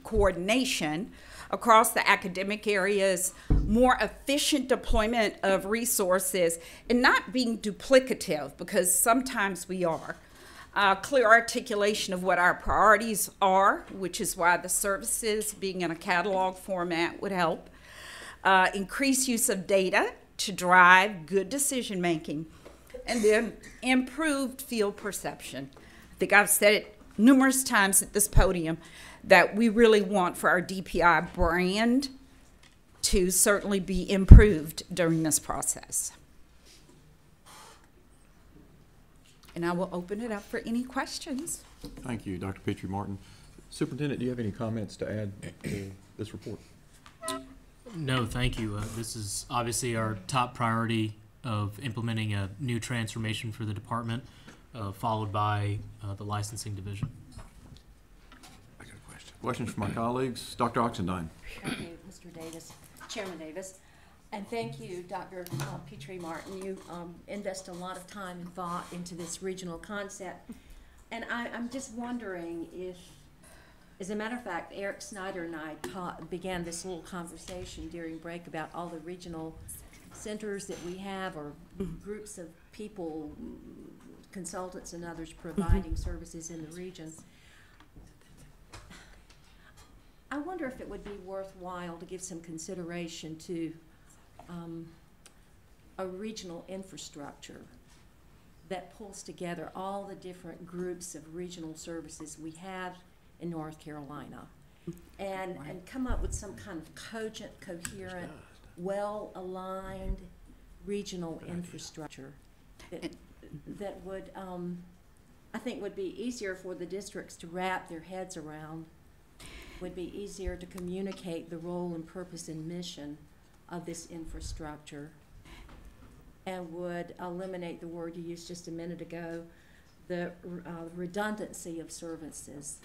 coordination across the academic areas, more efficient deployment of resources, and not being duplicative, because sometimes we are. Clear articulation of what our priorities are, which is why the services being in a catalog format would help. Increased use of data to drive good decision making, and then improved field perception. I think I've said it numerous times at this podium that we really want for our DPI brand to certainly be improved during this process. And I will open it up for any questions. Thank you, Dr. Petrie Martin. Superintendent, do you have any comments to add to this report? No, thank you. This is obviously our top priority of implementing a new transformation for the department, followed by the licensing division. I got a question. Questions from my colleagues? Dr. Oxendine. Thank you, Mr. Davis, Chairman Davis. And thank you, Dr. Petrie Martin. You invest a lot of time and thought into this regional concept. And I'm just wondering if, as a matter of fact, Eric Snyder and I began this little conversation during break about all the regional centers that we have, or groups of people, consultants and others providing services in the region. I wonder if it would be worthwhile to give some consideration to a regional infrastructure that pulls together all the different groups of regional services we have in North Carolina, and come up with some kind of cogent, coherent, well-aligned regional infrastructure that would, I think, would be easier for the districts to wrap their heads around, would be easier to communicate the role and purpose and mission of this infrastructure, and would eliminate the word you used just a minute ago, the redundancy of services.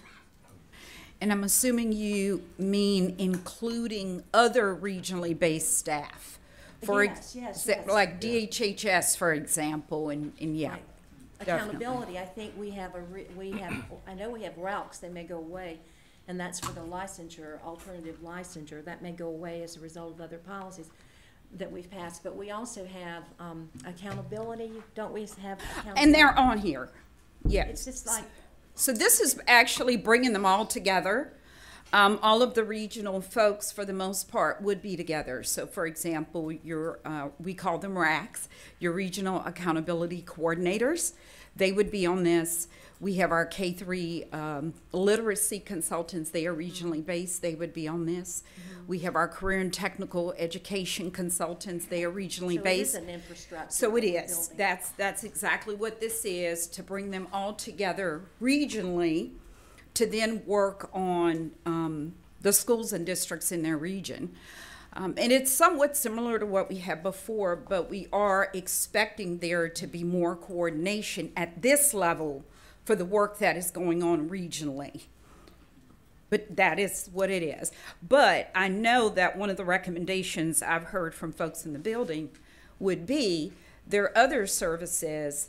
And I'm assuming you mean including other regionally based staff. Yes. Like DHHS, for example, and yeah. Right. Accountability, I think we have I know we have RALCs, they may go away, and that's for the licensure, alternative licensure. That may go away as a result of other policies that we've passed. But we also have accountability, don't we have accountability? And they're on here, yes. It's just like... So this is actually bringing them all together. All of the regional folks, for the most part, would be together. So, for example, we call them RACs, your Regional Accountability Coordinators. They would be on this. We have our K-3 literacy consultants. They are regionally based. They would be on this. Mm-hmm. We have our career and technical education consultants. They are regionally based. So it is an infrastructure. So it is. That's exactly what this is, to bring them all together regionally to then work on the schools and districts in their region. And it's somewhat similar to what we had before, but we are expecting there to be more coordination at this level for the work that is going on regionally. But that is what it is. But I know that one of the recommendations I've heard from folks in the building would be there are other services,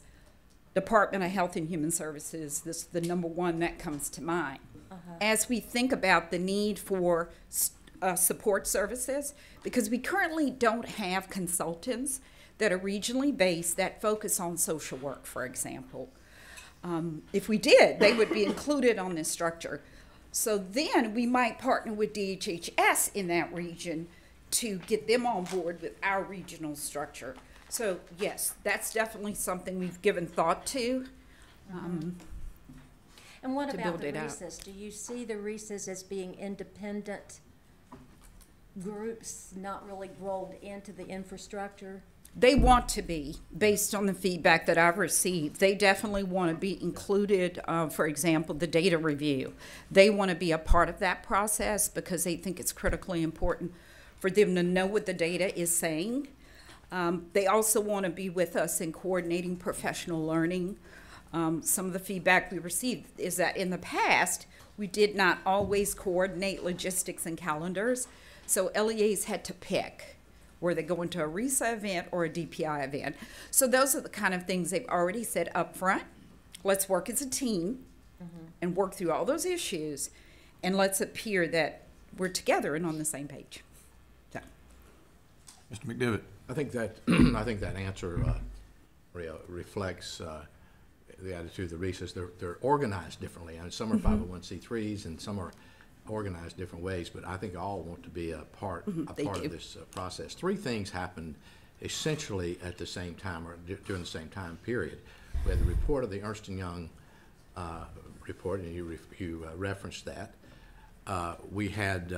Department of Health and Human Services, this is the number one that comes to mind. As we think about the need for support services, because we currently don't have consultants that are regionally based that focus on social work, for example. If we did, they would be included on this structure. So then we might partner with DHHS in that region to get them on board with our regional structure. So yes, that's definitely something we've given thought to. And what about the RESAs? Do you see the RESAs as being independent groups, not really rolled into the infrastructure? They want to be, based on the feedback that I've received. They definitely want to be included, for example, the data review. They want to be a part of that process because they think it's critically important for them to know what the data is saying. They also want to be with us in coordinating professional learning. Some of the feedback we received is that in the past, we did not always coordinate logistics and calendars, so LEAs had to pick. Were they going to a RESA event or a DPI event? So those are the kind of things they've already said up front. Let's work as a team and work through all those issues, and let's appear that we're together and on the same page. So. Mr. McDivitt. I think that I think that answer reflects the attitude of the Reese's. They're organized differently, and some are 501c3s and some are organized different ways. But I think all want to be a part of this process. Three things happened essentially at the same time, or during the same time period. We had the report of the Ernst & Young report, and you referenced that. We had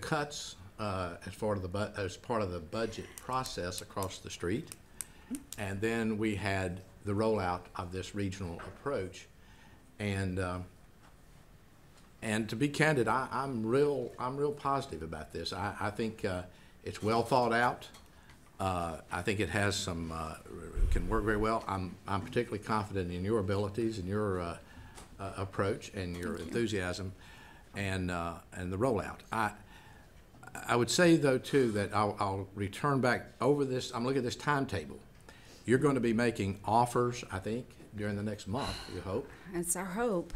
cuts as part of the budget process across the street, and then we had the rollout of this regional approach. And to be candid, I'm real positive about this. I think it's well thought out. I think it has some can work very well. I'm particularly confident in your abilities and your approach and your enthusiasm and the rollout. I would say though too that I'll return back over this. I'm looking at this timetable. You're going to be making offers, I think, during the next month. You hope. That's our hope.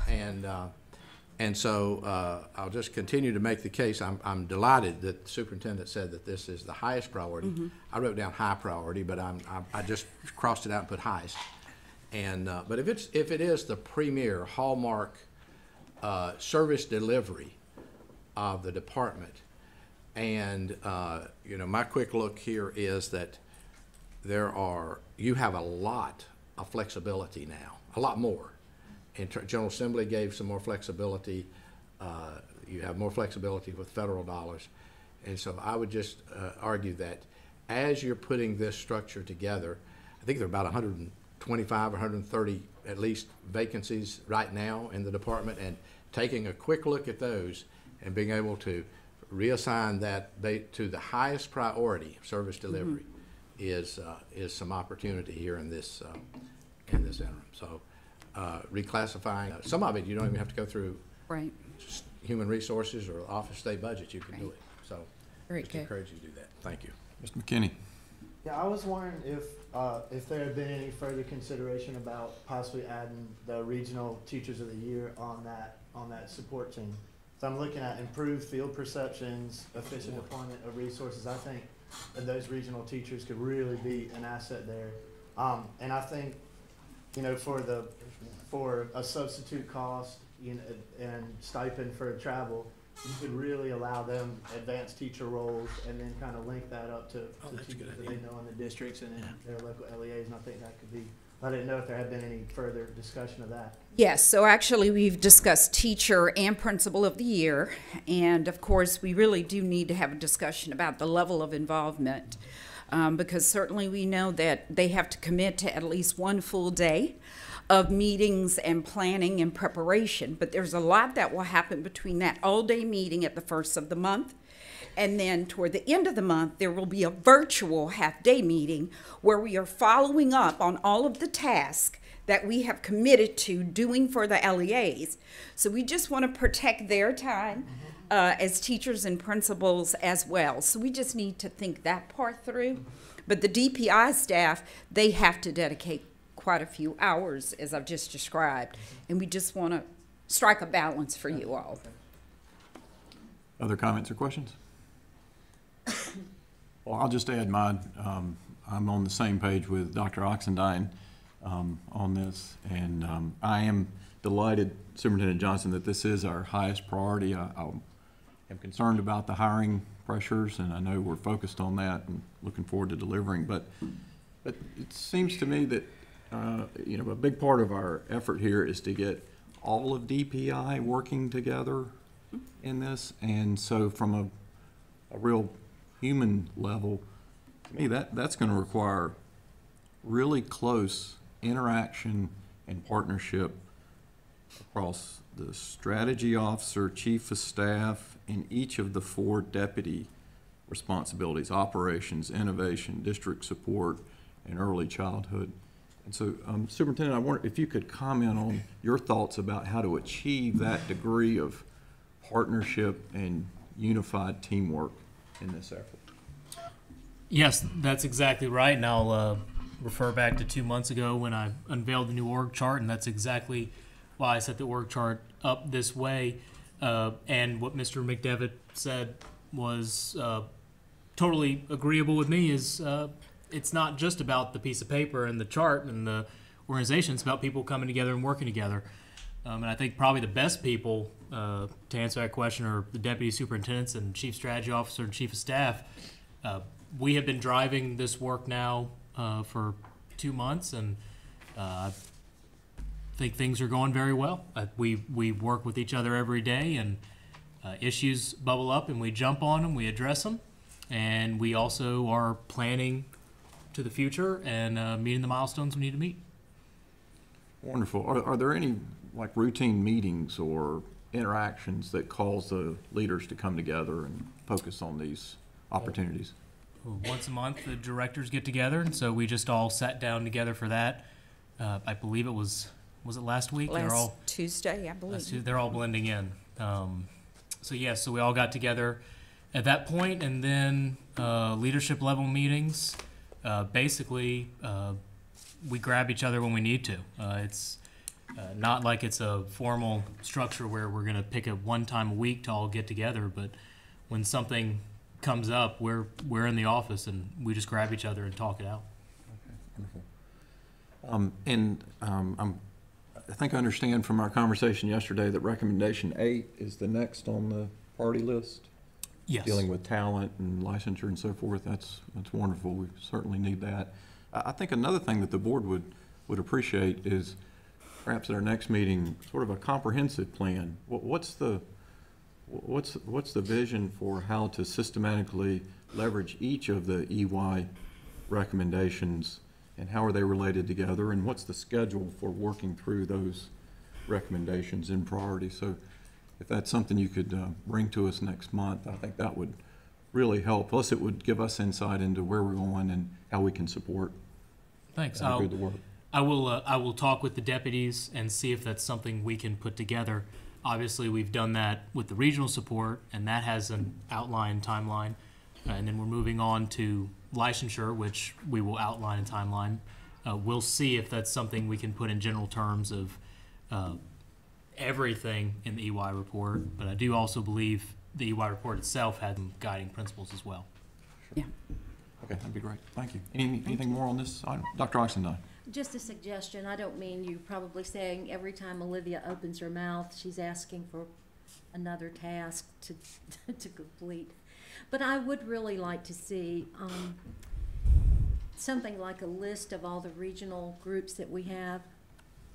And so I'll just continue to make the case. I'm delighted that the superintendent said that this is the highest priority. I wrote down high priority, but I just crossed it out and put highest. And but if it is the premier hallmark service delivery of the department, and you know, my quick look here is that you have a lot of flexibility now, a lot more. General Assembly gave some more flexibility. You have more flexibility with federal dollars. And so I would just argue that as you're putting this structure together, I think there are about 125 or 130 at least vacancies right now in the department, and taking a quick look at those and being able to reassign that to the highest priority service delivery is some opportunity here in this interim. So. Reclassifying some of it, you don't even have to go through human resources or office state budget. You can do it. So, just encourage you to do that. Thank you, Mr. McKinney. Yeah, I was wondering if there had been any further consideration about possibly adding the regional teachers of the year on that support team. So I'm looking at improved field perceptions, efficient deployment of resources. I think that those regional teachers could really be an asset there, and I think, you know, for a substitute cost, you know, and stipend for travel, you could really allow them advanced teacher roles and then kind of link that up to teachers that they know in the districts and in their local LEAs, and I think that could be, I didn't know if there had been any further discussion of that. Yes, so actually we've discussed teacher and principal of the year, and of course we really do need to have a discussion about the level of involvement, because certainly we know that they have to commit to at least one full day of meetings and planning and preparation, but there's a lot that will happen between that all-day meeting at the first of the month, and then toward the end of the month there will be a virtual half-day meeting where we are following up on all of the tasks that we have committed to doing for the LEAs. So we just want to protect their time as teachers and principals as well. So we just need to think that part through. But the DPI staff, they have to dedicate quite a few hours, as I've just described, and we just want to strike a balance for you all. Other comments or questions? Well, I'll just add mine. I'm on the same page with Dr. Oxendine on this, and I am delighted, Superintendent Johnson, that this is our highest priority. I am concerned about the hiring pressures, and I know we're focused on that and looking forward to delivering, but it seems to me that you know, a big part of our effort here is to get all of DPI working together in this, and so from a real human level, to me that's going to require really close interaction and partnership across the strategy officer, chief of staff, and each of the 4 deputy responsibilities: operations, innovation, district support, and early childhood. And so, Superintendent, I wonder if you could comment on your thoughts about how to achieve that degree of partnership and unified teamwork in this effort. Yes, that's exactly right, and I'll refer back to 2 months ago when I unveiled the new org chart, and that's exactly why I set the org chart up this way. And what Mr. McDevitt said was totally agreeable with me. Is it's not just about the piece of paper and the chart and the organization. It's about people coming together and working together. And I think probably the best people to answer that question are the deputy superintendents and chief strategy officer and chief of staff. We have been driving this work now for 2 months, and I think things are going very well. We work with each other every day, and issues bubble up, and we jump on them, we address them, and we also are planning to the future and meeting the milestones we need to meet. Wonderful. Are there any like routine meetings or interactions that cause the leaders to come together and focus on these opportunities? Once a month, the directors get together, and so we just all sat down together for that. I believe it was it last week? Last Tuesday, I believe. They're all blending in. So we all got together at that point, and then leadership level meetings. Basically, we grab each other when we need to. It's not like it's a formal structure where we're going to pick a one time a week to all get together, but when something comes up, we're in the office and we just grab each other and talk it out. Okay, wonderful. I think I understand from our conversation yesterday that recommendation 8 is the next on the priority list. Yes. Dealing with talent and licensure and so forth. That's wonderful. We certainly need that. I think another thing that the board would appreciate is perhaps at our next meeting, sort of a comprehensive plan. What's the vision for how to systematically leverage each of the EY recommendations, and how are they related together, and what's the schedule for working through those recommendations in priority? So if that's something you could bring to us next month, I think that would really help. Plus, it would give us insight into where we're going and how we can support. Thanks. The work. I will talk with the deputies and see if that's something we can put together. Obviously, we've done that with the regional support, and that has an outline timeline. And then we're moving on to licensure, which we will outline a timeline. We'll see if that's something we can put in general terms of everything in the EY report. But I do also believe the EY report itself had some guiding principles as well. Yeah. Okay, that'd be great. Thank you. Anything more on this item? Dr. Oxendine. Just a suggestion. I don't mean you probably saying every time Olivia opens her mouth, she's asking for another task to complete. But I would really like to see something like a list of all the regional groups that we have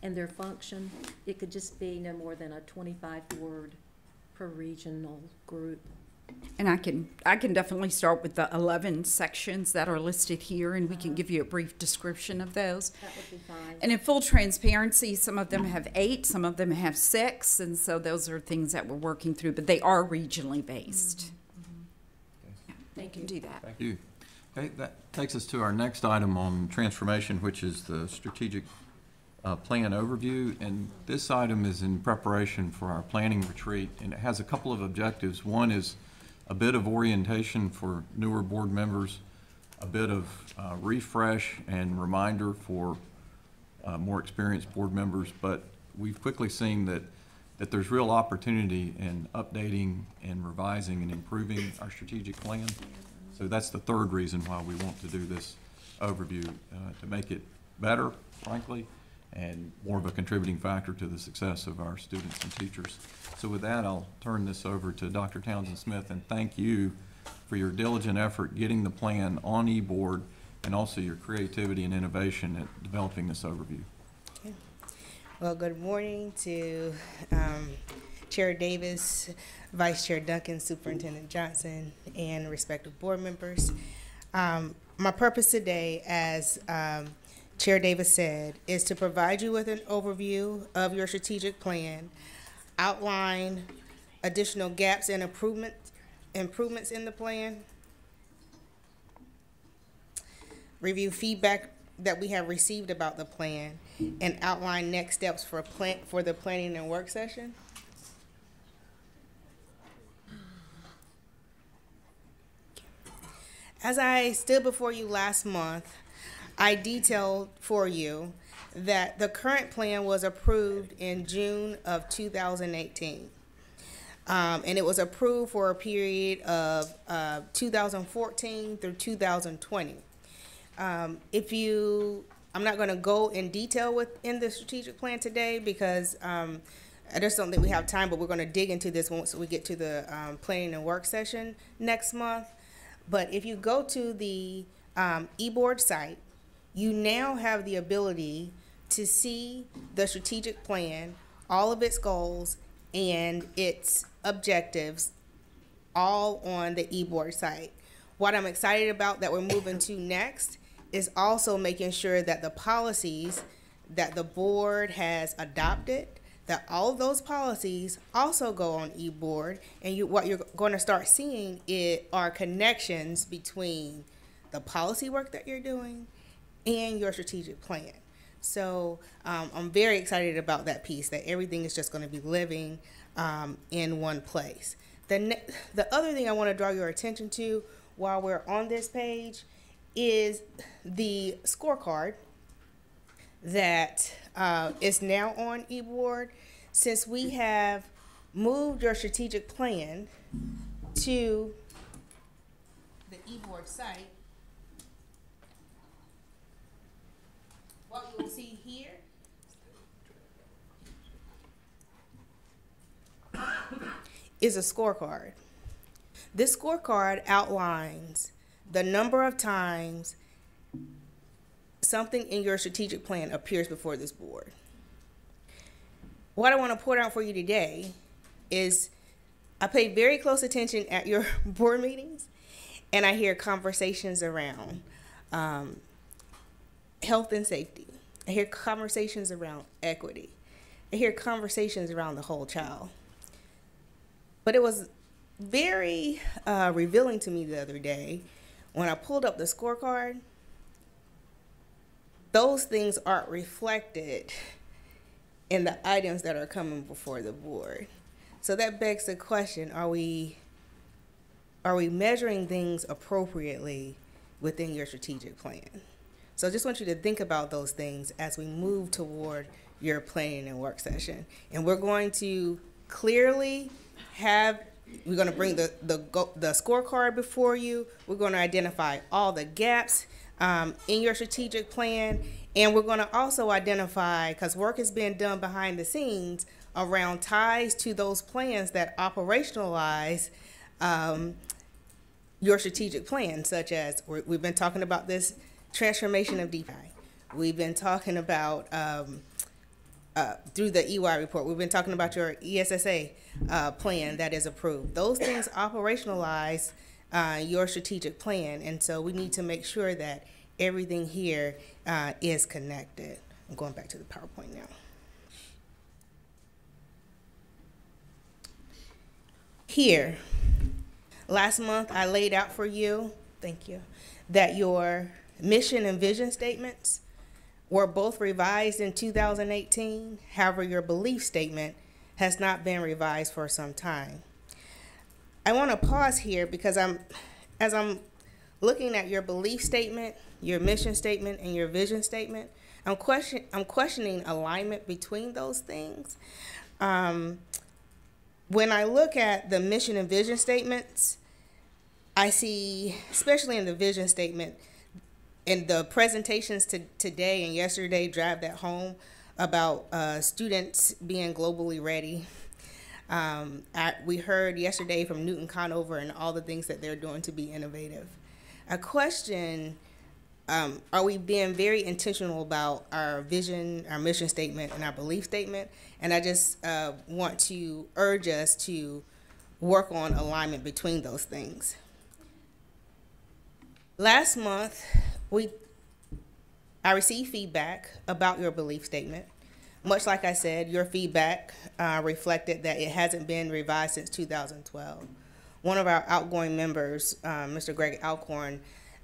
and their function. It could just be no more than a 25-word per regional group. And I can definitely start with the 11 sections that are listed here, and we can give you a brief description of those. That would be fine. And in full transparency, some of them have 8, some of them have 6, and so those are things that we're working through, but they are regionally based. Yeah, they can do that. Thank you. Okay, that takes us to our next item on transformation, which is the strategic plan overview. And this item is in preparation for our planning retreat, and it has a couple of objectives. One is a bit of orientation for newer board members, a bit of refresh and reminder for more experienced board members, but we've quickly seen that there's real opportunity in updating and revising and improving our strategic plan. So that's the third reason why we want to do this overview, to make it better, frankly, and more of a contributing factor to the success of our students and teachers. So with that, I'll turn this over to Dr. Townsend Smith, and thank you for your diligent effort getting the plan on eBoard, and also your creativity and innovation at developing this overview. Okay. Well, good morning to Chair Davis, Vice Chair Duncan, Superintendent Johnson, and respective board members. My purpose today, as Chair Davis said, is to provide you with an overview of your strategic plan, outline additional gaps and improvements in the plan, review feedback that we have received about the plan, and outline next steps for the planning and work session. As I stood before you last month, I detailed for you that the current plan was approved in June of 2018. And it was approved for a period of 2014 through 2020. I'm not going to go in detail within the strategic plan today because I just don't think we have time, but we're going to dig into this once we get to the planning and work session next month. But if you go to the eBoard site, you now have the ability to see the strategic plan, all of its goals, and its objectives all on the eBoard site. What I'm excited about that we're moving to next is also making sure that the policies that the board has adopted, that all of those policies also go on eBoard, and what you're going to start seeing are connections between the policy work that you're doing and your strategic plan. So I'm very excited about that piece, that everything is just going to be living in one place. The other thing I want to draw your attention to while we're on this page is the scorecard that is now on eBoard. Since we have moved your strategic plan to the eBoard site, what you will see here is a scorecard. This scorecard outlines the number of times something in your strategic plan appears before this board. What I want to point out for you today is I pay very close attention at your board meetings, and I hear conversations around health and safety. I hear conversations around equity. I hear conversations around the whole child. But it was very revealing to me the other day when I pulled up the scorecard. Those things aren't reflected in the items that are coming before the board. So that begs the question, are we measuring things appropriately within your strategic plan? So I just want you to think about those things as we move toward your planning and work session. And we're going to clearly we're going to bring the scorecard before you. We're going to identify all the gaps in your strategic plan. And we're going to also identify, because work is being done behind the scenes around ties to those plans that operationalize your strategic plan, such as we've been talking about this transformation of DPI. We've been talking about through the EY report, we've been talking about your ESSA plan that is approved. Those things operationalize your strategic plan, and so we need to make sure that everything here is connected. I'm going back to the PowerPoint now. Here, last month I laid out for you, thank you, that your mission and vision statements were both revised in 2018. However, your belief statement has not been revised for some time. I want to pause here because as I'm looking at your belief statement, your mission statement, and your vision statement, I'm questioning alignment between those things. When I look at the mission and vision statements, I see, especially in the vision statement, in the presentations today and yesterday, drive that home about students being globally ready. We heard yesterday from Newton Conover and all the things that they're doing to be innovative. A question, are we being very intentional about our vision, our mission statement, and our belief statement? And I just want to urge us to work on alignment between those things. Last month, I received feedback about your belief statement. Much like I said, your feedback reflected that it hasn't been revised since 2012. One of our outgoing members, Mr. Greg Alcorn,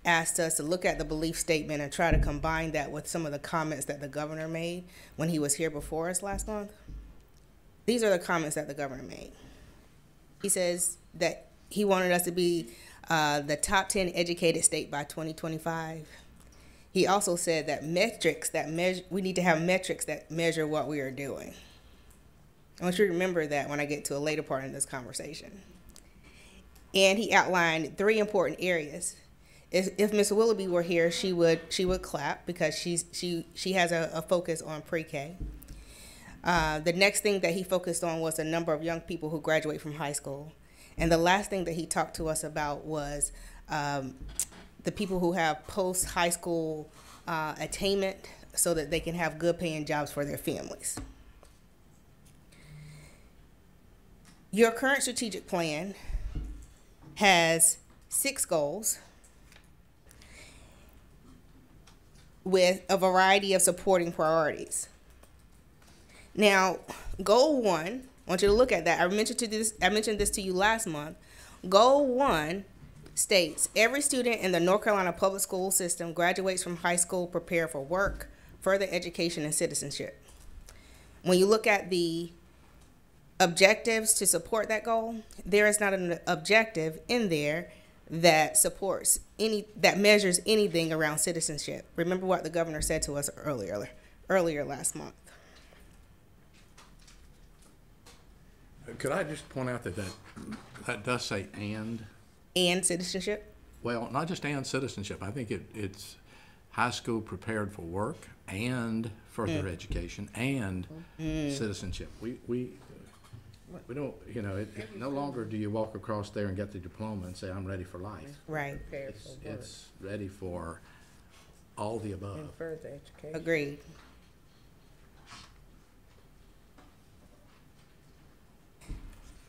asked us to look at the belief statement and try to combine that with some of the comments that the governor made when he was here before us last month. These are the comments that the governor made. He says that he wanted us to be the top 10 educated state by 2025. He also said that we need to have metrics that measure what we are doing. I want you to remember that when I get to a later part in this conversation. And he outlined 3 important areas. If Ms. Willoughby were here, she would clap because she has a focus on pre-K. The next thing that he focused on was the number of young people who graduate from high school. And the last thing that he talked to us about was the people who have post-high school attainment so that they can have good paying jobs for their families. Your current strategic plan has 6 goals with a variety of supporting priorities. Now, goal 1, I want you to look at that. I mentioned this to you last month. Goal 1 states, every student in the North Carolina public school system graduates from high school prepared for work, further education, and citizenship. When you look at the objectives to support that goal, there is not an objective in there that supports that measures anything around citizenship. Remember what the governor said to us earlier last month. Could I just point out that does say and citizenship? Well, not just and citizenship. I think it's high school prepared for work and further education and citizenship. We don't, no longer do you walk across there and get the diploma and say, I'm ready for life. Right. It's ready for all the above. And further education. Agreed.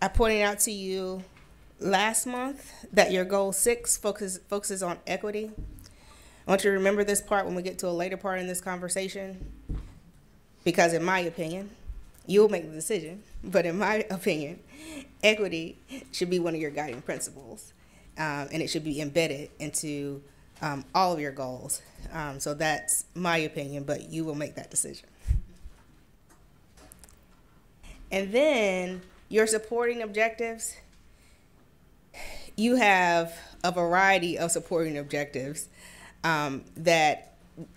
I pointed out to you last month that your goal 6 focuses on equity. I want you to remember this part when we get to a later part in this conversation, because in my opinion, you'll make the decision, but in my opinion, equity should be one of your guiding principles, and it should be embedded into all of your goals. So that's my opinion, but you will make that decision. And then your supporting objectives, you have a variety of supporting objectives that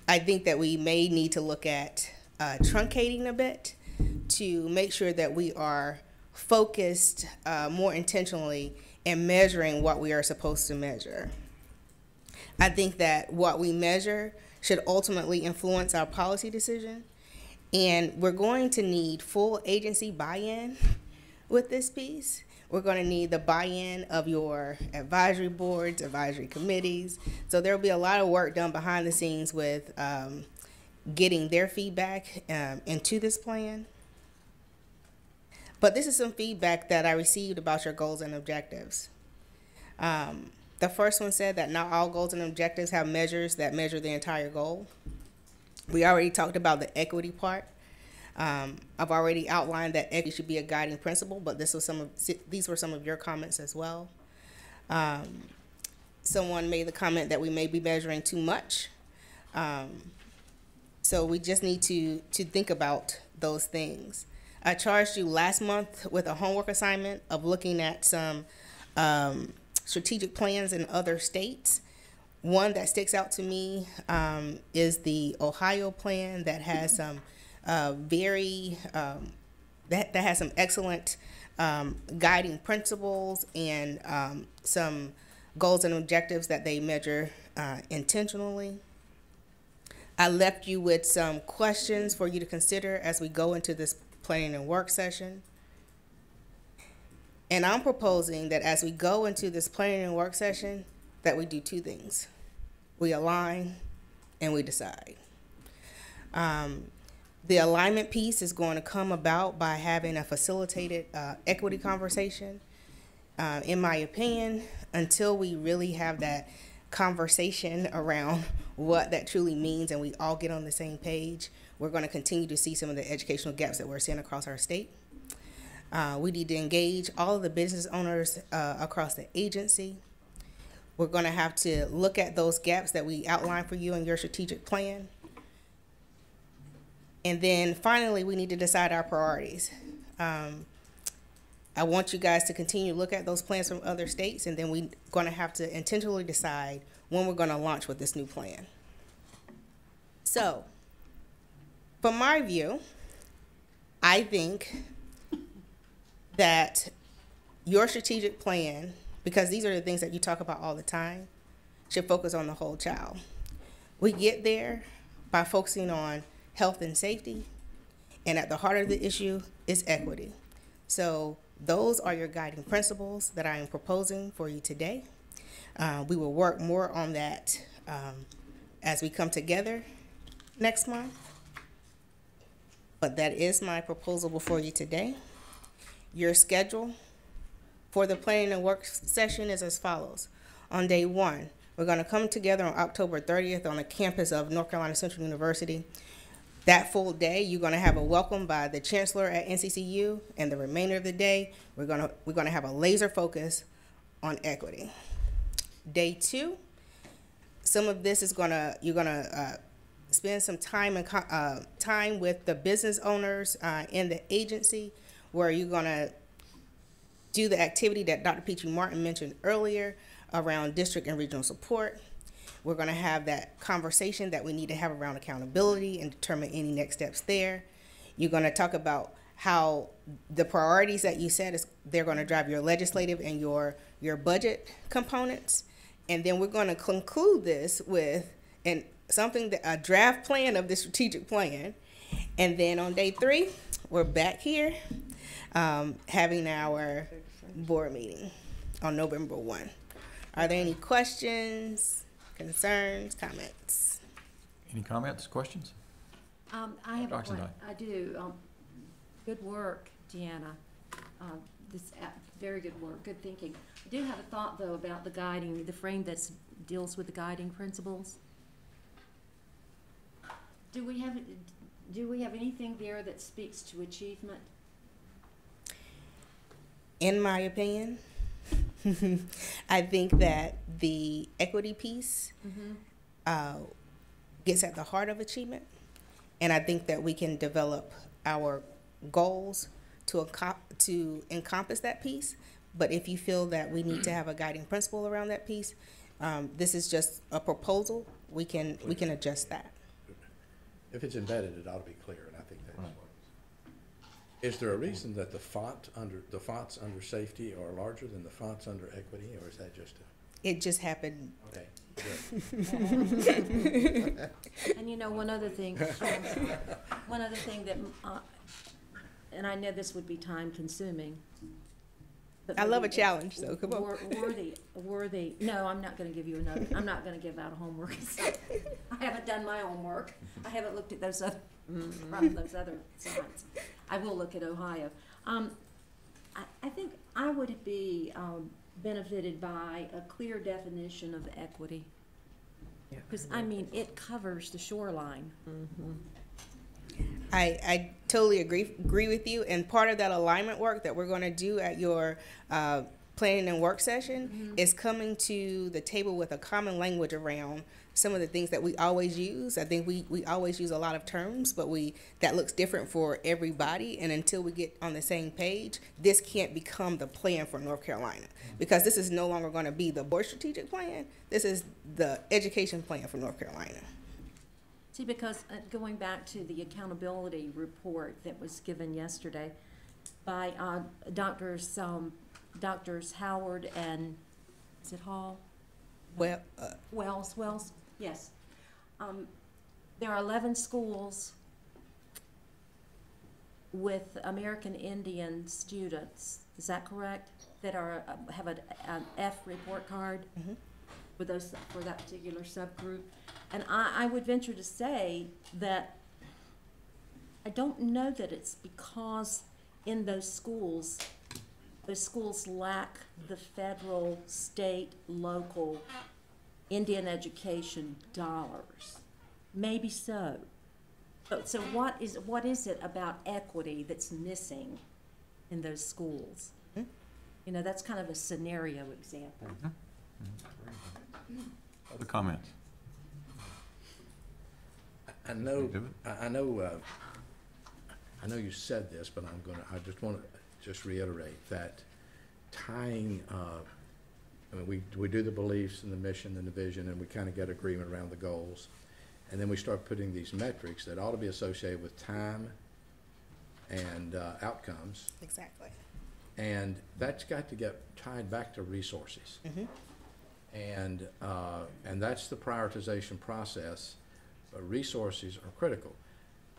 I think that we may need to look at truncating a bit to make sure that we are focused more intentionally in measuring what we are supposed to measure. I think that what we measure should ultimately influence our policy decision, and we're going to need full agency buy-in with this piece. We're going to need the buy-in of your advisory boards, advisory committees. So there will be a lot of work done behind the scenes with getting their feedback into this plan. But this is some feedback that I received about your goals and objectives. The first one said that not all goals and objectives have measures that measure the entire goal. We already talked about the equity part. I've already outlined that equity should be a guiding principle, but these were some of your comments as well. Someone made the comment that we may be measuring too much. So we just need to think about those things. I charged you last month with a homework assignment of looking at some strategic plans in other states. One that sticks out to me is the Ohio plan that has some that has some excellent guiding principles and some goals and objectives that they measure intentionally. I left you with some questions for you to consider as we go into this planning and work session. And I'm proposing that as we go into this planning and work session, that we do 2 things. We align and we decide. The alignment piece is going to come about by having a facilitated equity conversation. In my opinion, until we really have that conversation around what that truly means and we all get on the same page, we're going to continue to see some of the educational gaps that we're seeing across our state. We need to engage all of the business owners across the agency. We're going to have to look at those gaps that we outlined for you in your strategic plan. And then finally, we need to decide our priorities. I want you guys to continue to look at those plans from other states, and then we're going to have to intentionally decide when we're going to launch with this new plan. So, from my view, I think that your strategic plan, because these are the things that you talk about all the time, should focus on the whole child. We get there by focusing on health and safety, and at the heart of the issue is equity. So those are your guiding principles that I am proposing for you today. We will work more on that as we come together next month. But that is my proposal before you today. Your schedule for the planning and work session is as follows. On day 1, we're going to come together on October 30th on the campus of North Carolina Central University. That full day, you're going to have a welcome by the chancellor at NCCU, and the remainder of the day, we're going to have a laser focus on equity. Day 2, some of this is you're going to spend some time with the business owners in the agency, where you're going to do the activity that Dr. Petrie Martin mentioned earlier around district and regional support. We're going to have that conversation that we need to have around accountability and determine any next steps there. You're going to talk about how the priorities that you set, they're going to drive your legislative and your budget components. And then we're going to conclude this with a draft plan of the strategic plan. And then on day 3, we're back here having our board meeting on November 1. Are there any questions, concerns, comments? Any comments, questions? I have Dr. one. Dye. I do. Good work, Deanna. Very good work, good thinking. I do have a thought, though, about the frame that deals with the guiding principles. Do we have anything there that speaks to achievement? In my opinion, I think that the equity piece gets at the heart of achievement, and I think that we can develop our goals to encompass that piece. But if you feel that we need to have a guiding principle around that piece, this is just a proposal. We can adjust that. If it's embedded, it ought to be clear, and I think that's what. Is there a reason that the fonts under safety are larger than the fonts under equity, or is that just a? It just happened. Okay. And one other thing that, and I know this would be time consuming. But I love a challenge, so come on. Worthy. No, I'm not going to give you another. I'm not going to give out homework. I haven't done my homework. I haven't looked at those other sites. I will look at Ohio. I think I would be benefited by a clear definition of equity. Because, it covers the shoreline. Mm-hmm. I totally agree with you, and part of that alignment work that we're going to do at your planning and work session is coming to the table with a common language around some of the things that we always use. I think we always use a lot of terms, but that looks different for everybody, and until we get on the same page, this can't become the plan for North Carolina, because this is no longer going to be the board strategic plan. This is the education plan for North Carolina. See, because going back to the accountability report that was given yesterday by Doctors Howard and, is it Hall? Well, Wells, yes. There are 11 schools with American Indian students, is that correct? That have an F report card for that particular subgroup. And I would venture to say that I don't know that it's because in those schools lack the federal, state, local Indian education dollars. Maybe so. So what is it about equity that's missing in those schools? That's kind of a scenario example. Other comments? I know you said this, but I just want to reiterate that tying, we do the beliefs and the mission and the vision, and we kind of get agreement around the goals. And then we start putting these metrics that ought to be associated with time and outcomes. Exactly. And that's got to get tied back to resources. And that's the prioritization process. But resources are critical.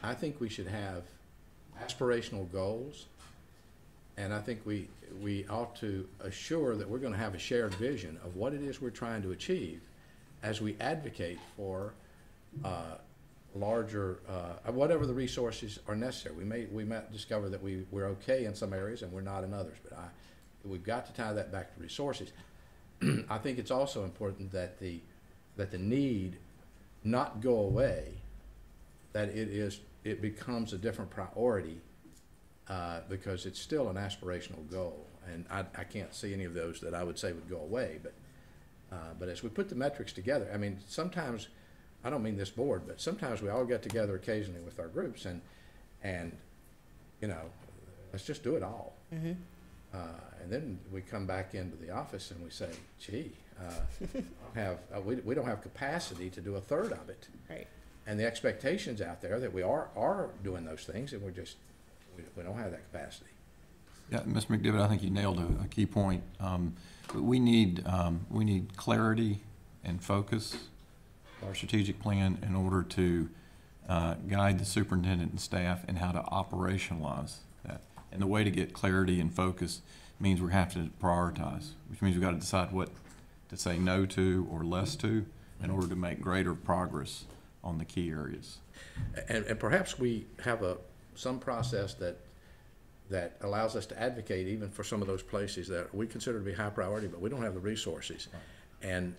I think we should have aspirational goals, and I think we ought to assure that we're going to have a shared vision of what it is we're trying to achieve as we advocate for larger, whatever the resources are necessary. We might discover that we're okay in some areas and we're not in others, but we've got to tie that back to resources. I think it's also important that the need not go away, that it becomes a different priority, because it's still an aspirational goal, and I can't see any of those that I would say would go away. But as we put the metrics together, I mean, sometimes, I don't mean this board, but sometimes we all get together occasionally with our groups and you know, let's just do it all. And then we come back into the office and we say, gee, we don't have capacity to do a third of it. Right. And the expectations out there that we are doing those things, and we don't have that capacity. Yeah, Ms. McDivitt, I think you nailed a key point. We need clarity and focus in our strategic plan in order to guide the superintendent and staff in how to operationalize that. And the way to get clarity and focus means we have to prioritize, which means we've got to decide what to say no to or less to in order to make greater progress on the key areas. And perhaps we have some process that allows us to advocate even for some of those places that we consider to be high priority, but we don't have the resources. Right.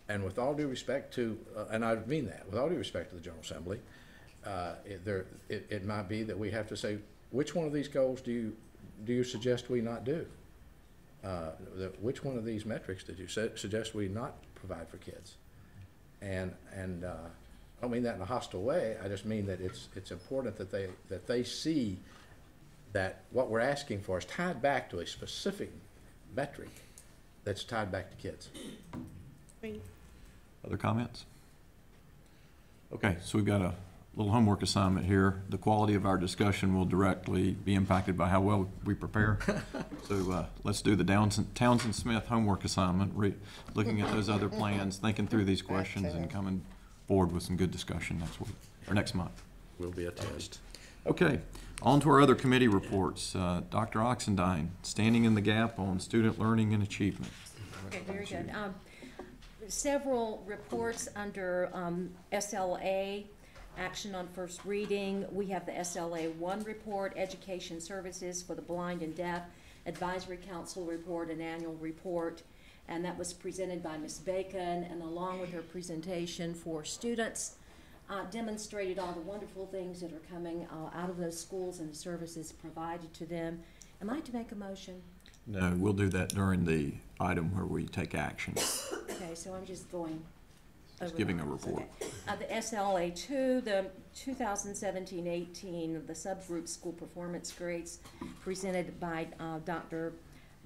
And with all due respect to, and I mean that, with all due respect to the General Assembly, it might be that we have to say, which one of these goals do you suggest we not do? Which one of these metrics did you suggest we not provide for kids? And I don't mean that in a hostile way. I just mean that it's important that they see that what we're asking for is tied back to a specific metric that's tied back to kids. Other comments? Okay, so we've got a little homework assignment here. The quality of our discussion will directly be impacted by how well we prepare. So let's do the Townsend Smith homework assignment, looking at those other plans, thinking through these questions, and coming forward with some good discussion next week or next month. Will be a test. Okay, on to our other committee reports. Dr. Oxendine, standing in the gap on student learning and achievement. Okay, very good. Several reports under SLA, action on first reading. We have the SLA 1 report, education services for the blind and deaf, advisory council report, and annual report. And that was presented by Ms. Bacon, and along with her presentation for students, demonstrated all the wonderful things that are coming out of those schools and the services provided to them. Am I to make a motion? No, we'll do that during the item where we take action. Okay, so I'm just going over Just giving a report. Okay. The SLA 2, the 2017-18, the subgroup school performance grades presented by Dr.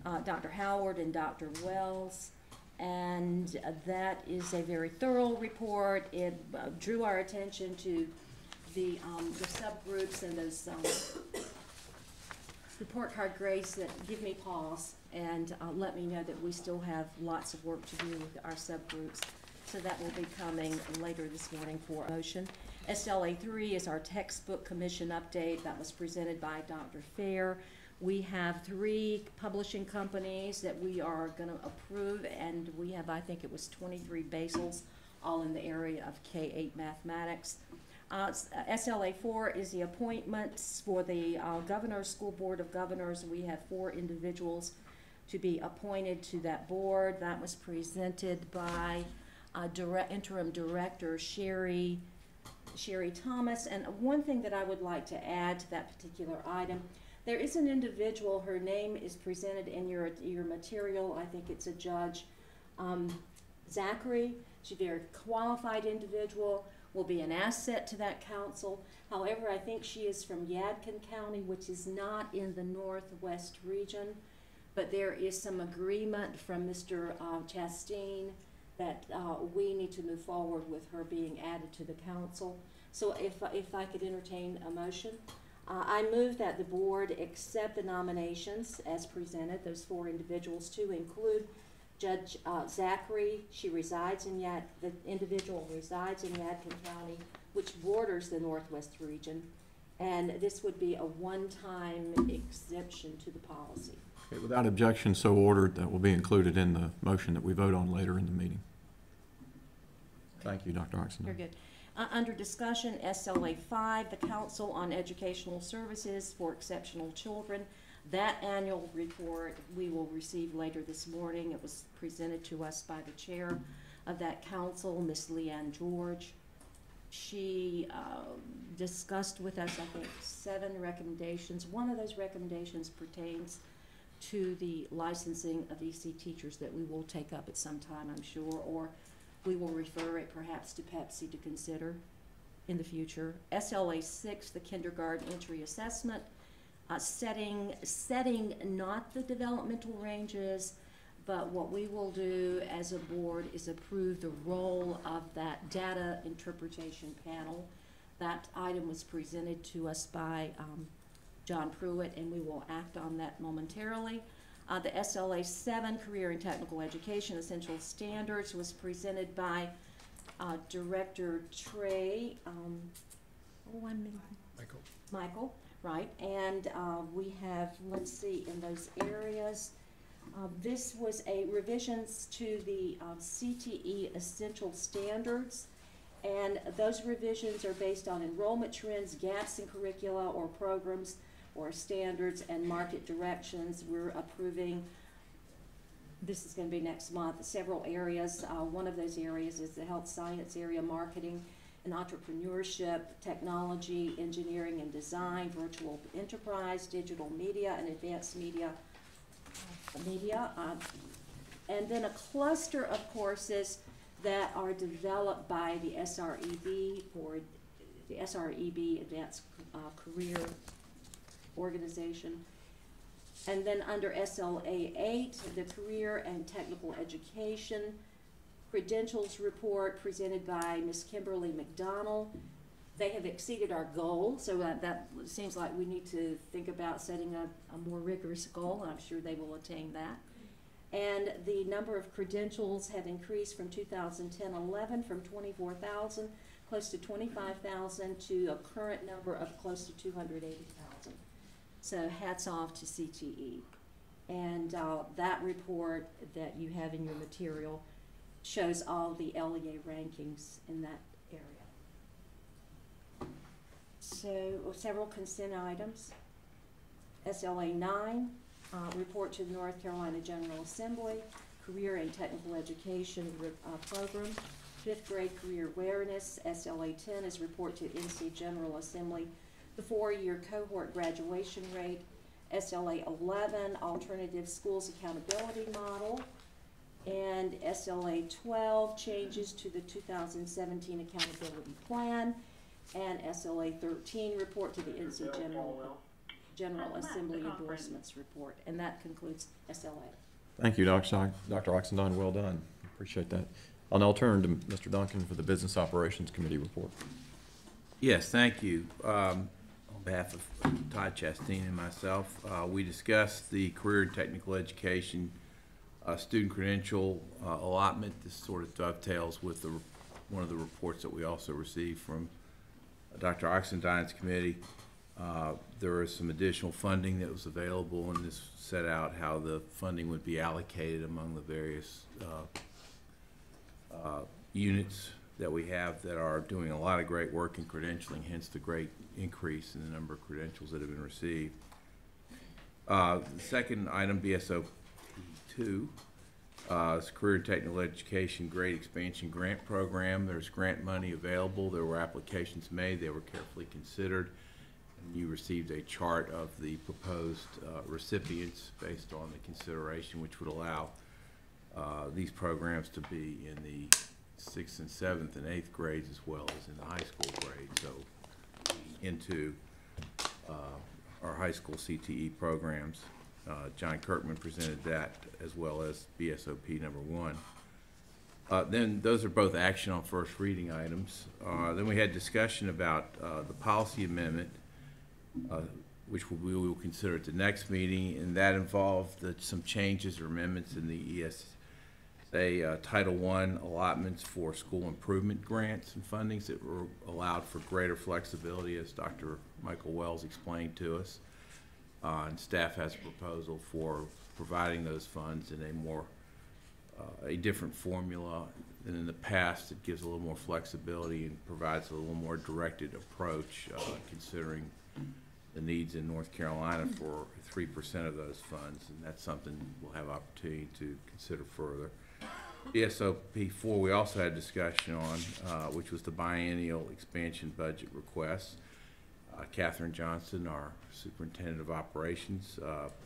Howard and Dr. Wells. And that is a very thorough report. It drew our attention to the subgroups and those report card grades that give me pause and let me know that we still have lots of work to do with our subgroups. So that will be coming later this morning for a motion. SLA 3 is our textbook commission update that was presented by Dr. Fair. We have 3 publishing companies that we are going to approve, and we have, I think it was 23 basals, all in the area of K-8 mathematics. SLA 4 is the appointments for the Governor's School Board of Governors. We have 4 individuals to be appointed to that board. That was presented by interim director Sherry Thomas. And one thing that I would like to add to that particular item, there is an individual, her name is presented in your material. I think it's a Judge Zachary. She's a very qualified individual, will be an asset to that council. However, I think she is from Yadkin County, which is not in the Northwest region, but there is some agreement from Mr. Chasteen that we need to move forward with her being added to the council. So if I could entertain a motion, I move that the board accept the nominations as presented, those 4 individuals, to include Judge Zachary. She resides in the individual resides in Yadkin County, which borders the Northwest region, and this would be a one-time exemption to the policy. Okay, without objection, so ordered. That will be included in the motion that we vote on later in the meeting. Thank you, Dr. Oxenden. Very good. Under discussion, SLA 5, the Council on Educational Services for Exceptional Children. That annual report we will receive later this morning. It was presented to us by the chair of that council, Ms. Leanne George. She discussed with us, I think, 7 recommendations. One of those recommendations pertains to the licensing of EC teachers that we will take up at some time, I'm sure, or we will refer it perhaps to Pepsi to consider in the future. SLA 6, the kindergarten entry assessment, setting not the developmental ranges, but what we will do as a board is approve the role of that data interpretation panel. That item was presented to us by John Pruitt, and we will act on that momentarily. The SLA 7, Career and Technical Education Essential Standards, was presented by Director Trey, Michael, right, and we have, let's see, in those areas, this was a revisions to the CTE Essential Standards, and those revisions are based on enrollment trends, gaps in curricula or programs, or standards and market directions. We're approving, this is going to be next month, several areas. One of those areas is the health science area, marketing and entrepreneurship, technology, engineering and design, virtual enterprise, digital media and advanced media, and then a cluster of courses that are developed by the SREB, or the SREB Advanced Career Organization. And then under SLA 8, the Career and Technical Education Credentials Report presented by Ms. Kimberly McDonald. They have exceeded our goal, so that seems like we need to think about setting a more rigorous goal, and I'm sure they will attain that. And the number of credentials have increased from 2010-11 from 24,000, close to 25,000, to a current number of close to 280,000. So hats off to CTE. And that report that you have in your material shows all the LEA rankings in that area. So several consent items. SLA 9, report to the North Carolina General Assembly, Career and Technical Education Program, 5th grade career awareness. SLA 10 is report to NC General Assembly, the 4-year cohort graduation rate. SLA 11, alternative schools accountability model. And SLA 12, changes to the 2017 accountability plan. And SLA 13, report to the NC General Assembly endorsements report. And that concludes SLA. Thank you, Dr. Oxenden. Well done. Appreciate that. I'll now turn to Mr. Duncan for the Business Operations Committee report. Yes, thank you. On behalf of Todd Chastain and myself, we discussed the Career and Technical Education student credential allotment. This sort of dovetails with one of the reports that we also received from Dr. Oxendine's committee. There is some additional funding that was available, and this set out how the funding would be allocated among the various units that we have that are doing a lot of great work in credentialing, hence the great increase in the number of credentials that have been received. The second item, BSOP 2, is Career and Technical Education Grade Expansion Grant Program. There's grant money available. There were applications made. They were carefully considered. And you received a chart of the proposed recipients based on the consideration, which would allow these programs to be in the 6th and 7th and 8th grades as well as in the high school grade. So into our high school CTE programs. John Kirkman presented that as well as BSOP number 1. Then those are both action on first reading items. Then we had discussion about the policy amendment which we will consider at the next meeting, and that involved some changes or amendments in the ESA Title I allotments for school improvement grants and fundings that were allowed for greater flexibility, as Dr. Michael Wells explained to us. And staff has a proposal for providing those funds in a different formula than in the past. It gives a little more flexibility and provides a little more directed approach, considering the needs in North Carolina for 3% of those funds, and that's something we'll have opportunity to consider further. BSOP 4 we also had discussion on, which was the biennial expansion budget request. Catherine Johnson, our Superintendent of Operations,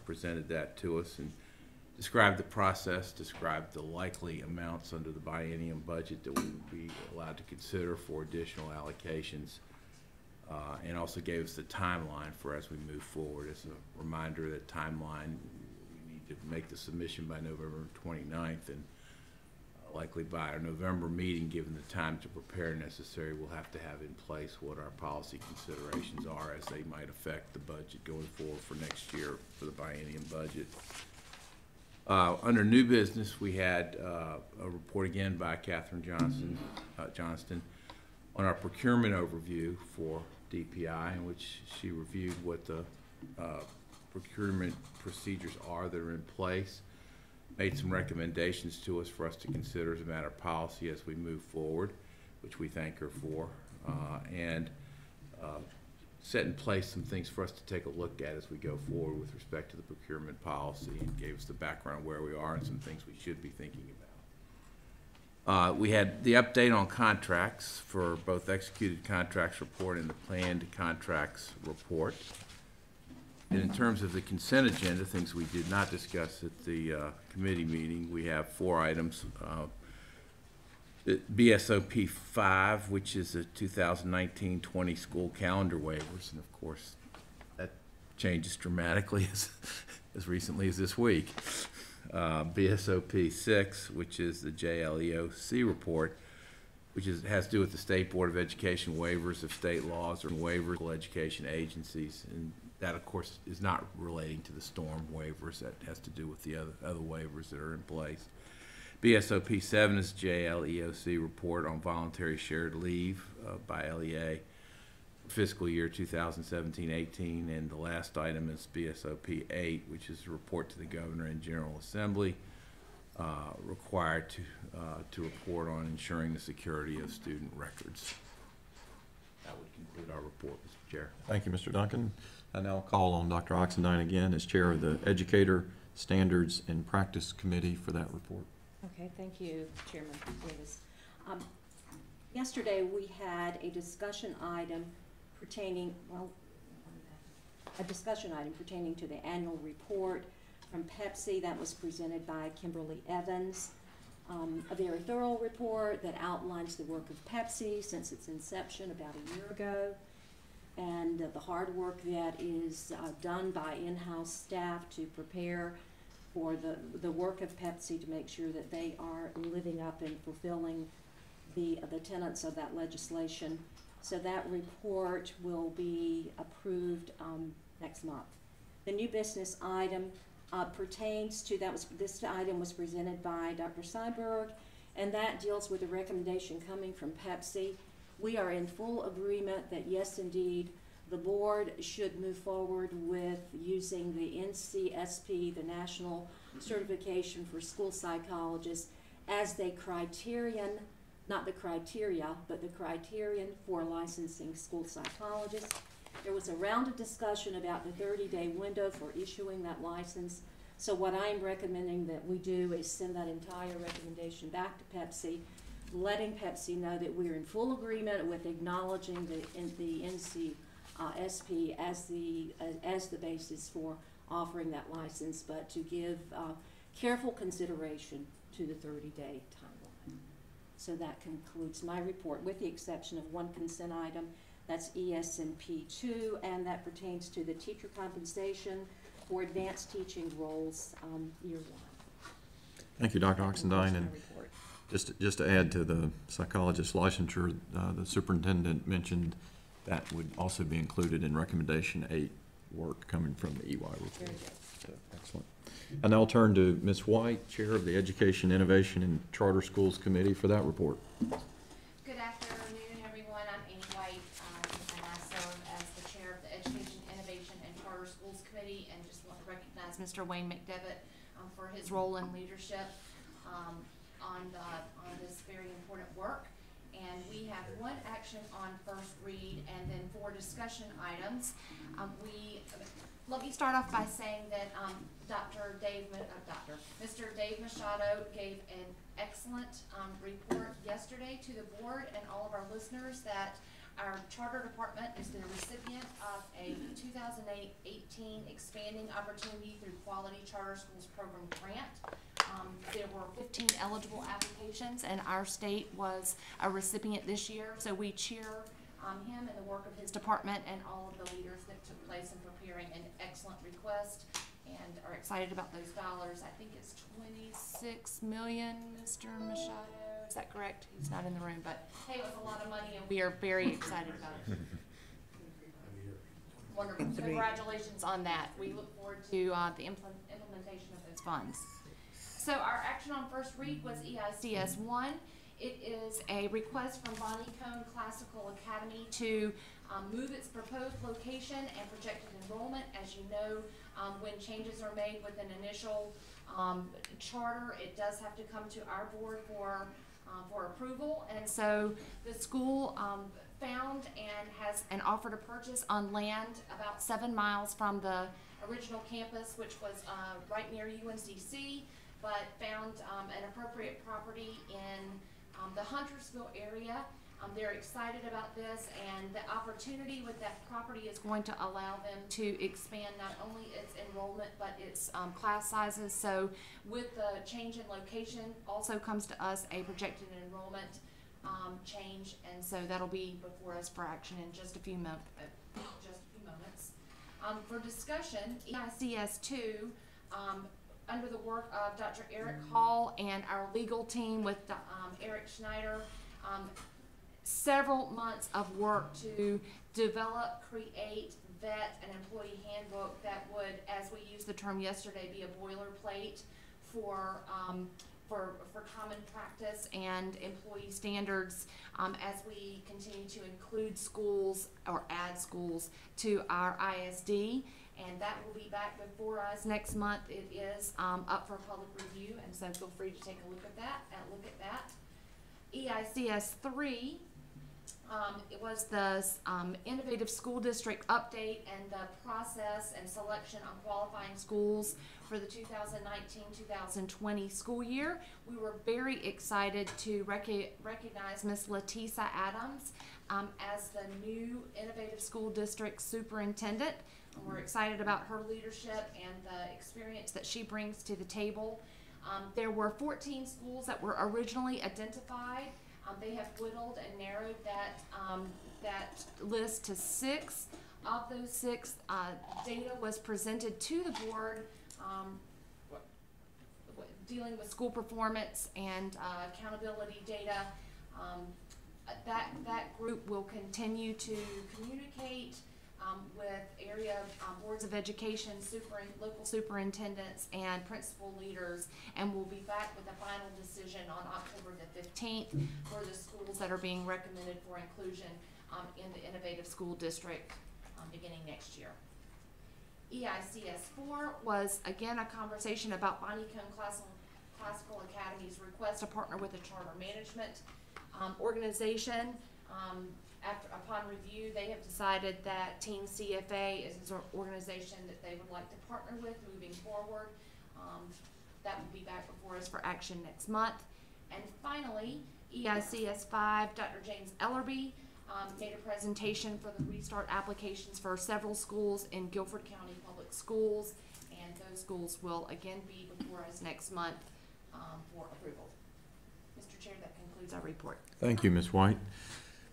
presented that to us and described the process, described the likely amounts under the biennium budget that we would be allowed to consider for additional allocations, and also gave us the timeline for as we move forward. As a reminder, that timeline, we need to make the submission by November 29th, and likely by our November meeting, given the time to prepare necessary, we'll have to have in place what our policy considerations are as they might affect the budget going forward for next year for the biennium budget. Under new business, we had a report again by Catherine Johnston on our procurement overview for DPI, in which she reviewed what the procurement procedures are that are in place, made some recommendations to us for us to consider as a matter of policy as we move forward, which we thank her for, and set in place some things for us to take a look at as we go forward with respect to the procurement policy, and gave us the background where we are and some things we should be thinking about. We had the update on contracts for both executed contracts report and the planned contracts report. And in terms of the consent agenda, things we did not discuss at the committee meeting, we have 4 items. BSOP 5, which is the 2019-20 school calendar waivers, and of course that changes dramatically as recently as this week. BSOP 6, which is the JLEOC report, which has to do with the State Board of Education waivers of state laws or waivers of education agencies, and that of course is not relating to the storm waivers. That has to do with the other waivers that are in place. BSOP 7 is JLEOC report on voluntary shared leave by LEA fiscal year 2017-18, and the last item is BSOP 8, which is a report to the Governor and General Assembly required to report on ensuring the security of student records. That would conclude our report, Mr. Chair. Thank you, Mr. Duncan. I now call on Dr. Oxendine again as chair of the Educator Standards and Practice Committee for that report. Okay, thank you, Chairman Davis. Yesterday we had a discussion item pertaining, to the annual report from Pepsi that was presented by Kimberly Evans. A very thorough report that outlines the work of Pepsi since its inception about a year ago, and the hard work that is done by in-house staff to prepare for the work of Pepsi to make sure that they are living up and fulfilling the tenets of that legislation. So that report will be approved next month. The new business item pertains to, this item was presented by Dr. Seiberg, and that deals with a recommendation coming from Pepsi. We are in full agreement that yes, indeed, the board should move forward with using the NCSP, the National Certification for School Psychologists, as the criterion, not the criteria, but the criterion for licensing school psychologists. There was a round of discussion about the 30-day window for issuing that license. So what I'm recommending that we do is send that entire recommendation back to Pepsi, letting Pepsi know that we're in full agreement with acknowledging the NCSP as the basis for offering that license, but to give careful consideration to the 30-day timeline. So that concludes my report, with the exception of one consent item. That's ESNP 2, and that pertains to the teacher compensation for advanced teaching roles year 1. Thank you, Dr. Oxendine. And just to add to the psychologist licensure, the superintendent mentioned that would also be included in recommendation 8 work coming from the EY report. So, excellent. And now I'll turn to Ms. White, Chair of the Education, Innovation, and Charter Schools Committee for that report. Good afternoon, everyone. I'm Amy White, and I serve as the Chair of the Education, Innovation, and Charter Schools Committee, and just want to recognize Mr. Wayne McDevitt for his role in leadership on this very important work. And we have one action on first read and then 4 discussion items. Let me start off by saying that Mr. Dave Machado gave an excellent report yesterday to the board and all of our listeners that our charter department is the recipient of a 2018 Expanding Opportunity Through Quality Charter Schools Program grant. There were 15 eligible applications, and our state was a recipient this year. So we cheer him and the work of his department and all of the leaders that took place in preparing an excellent request, and are excited about those dollars. I think it's $26 million, Mr. Machado. Is that correct? He's not in the room, but hey, it was a lot of money, and we are very excited about it. Wonderful. Congratulations on that. We look forward to the implementation of those funds. So our action on first read was EICS 1. It is a request from Bonnie Cone Classical Academy to move its proposed location and projected enrollment. As you know, when changes are made with an initial charter, it does have to come to our board for approval. And so the school found and has an offer to purchase on land about 7 miles from the original campus, which was right near UNCC, but found an appropriate property in the Huntersville area. They're excited about this, and the opportunity with that property is going to allow them to expand not only its enrollment but its class sizes. So with the change in location also comes to us a projected enrollment change, and so that'll be before us for action in just a few moments. For discussion, EICS 2, under the work of Dr. Eric Hall and our legal team with Eric Schneider, several months of work to develop, create, vet an employee handbook that would, as we used the term yesterday, be a boilerplate for common practice and employee standards as we continue to include schools or add schools to our ISD. And that will be back before us next month. It is up for public review, and so feel free to take a look at that. EICS 3, it was the Innovative School District update and the process and selection on qualifying schools for the 2019-2020 school year. We were very excited to recognize Ms. Letisa Adams as the new Innovative School District Superintendent. We're excited about her leadership and the experience that she brings to the table. There were 14 schools that were originally identified. They have whittled and narrowed that list to 6. Of those 6, data was presented to the board dealing with school performance and accountability data. That group will continue to communicate with area boards of education, local superintendents, and principal leaders, and we'll be back with a final decision on October the 15th for the schools that are being recommended for inclusion in the Innovative School District beginning next year. EICS 4 was again a conversation about Bonnie Cone Classical Academy's request to partner with a charter management organization. Upon review, they have decided that Team CFA is an organization that they would like to partner with moving forward. That will be back before us for action next month. And finally, EICS 5, Dr. James Ellerby made a presentation for the restart applications for several schools in Guilford County Public Schools, and those schools will again be before us next month for approval. Mr. Chair, that concludes our report. Thank you, Ms. White.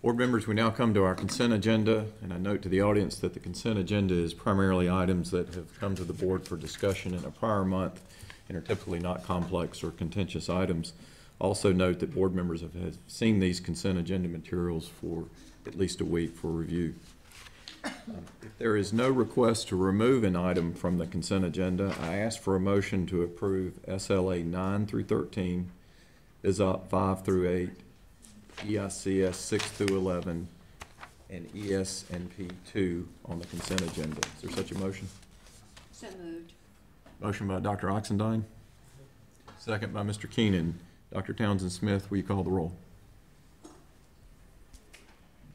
Board members, we now come to our consent agenda, and I note to the audience that the consent agenda is primarily items that have come to the board for discussion in a prior month and are typically not complex or contentious items. Also note that board members have seen these consent agenda materials for at least a week for review. If there is no request to remove an item from the consent agenda, I ask for a motion to approve SLA 9 through 13, BizOp 5 through 8, EICS 6 through 11, and ESNP 2 on the consent agenda. Is there such a motion? So moved. Motion by Dr. Oxendine, second by Mr. Keenan. Dr. Townsend Smith, will you call the roll?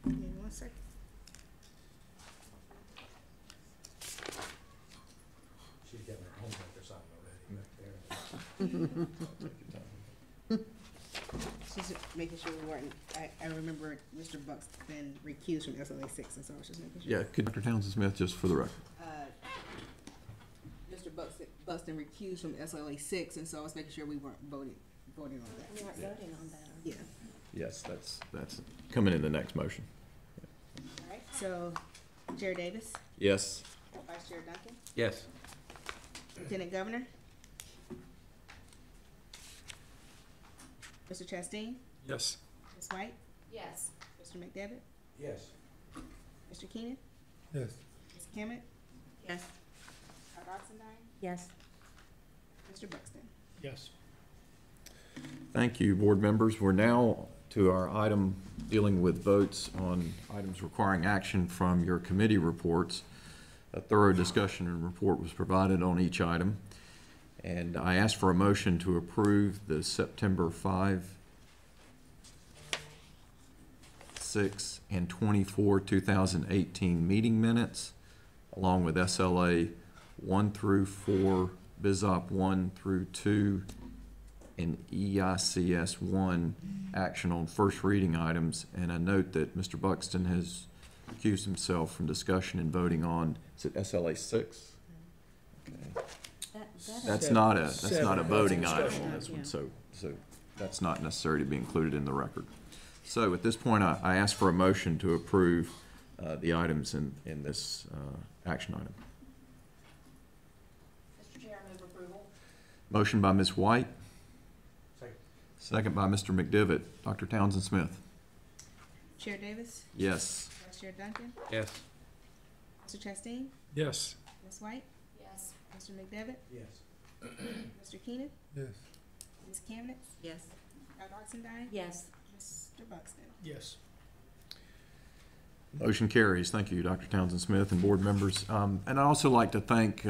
Give me 1 second. She's getting her homework assignment already. She's making sure we weren't, I remember Mr. Buxton recused from SLA 6, and so I was just making sure. Yeah, could Dr. Townsend Smith, just for the record. Mr. Buxton recused from SLA 6, and so I was making sure we weren't voting on that. We weren't voting on that. Yeah. Yes, that's coming in the next motion. All right, so Chair Davis, Yes. Vice Chair Duncan, Yes. Lieutenant Governor, Mr. Chastain, Yes. Ms. White, Yes. Mr. McDevitt, Yes. Mr. Keenan, Yes. Ms. Kemet, Yes. Dr. Oxendine, Yes. Mr. Buxton. Yes. Thank you, board members. We're now to our item dealing with votes on items requiring action from your committee reports. A thorough discussion and report was provided on each item. And I ask for a motion to approve the September 5, 6, and 24, 2018 meeting minutes, along with SLA 1 through 4, BizOp 1 through 2, and EICS 1 action on first reading items. And I note that Mr. Buxton has recused himself from discussion and voting on, is it SLA 6? Okay. That's not a voting item on this one, so that's not necessary to be included in the record. So at this point, I ask for a motion to approve the items in this action item. Mr. Chair, I move approval. Motion by Ms. White. Second by Mr. McDevitt. Dr. Townsend Smith. Chair Davis, Yes. Vice Chair Duncan, Yes. Mr. Chastain, Yes. Ms. White, Yes. Mr. McDevitt, Yes. Mr. Keenan, Yes. Ms. Kemet, Yes. Dr. Oxendine, Yes. Mr. Buxton. Yes. Motion carries. Thank you, Dr. Townsend Smith and board members. And I'd also like to thank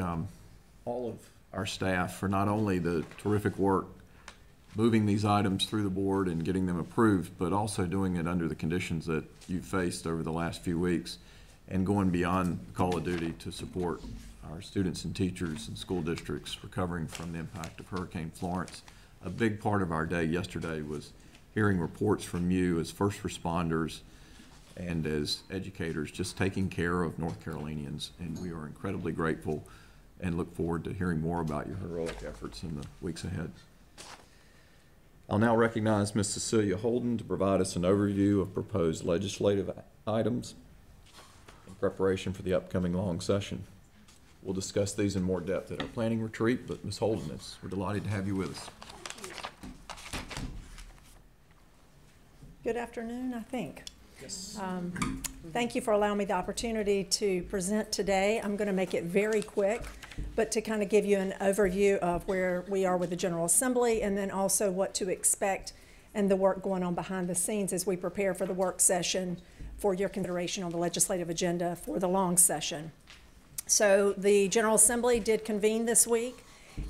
all of our staff for not only the terrific work moving these items through the board and getting them approved, but also doing it under the conditions that you've faced over the last few weeks and going beyond the call of duty to support our students and teachers and school districts recovering from the impact of Hurricane Florence. A big part of our day yesterday was hearing reports from you as first responders and as educators, just taking care of North Carolinians, and we are incredibly grateful and look forward to hearing more about your heroic efforts in the weeks ahead. I'll now recognize Ms. Cecilia Holden to provide us an overview of proposed legislative items in preparation for the upcoming long session. We'll discuss these in more depth at our planning retreat, but Ms. Holden, we're delighted to have you with us. Good afternoon, I think. Yes. Thank you for allowing me the opportunity to present today. I'm going to make it very quick, but to kind of give you an overview of where we are with the General Assembly and then also what to expect and the work going on behind the scenes as we prepare for the work session for your consideration on the legislative agenda for the long session. So the General Assembly did convene this week,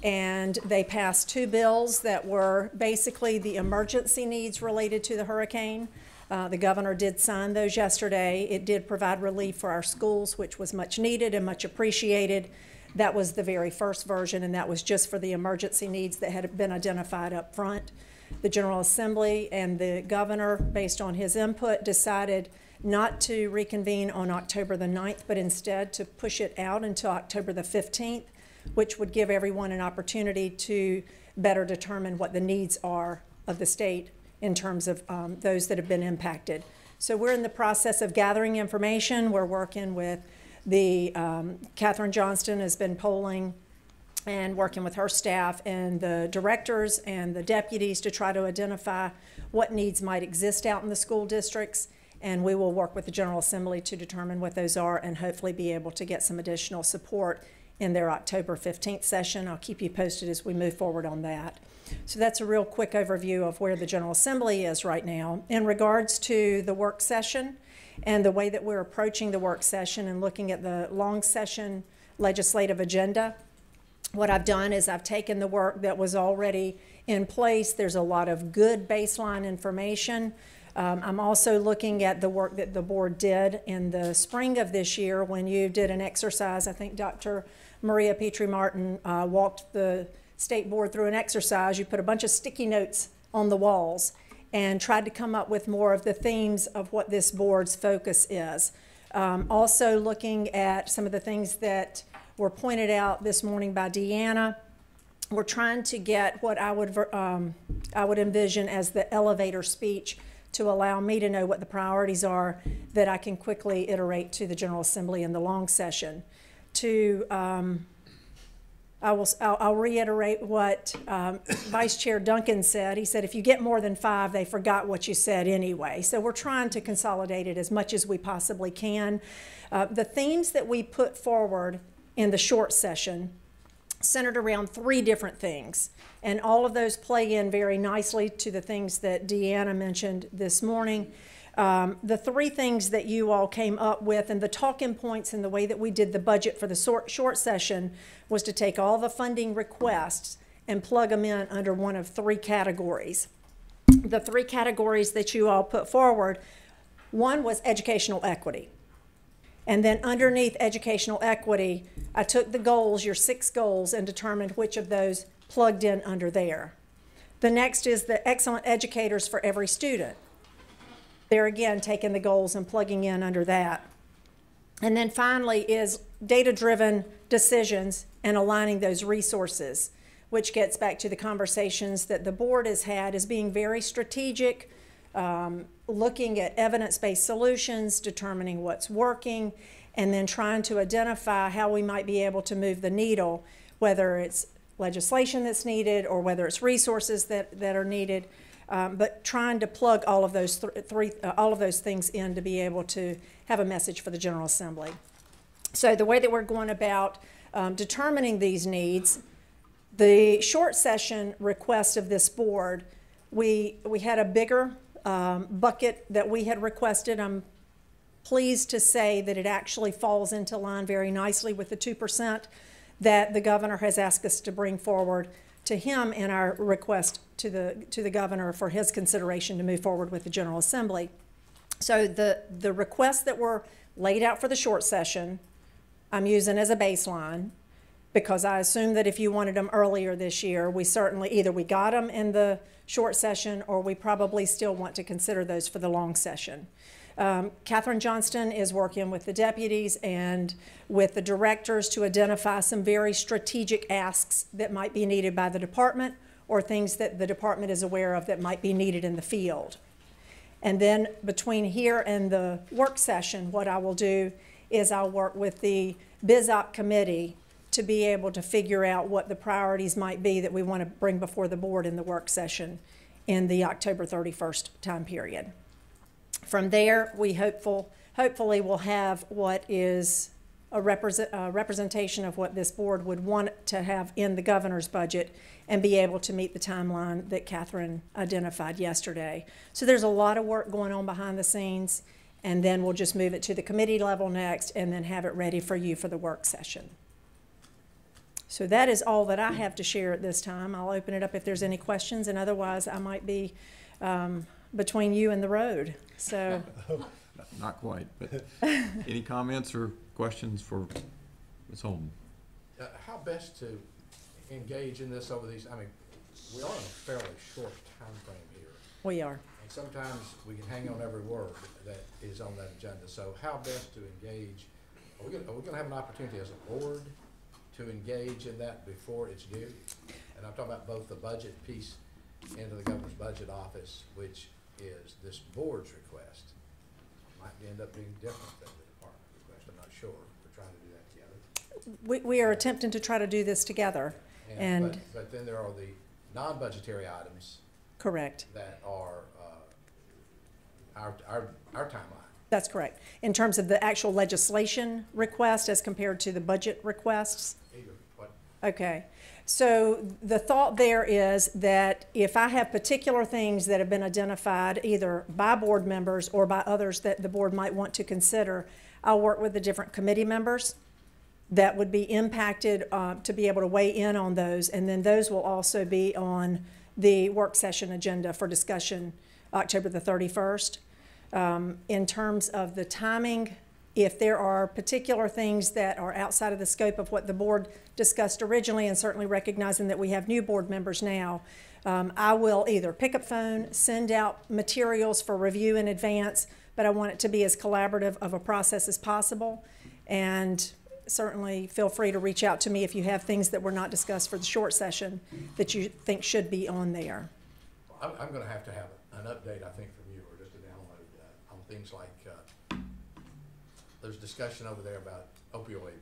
and they passed two bills that were basically the emergency needs related to the hurricane. The governor did sign those yesterday. It did provide relief for our schools, which was much needed and much appreciated. That was the very first version, and that was just for the emergency needs that had been identified up front. The General Assembly and the governor, based on his input, decided not to reconvene on October the 9th, but instead to push it out until October the 15th, which would give everyone an opportunity to better determine what the needs are of the state in terms of those that have been impacted. So we're in the process of gathering information. We're working with the, Katherine Johnston has been polling and working with her staff and the directors and the deputies to try to identify what needs might exist out in the school districts and we will work with the General Assembly to determine what those are and hopefully be able to get some additional support in their October 15th session. I'll keep you posted as we move forward on that. So that's a real quick overview of where the General Assembly is right now. In regards to the work session and the way that we're approaching the work session and looking at the long session legislative agenda, what I've done is I've taken the work that was already in place. There's a lot of good baseline information. I'm also looking at the work that the board did in the spring of this year when you did an exercise. I think Dr. Maria Petrie-Martin walked the state board through an exercise. You put a bunch of sticky notes on the walls and tried to come up with more of the themes of what this board's focus is. Also looking at some of the things that were pointed out this morning by Deanna. We're trying to get what I would envision as the elevator speech to allow me to know what the priorities are that I can quickly iterate to the General Assembly in the long session. I'll reiterate what Vice Chair Duncan said. He said, if you get more than 5, they forgot what you said anyway. So we're trying to consolidate it as much as we possibly can. The themes that we put forward in the short session centered around 3 different things. And all of those play in very nicely to the things that Deanna mentioned this morning. The 3 things that you all came up with and the talking points and the way that we did the budget for the short session was to take all the funding requests and plug them in under one of 3 categories. The 3 categories that you all put forward, one was educational equity. And then underneath educational equity, I took the goals, your 6 goals, and determined which of those plugged in under there. The next is the excellent educators for every student. There again, taking the goals and plugging in under that. And then finally is data-driven decisions and aligning those resources, which gets back to the conversations that the board has had as being very strategic, looking at evidence-based solutions, determining what's working, and then trying to identify how we might be able to move the needle, whether it's legislation that's needed or whether it's resources that are needed, but trying to plug all of those all of those things in to be able to have a message for the General Assembly. So the way that we're going about determining these needs, the short session request of this board, we had a bigger bucket that we had requested. I'm pleased to say that it actually falls into line very nicely with the 2% that the governor has asked us to bring forward to him in our request to the governor for his consideration to move forward with the General Assembly. So the requests that were laid out for the short session, I'm using as a baseline, because I assume that if you wanted them earlier this year, we certainly either we got them in the short session or we probably still want to consider those for the long session. Catherine Johnston is working with the deputies and with the directors to identify some very strategic asks that might be needed by the department or things that the department is aware of that might be needed in the field. And then between here and the work session, what I will do is I'll work with the BizOp committee to be able to figure out what the priorities might be that we want to bring before the board in the work session in the October 31st time period. From there, we hopefully will have what is a representation of what this board would want to have in the governor's budget and be able to meet the timeline that Catherine identified yesterday. So there's a lot of work going on behind the scenes, and then we'll just move it to the committee level next and then have it ready for you for the work session. So that is all that I have to share at this time. I'll open it up if there's any questions, and otherwise I might be between you and the road. So, not quite, but any comments or questions for Ms. Holden? How best to engage in this over these, I mean, we are in a fairly short time frame here. We are. And sometimes we can hang on every word that is on that agenda. So how best to engage? Are we going to have an opportunity as a board to engage in that before it's due? And I'm talking about both the budget piece into the governor's budget office, which is this board's request. Might end up being different than the department request. I'm not sure. We're trying to do that together. We are attempting to try to do this together. But then there are the non-budgetary items. Correct. That are our timeline. That's correct. In terms of the actual legislation request as compared to the budget requests? Okay. So the thought there is that if I have particular things that have been identified either by board members or by others that the board might want to consider, I'll work with the different committee members that would be impacted to be able to weigh in on those, and then those will also be on the work session agenda for discussion October the 31st. In terms of the timing, if there are particular things that are outside of the scope of what the board discussed originally, and certainly recognizing that we have new board members now, I will either pick up phone, send out materials for review in advance, but I want it to be as collaborative of a process as possible. And certainly feel free to reach out to me if you have things that were not discussed for the short session that you think should be on there. I'm going to have an update, I think, from you, or just a download on things like there's discussion over there about opioid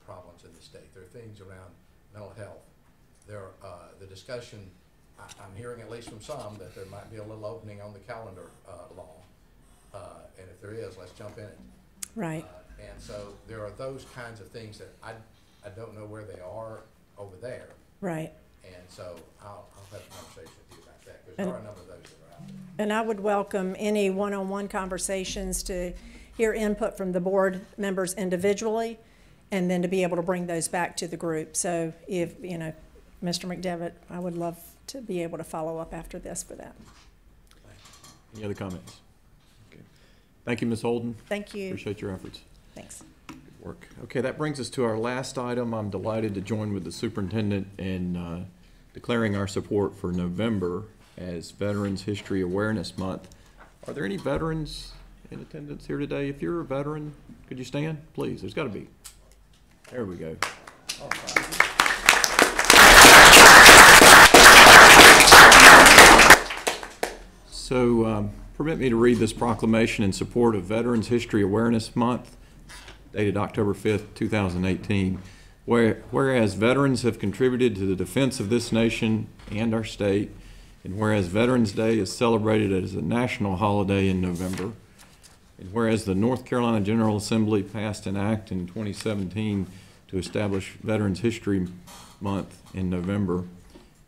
problems in the state. There are things around mental health. There, the discussion, I'm hearing at least from some that there might be a little opening on the calendar law, and if there is, let's jump in it. Right. And so there are those kinds of things that I don't know where they are over there. Right. And so I'll have a conversation with you about that, because there are a number of those that are out there. And I would welcome any one-on-one conversations to hear input from the board members individually, and then to be able to bring those back to the group. So if, you know, Mr. McDevitt, I would love to be able to follow up after this for that. Any other comments? Okay. Thank you, Ms. Holden. Thank you. Appreciate your efforts. Thanks. Good work. Okay, that brings us to our last item. I'm delighted to join with the superintendent in declaring our support for November as Veterans History Awareness Month. Are there any veterans in attendance here today? If you're a veteran, could you stand, please? There's got to be. There we go. All right. So permit me to read this proclamation in support of Veterans History Awareness Month, dated October 5th, 2018. Whereas veterans have contributed to the defense of this nation and our state, and whereas Veterans Day is celebrated as a national holiday in November, and whereas the North Carolina General Assembly passed an act in 2017 to establish Veterans History Month in November,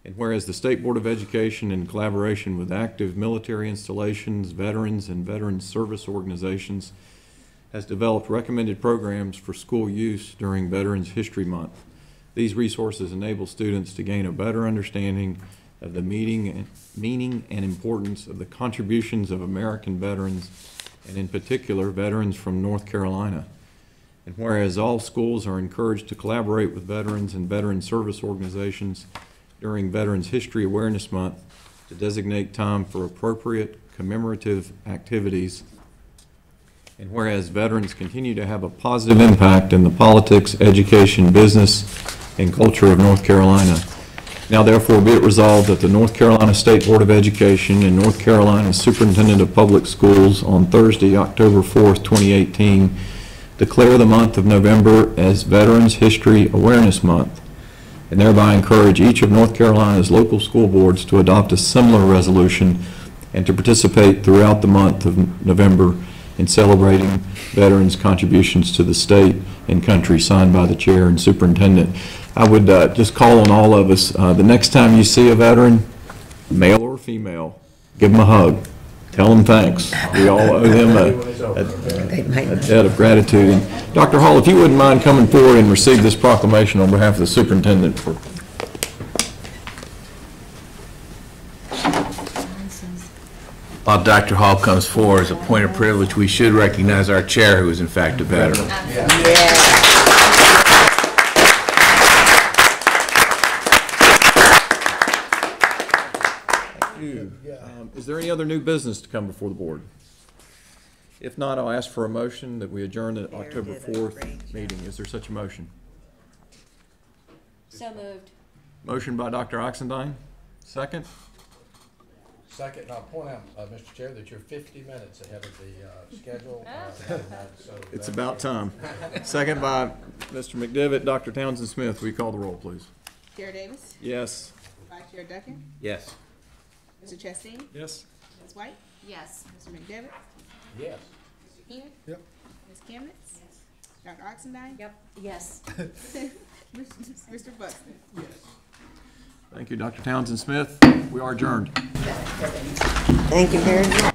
and whereas the State Board of Education, in collaboration with active military installations, veterans, and veterans service organizations, has developed recommended programs for school use during Veterans History Month. These resources enable students to gain a better understanding of the meaning and importance of the contributions of American veterans, and in particular, veterans from North Carolina. And whereas all schools are encouraged to collaborate with veterans and veteran service organizations during Veterans History Awareness Month to designate time for appropriate commemorative activities. And whereas veterans continue to have a positive impact in the politics, education, business, and culture of North Carolina. Now therefore be it resolved that the North Carolina State Board of Education and North Carolina Superintendent of Public Schools on Thursday, October 4th, 2018, declare the month of November as Veterans History Awareness Month, and thereby encourage each of North Carolina's local school boards to adopt a similar resolution and to participate throughout the month of November in celebrating veterans' contributions to the state and country, signed by the chair and superintendent. I would just call on all of us, the next time you see a veteran, male or female, give them a hug. Tell them thanks. We all owe them a debt of gratitude. And Dr. Hall, if you wouldn't mind coming forward and receive this proclamation on behalf of the superintendent. While Dr. Hall comes forward, as a point of privilege, we should recognize our chair, who is in fact a veteran. Thank you. Is there any other new business to come before the board? If not, I'll ask for a motion that we adjourn the October 4th meeting. Is there such a motion? So moved. Motion by Dr. Oxendine. Second? Second, and I'll point out, Mr. Chair, that you're 50 minutes ahead of the schedule. So It's about time. Second by Mr. McDevitt. Dr. Townsend Smith, will you call the roll, please? Chair Davis? Yes. Vice Chair Duncan? Yes. Mr. Chastain? Yes. Ms. White? Yes. Mr. McDevitt? Yes. Mr. Ian? Yep. Ms. Chemnitz? Dr. Oxendine? Yep. Yes. Mr. Buxton? Yes. Thank you, Dr. Townsend Smith. We are adjourned. Thank you very much.